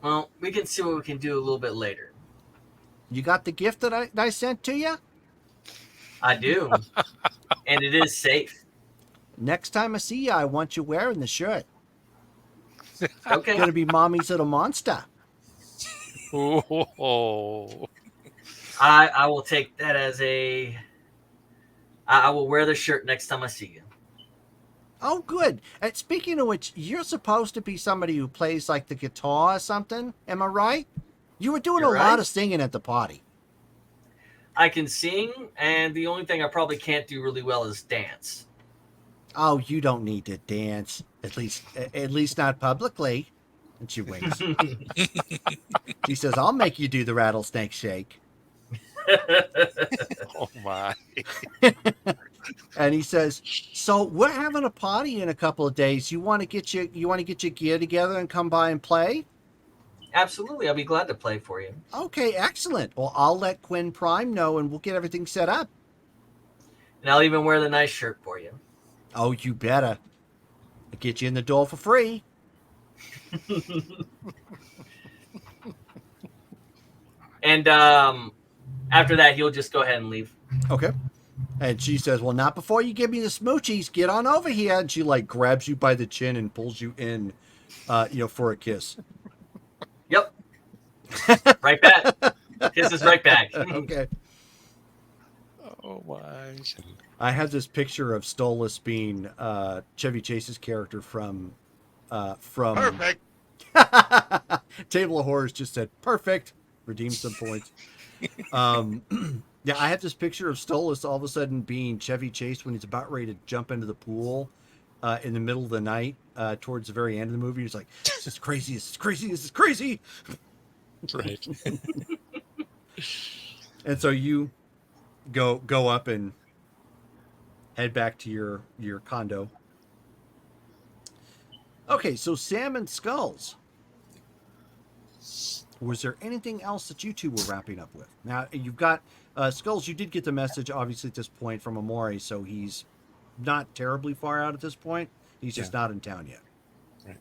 Well, we can see what we can do a little bit later. You got the gift that I sent to you? I do. And it is safe. Next time I see you, I want you wearing the shirt. Okay. It's gonna be Mommy's Little Monster. Oh. I will take that as I will wear the shirt next time I see you. Oh, good. And speaking of which, you're supposed to be somebody who plays like the guitar or something. Am I right? You were doing You're a lot right. of singing at the party. I can sing, and the only thing I probably can't do really well is dance. Oh, you don't need to dance. At least not publicly. And she winks. She says, I'll make you do the rattlesnake shake. Oh my. And he says, so we're having a party in a couple of days. You want to get your gear together and come by and play? Absolutely. I'll be glad to play for you. Okay, excellent. Well, I'll let Quinn Prime know, and we'll get everything set up. And I'll even wear the nice shirt for you. Oh, you better. I'll get you in the door for free. And after that, he'll just go ahead and leave. Okay. And she says, well, not before you give me the smoochies. Get on over here. And she grabs you by the chin and pulls you in, for a kiss. Yep. Right back. Kisses right back. Okay. Oh my. I have this picture of Stolas being Chevy Chase's character from Perfect. Table of Horrors just said perfect. Redeem some points. Yeah, I have this picture of Stolas all of a sudden being Chevy Chase when he's about ready to jump into the pool in the middle of the night towards the very end of the movie. He's like, "This is crazy! This is crazy! This is crazy!" Right. And so you go up and head back to your condo. Okay, so Sam and Skulls. Was there anything else that you two were wrapping up with? Now, you've got Skulls. You did get the message, obviously, at this point from Amori, so he's not terribly far out at this point. He's just not in town yet. Right.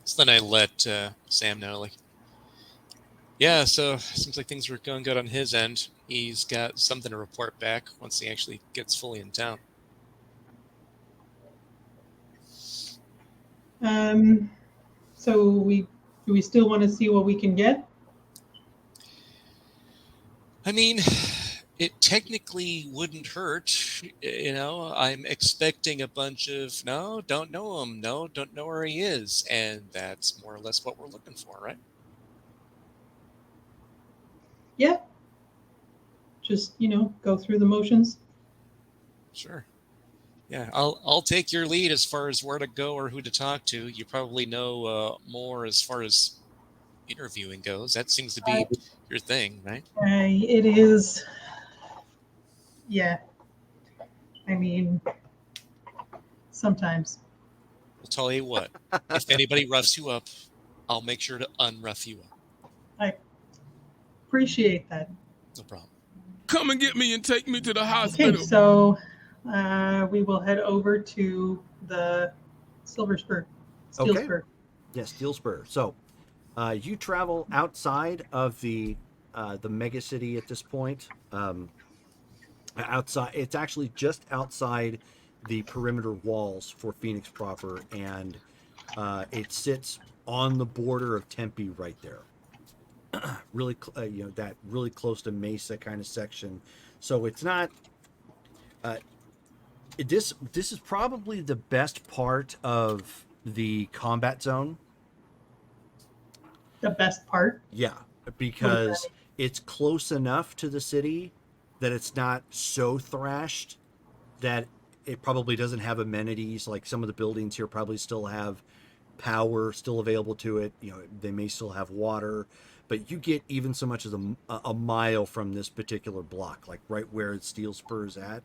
So then I let Sam know, like, yeah, so seems like things were going good on his end. He's got something to report back once he actually gets fully in town. So do we still want to see what we can get? I mean, it technically wouldn't hurt. You know, I'm expecting a bunch of, no, don't know him. No, don't know where he is. And that's more or less what we're looking for, right? Yeah. Just, go through the motions. Sure. Yeah, I'll take your lead as far as where to go or who to talk to. You probably know more as far as interviewing goes. That seems to be your thing, right? It is. Yeah. I mean, sometimes. I'll tell you what. If anybody roughs you up, I'll make sure to unrough you up. I appreciate that. No problem. Come and get me and take me to the hospital. Okay, so we will head over to the Silver Spur. Steel Okay. Spur. Yes, Steel Spur. So you travel outside of the mega city at this point. Outside, it's actually just outside the perimeter walls for Phoenix proper, and it sits on the border of Tempe right there. Really, that really close to Mesa kind of section. So it's not. This is probably the best part of the combat zone. The best part? Yeah, because it's close enough to the city that it's not so thrashed that it probably doesn't have amenities. Like some of the buildings here probably still have power still available to it. They may still have water, but you get even so much as a mile from this particular block, like right where Steel Spur is at,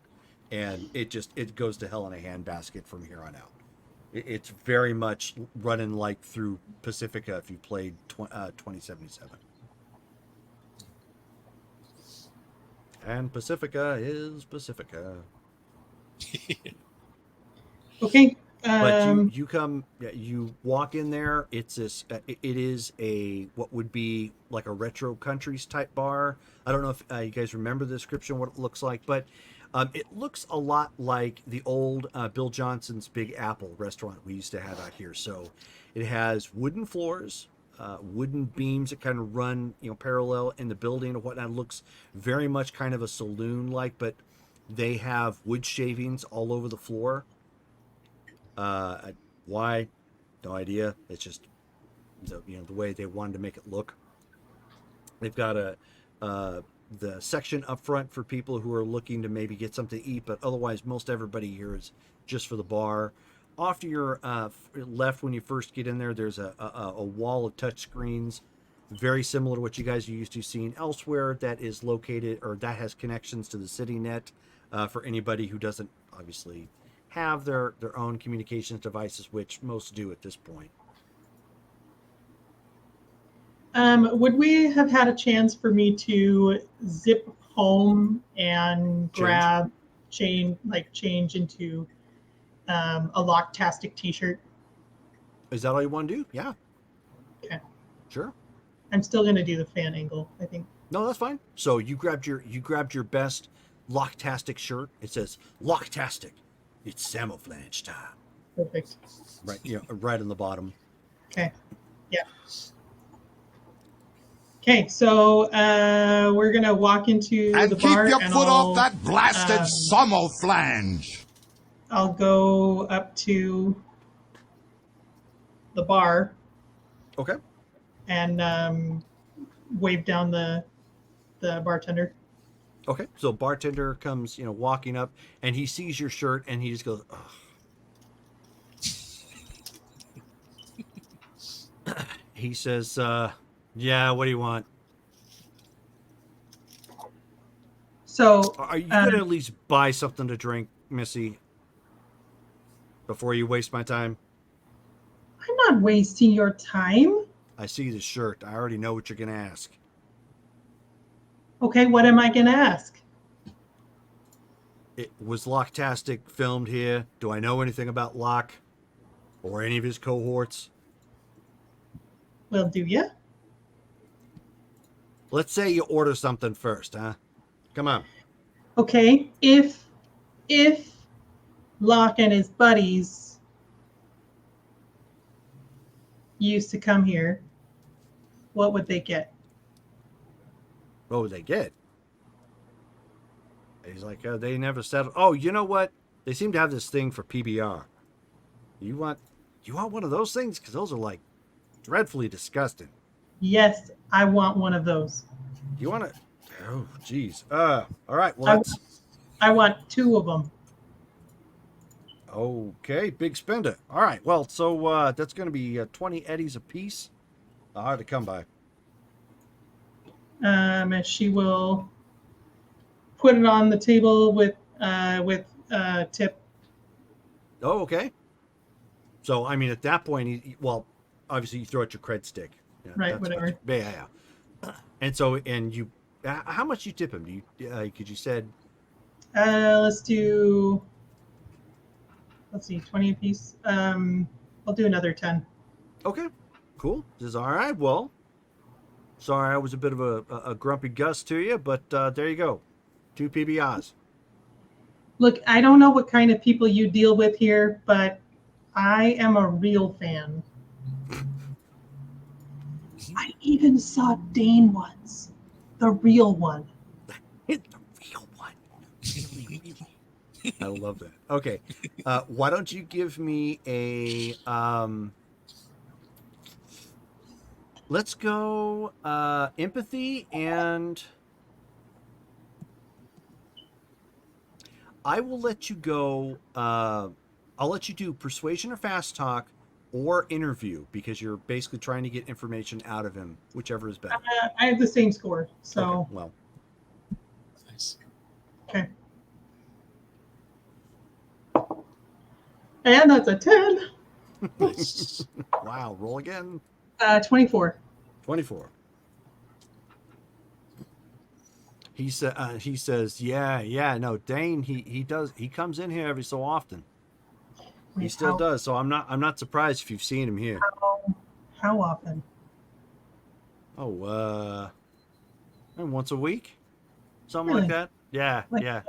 and it goes to hell in a handbasket from here on out. It's very much running like through Pacifica if you played 2077. And Pacifica is Pacifica. Okay. But you walk in there. It's this. It is what would be like a retro countries type bar. I don't know if you guys remember the description, what it looks like, but it looks a lot like the old Bill Johnson's Big Apple restaurant we used to have out here. So it has wooden floors, wooden beams that kind of run parallel in the building and whatnot. It looks very much kind of a saloon like, but they have wood shavings all over the floor. Why? No idea. It's just the way they wanted to make it look. They've got the section up front for people who are looking to maybe get something to eat, but otherwise most everybody here is just for the bar. Off to your left when you first get in there, there's a wall of touch screens, very similar to what you guys are used to seeing elsewhere, that is located or that has connections to the CityNet for anybody who doesn't obviously have their own communications devices, which most do at this point. Would we have had a chance for me to zip home and change into a Locktastic t-shirt? Is that all you want to do? Yeah. Okay. Sure. I'm still going to do the fan angle, I think. No, that's fine. So you grabbed your best Locktastic shirt. It says Locktastic. It's Samouflage time. Perfect. Right, right on the bottom. Okay. Yeah. Okay, so we're gonna walk into And the keep bar, your and foot I'll, off that blasted Samouflage. I'll go up to the bar Okay. and wave down the bartender. Okay. So bartender comes, walking up, and he sees your shirt, and he just goes, "Ugh." He says, "Yeah, what do you want? So Are you gonna at least buy something to drink, Missy, before you waste my time?" I'm not wasting your time. I see the shirt. I already know what you're gonna ask. Okay, what am I gonna ask? It was Locktastic filmed here. Do I know anything about Locke or any of his cohorts? Well, do you? Let's say you order something first, huh? Come on. Okay, if Locke and his buddies used to come here, what would they get? What would they get? He's like, they never settled. Oh, you know what? They seem to have this thing for PBR. You want one of those things? Because those are like dreadfully disgusting. Yes, I want one of those. You want to? Oh, geez. All right. Well, I want 2 of them. Okay, big spender. All right. Well, so that's going to be 20 eddies a piece. Hard to come by. And she will put it on the table with tip. Oh, okay. So, I mean, at that point, well, obviously you throw out your cred stick. Yeah, Right, whatever. Yeah. And so, and you, how much you tip him? Do you, because you said, Let's see, 20 a piece. I'll do another 10. okay, cool. This is all right. Well, sorry I was a bit of a grumpy Gus to you, but there you go. 2 PBRs. Look, I don't know what kind of people you deal with here, but I am a real fan. I even saw Dane once. The real one. The real one. I love that. Okay. Why don't you give me a let's go empathy, and I will let you go. I'll let you do persuasion or fast talk or interview, because you're basically trying to get information out of him, whichever is better. I have the same score, so. Okay, well. Nice. Okay. And that's a 10. Nice. Wow, roll again. 24. 24. He says, yeah, no, Dane, he comes in here every so often. He still does, so I'm not surprised if you've seen him here. How often? Oh, once a week? Something Really? like that? Yeah, Like, yeah.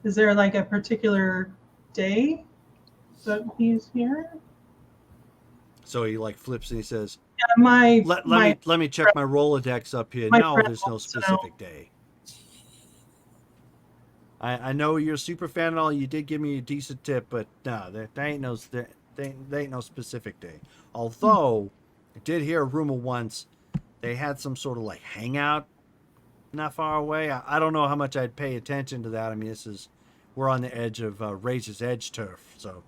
Is there like a particular day that he's here? So he like flips and he says, Yeah, let me check my Rolodex up here. No, there's no specific day. I know you're a super fan and all. You did give me a decent tip, but no, there ain't no specific day. Although I did hear a rumor once they had some sort of like hangout not far away. I don't know how much I'd pay attention to that. I mean, we're on the edge of Razor's Edge turf, so.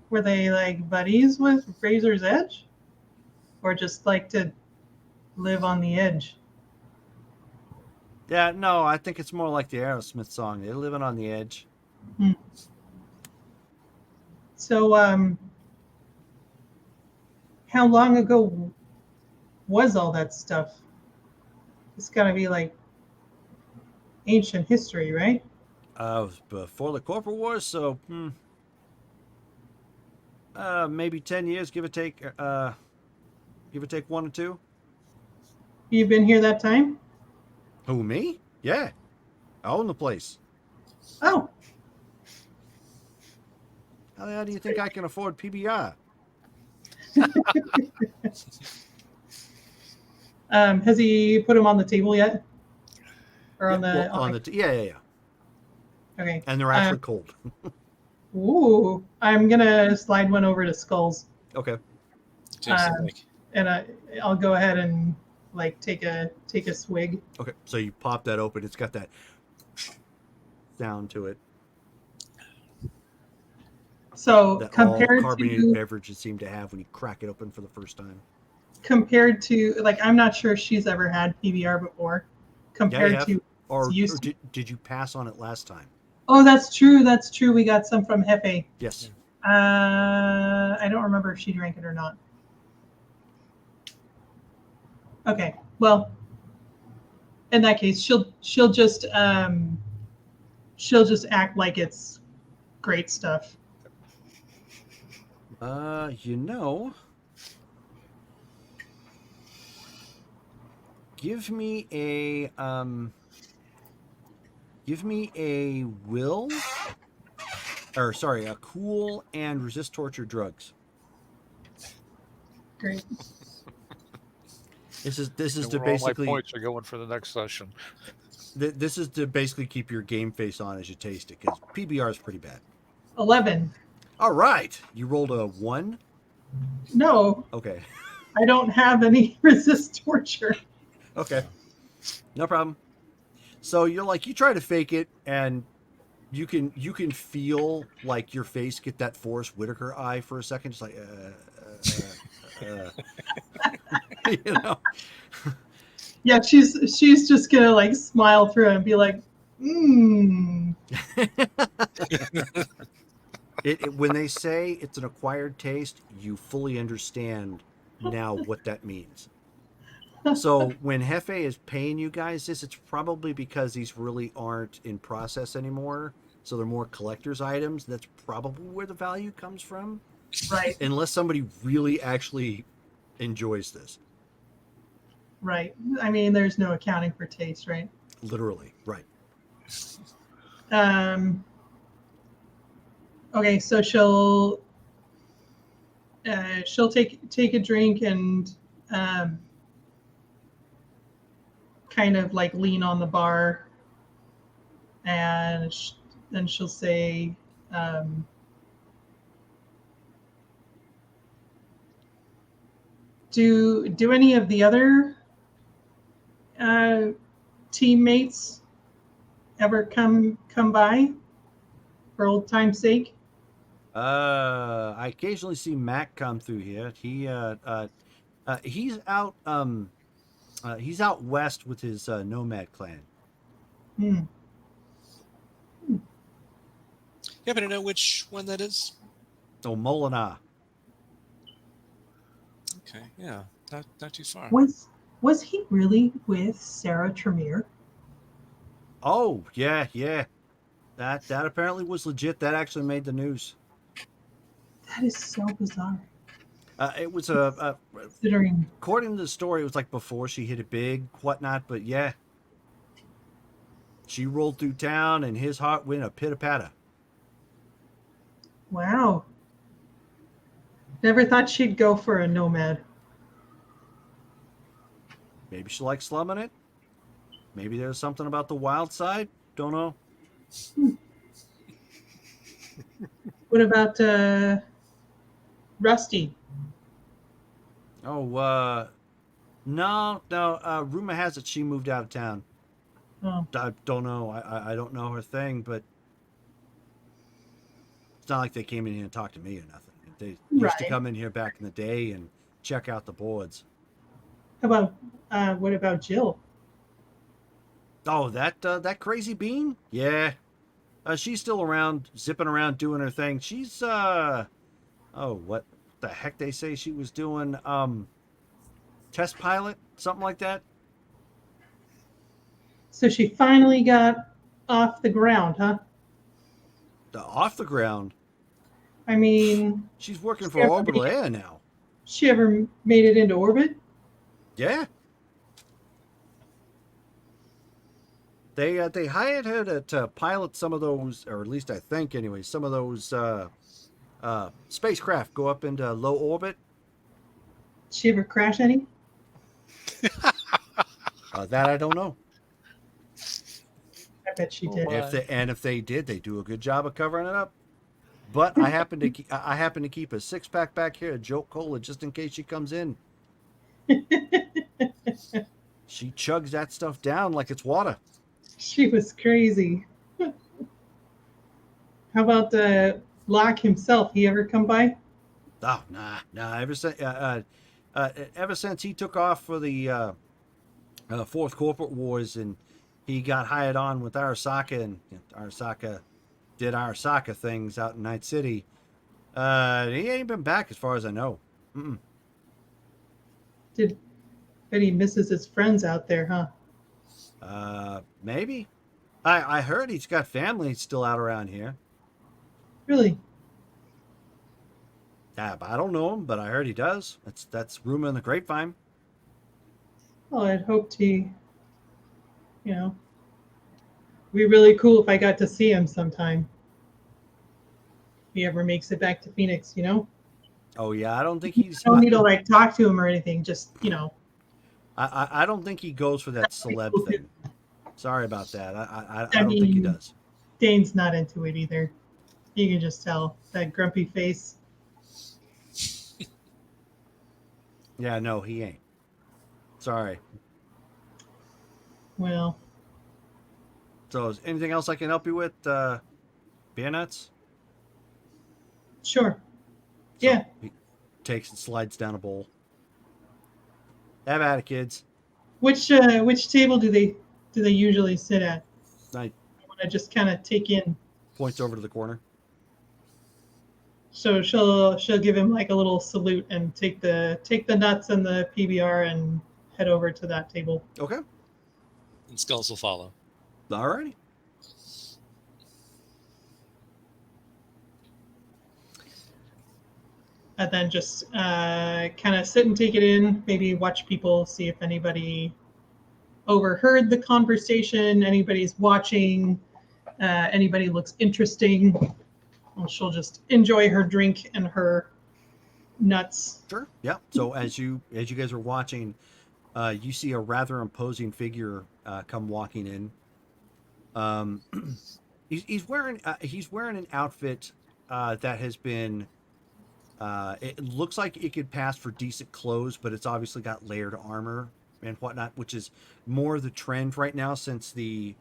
Were they like buddies with Razor's Edge? Or just like to live on the edge? Yeah, no, I think it's more like the Aerosmith song. They're living on the edge. So, how long ago was all that stuff? It's got to be like ancient history, right? It was before the Corporate Wars, so maybe 10 years, give or take 1 or 2. You've been here that time? Who, me? Yeah, I own the place. Oh. How the hell do you think I can afford PBR? Has he put them on the table yet? Or on the? Well, yeah. Okay. And they're actually cold. Ooh, I'm gonna slide one over to Skulls. Okay. Tastes Um, like. and I'll go ahead and like take a swig. Okay. So you pop that open. It's got that sound to it So that all compared carbonated to beverages seem to have when you crack it open for the first time. like, I'm not sure she's ever had PBR before. Yeah, you Compared have. to Or used to. did you pass on it last time? Oh, that's true. That's true. We got some from Hefe. Yes. I don't remember if she drank it or not. Okay. Well, in that case, she'll just act like it's great stuff. You know, give me a will, or sorry, a cool and resist torture drugs. Great. This is And to where all my basically points are going for the next session. this is to basically keep your game face on as you taste it, because PBR is pretty bad. 11. All right, you rolled a 1. No, Okay. I don't have any resist torture. Okay. No problem. So you're like, you try to fake it, and you can feel like your face get that Forrest Whitaker eye for a second, just like you know. Yeah, she's just gonna like smile through it and be like, When they say it's an acquired taste, you fully understand now what that means. So when Hefe is paying you guys this, it's probably because these really aren't in process anymore. So they're more collector's items. That's probably where the value comes from. Right. Unless somebody really actually enjoys this. Right. I mean, there's no accounting for taste, right? Literally, right. Okay, so she'll take a drink and kind of like lean on the bar, and then she'll say, "Do any of the other teammates ever come by for old time's sake?" I occasionally see Mac come through here. He's out west with his nomad clan. Hmm. You happen to know which one that is? Oh, Molinar. Okay, yeah, not too far. Was he really with Sarah Tremere? Oh, yeah. That apparently was legit. That actually made the news. That is so bizarre. It was Considering, according to the story, it was like before she hit it big, whatnot. But yeah, she rolled through town, and his heart went a pitter patter. wow. Never thought she'd go for a nomad. Maybe she likes slumming it. Maybe there's something about the wild side. Don't know. What about Rusty? Oh, no. Rumor has it she moved out of town. Oh, I don't know. I don't know her thing, but it's not like they came in here and talked to me or nothing. They used to right. come in here back in the day and check out the boards. How about what about Jill? Oh, that crazy bean? Yeah. She's still around, zipping around, doing her thing. She's oh, what the heck they say she was doing? Test pilot, something like that. So she finally got off the ground, huh? Off the ground. I mean, She's working for Orbital Air now. she ever made it into orbit? Yeah. They hired her to pilot some of those, or at least I think anyway, some of those spacecraft go up into low orbit. Did she ever crash any? That I don't know. I bet she did. If they did, they do a good job of covering it up. But I happen to keep a 6-pack back here of Jolt Cola just in case she comes in. She chugs that stuff down like it's water. She was crazy. How about Locke himself? He ever come by? Oh, nah. Ever since he took off for the Fourth Corporate Wars and he got hired on with Arasaka, and Arasaka did Arasaka things out in Night City, he ain't been back as far as I know. Mm-mm. Bet he misses his friends out there, huh? Maybe. I heard he's got family still out around here. Really? Yeah, but I don't know him, but I heard he does. That's rumor in the grapevine. Well, I'd hoped he, it'd be really cool if I got to see him sometime. If he ever makes it back to Phoenix, Oh yeah, I don't think he's. I don't need to talk to him or anything. Just I don't think he goes for that celeb cool thing. Sorry about that. I I don't think he mean- does. Dane's not into it either. You can just tell that grumpy face. Yeah, no, he ain't. Sorry. Well, So, is anything else I can help you with, beer nuts? sure. So Yeah. He takes and slides down a bowl. Have at it, kids. Which table do they usually sit at? Night I want to just kind of take in. points over to the corner. So she'll give him like a little salute and take the nuts and the PBR and head over to that table. Okay. And Skulls will follow. Alrighty. And then just kind of sit and take it in, maybe watch people, see if anybody overheard the conversation, anybody's watching, anybody looks interesting. Well, she'll just enjoy her drink and her nuts. Sure. Yeah. So as you guys are watching, you see a rather imposing figure come walking in. He's wearing an outfit that has been. It looks like it could pass for decent clothes, but it's obviously got layered armor and whatnot, which is more the trend right now since the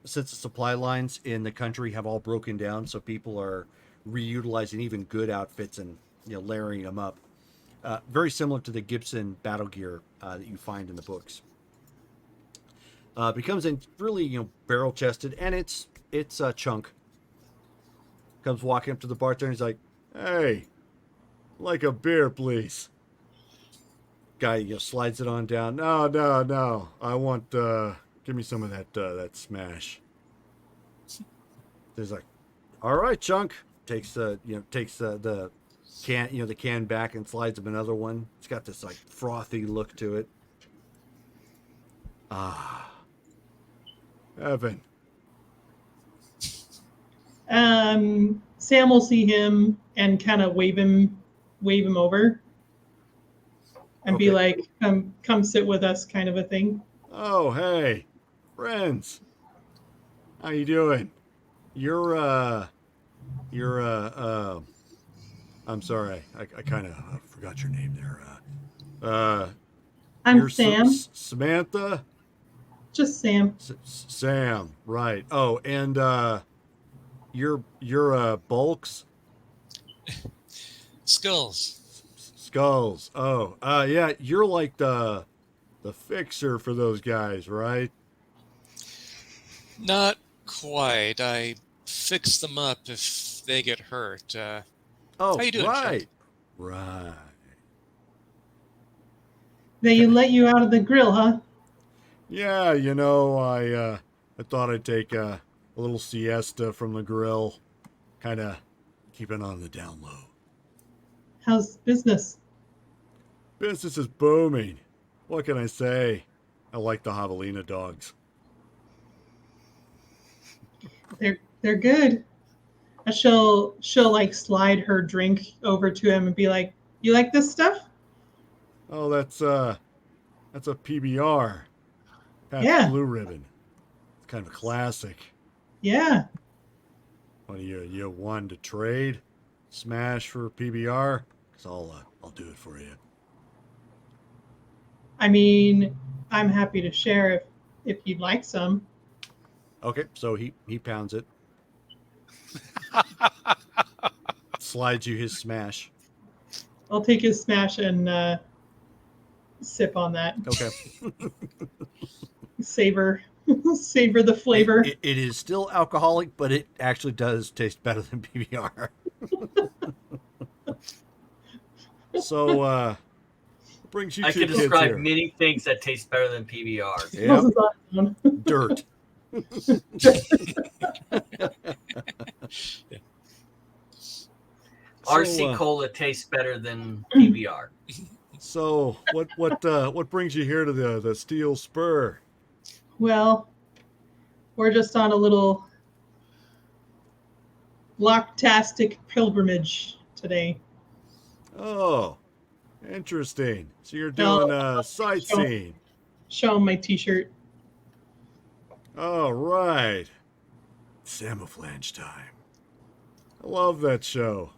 supply lines in the country have all broken down. So people are reutilizing even good outfits and layering them up. Very similar to the Gibson battle gear that you find in the books. Becomes in really barrel chested, and it's Chunk. Comes walking up to the bartender. He's like, "Hey, like a beer, please." Guy slides it on down. No. I want give me some of that smash. He's like, "All right, Chunk." Takes the can the can back and slides him another one. It's got this like frothy look to it. Ah, Evan. Sam will see him and kind of wave him over and be Okay. like, come sit with us, kind of a thing. Oh, hey, friends. How you doing? You're I'm sorry. I kind of forgot your name there. I'm you're Sam. Samantha? Just Sam. Sam, right. Oh, and you're Bulks? Skulls. Skulls. Oh, yeah, you're like the fixer for those guys, right? Not quite. I fix them up if they get hurt. Oh, how you doing, right. Chuck? Right. They let you out of the grill, huh? Yeah, I thought I'd take a little siesta from the grill, kind of keeping on the down low. How's business? Business is booming. What can I say? I like the javelina dogs. They're good. And she'll like slide her drink over to him and be like, "You like this stuff?" Oh, that's a PBR. Pabst Yeah. Blue Ribbon. It's kind of a classic. Yeah. What do you want to trade? Smash for PBR? Cause I'll do it for you. I mean, I'm happy to share if you'd like some. Okay, so he pounds it. Slides you his smash. I'll take his smash and sip on that. Okay. Savor savor the flavor. It is still alcoholic, but it actually does taste better than PBR. So, what brings you I two can kids describe here? many things that taste better than PBR. Yep. Dirt. RC Cola tastes better than PBR. So, what brings you here to the Steel Spur? Well, we're just on a little locktastic pilgrimage today. Oh, interesting. So you're doing sightseeing. Show him my T-shirt. All right. Camouflage time. I love that show.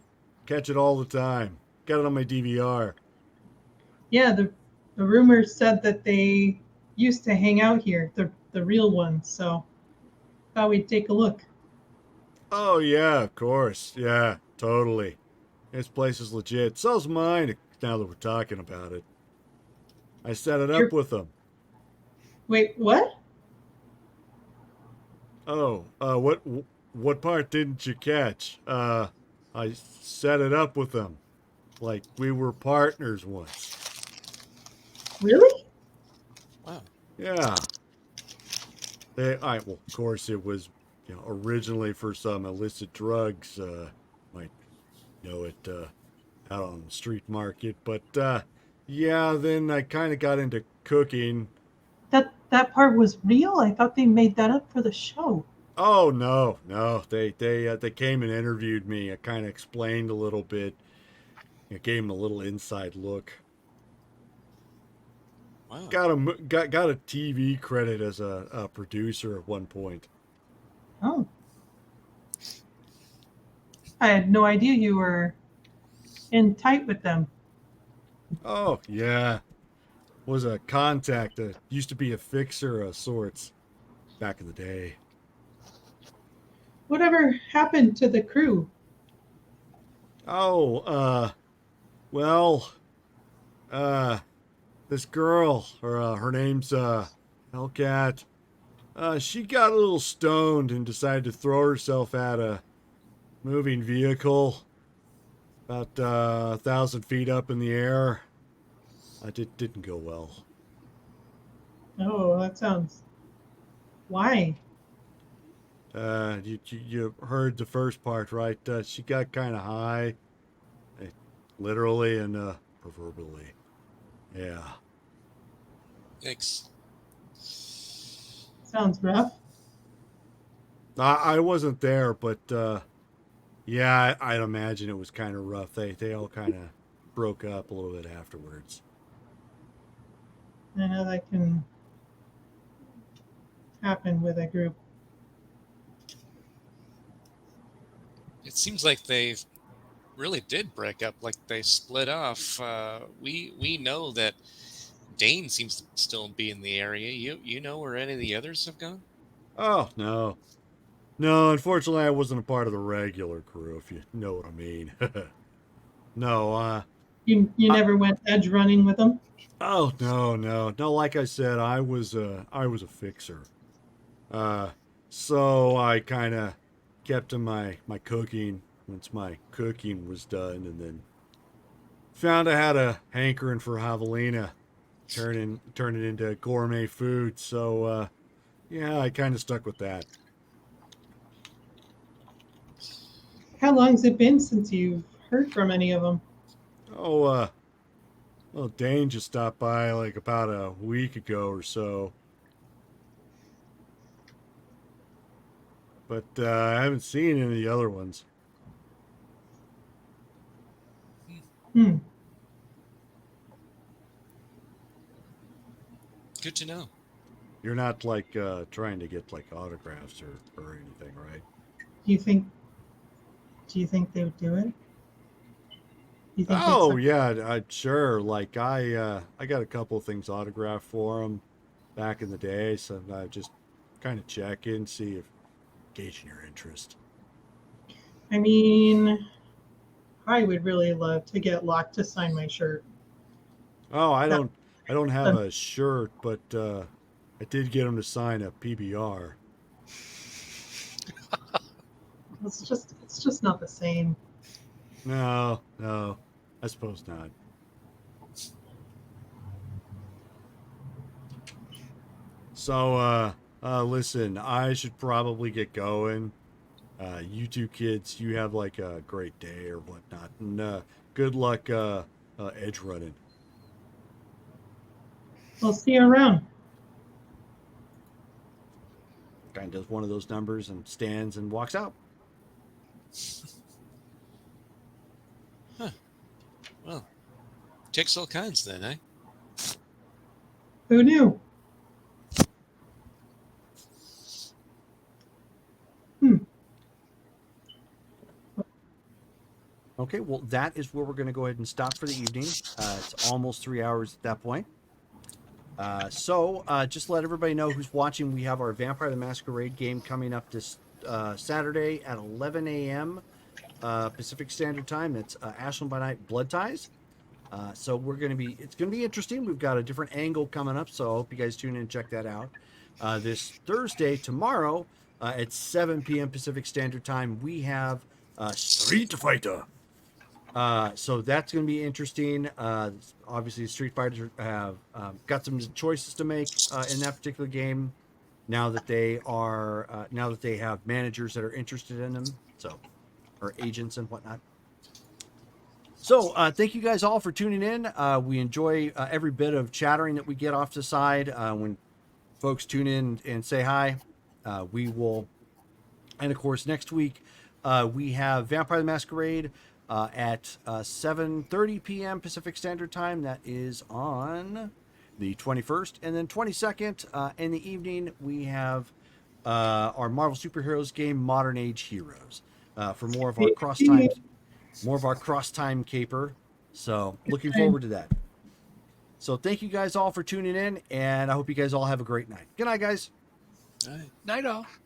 Catch it all the time. Got it on my DVR. Yeah, the rumors said that they used to hang out here, the real ones. So thought we'd take a look. Oh yeah, of course. Yeah, totally. This place is legit. So's mine. Now that we're talking about it, I set it up with them. Wait, what? Oh, what part didn't you catch? I set it up with them, like we were partners once. Really? Wow. Yeah. Well, of course, it was, originally for some illicit drugs. Might know it out on the street market, but yeah. Then I kind of got into cooking. That part was real? I thought they made that up for the show. Oh no. They came and interviewed me. I kind of explained a little bit. I gave them a little inside look. Wow. Got a TV credit as a producer at one point. Oh. I had no idea you were in tight with them. Oh yeah, was a contact. Used to be a fixer of sorts back in the day. Whatever happened to the crew? Oh, well, this girl, her name's Hellcat. She got a little stoned and decided to throw herself at a moving vehicle about 1,000 feet up in the air. It didn't go well. Oh, that sounds. Why? You heard the first part, right? She got kind of high, literally and proverbially. Yeah. Yikes. Sounds rough. I wasn't there, but yeah, I'd imagine it was kind of rough. They all kind of broke up a little bit afterwards. I know that can happen with a group. It seems like they really did break up, like they split off. We know that Dane seems to still be in the area. You know where any of the others have gone? Oh, no. No, unfortunately, I wasn't a part of the regular crew, if you know what I mean. No, You never went edge running with them? oh, no. Like I said, I was a fixer. So I kind of kept to my cooking once my cooking was done, and then found I had a hankering for javelina, turn it into gourmet food. So yeah, I kind of stuck with that. How long's it been since you've heard from any of them? Oh, well, Dane just stopped by like about a week ago or so. But I haven't seen any of the other ones. Hmm. Good to know. You're not like trying to get like autographs or anything, right? Do you think Do you think they would do it? You think they'd Oh sign- yeah, sure. Like I got a couple of things autographed for them back in the day, so I just kind of check in, see if gauging your interest. I mean, I would really love to get Locke to sign my shirt. Oh, I That- don't have a shirt, but I did get him to sign a PBR. It's just not the same. No, I suppose not. So, listen, I should probably get going. You two kids, you have like a great day or whatnot, and good luck edge running. We'll see you around. Guy does one of those numbers and stands and walks out. Well, checks all kinds then, eh? Who knew? Okay, well, that is where we're going to go ahead and stop for the evening. It's almost 3 hours at that point. So, just to let everybody know who's watching, we have our Vampire the Masquerade game coming up this Saturday at 11 a.m. Pacific Standard Time. That's Ashland by Night Blood Ties. So it's going to be interesting. We've got a different angle coming up, so I hope you guys tune in and check that out. This Thursday, tomorrow, at 7 p.m. Pacific Standard Time, we have Street Fighter. So that's going to be interesting. Obviously, Street Fighters have got some choices to make in that particular game. Now that they have managers that are interested in them, or agents and whatnot. So thank you guys all for tuning in. We enjoy every bit of chattering that we get off the side when folks tune in and say hi. We will, and of course, next week we have Vampire the Masquerade at 7:30 p.m. Pacific Standard Time. That is on the 21st. And then 22nd in the evening, we have our Marvel Superheroes game, Modern Age Heroes, for more of our cross time caper. So looking forward to that. So thank you guys all for tuning in, and I hope you guys all have a great night. Good night, guys. All right. Night off.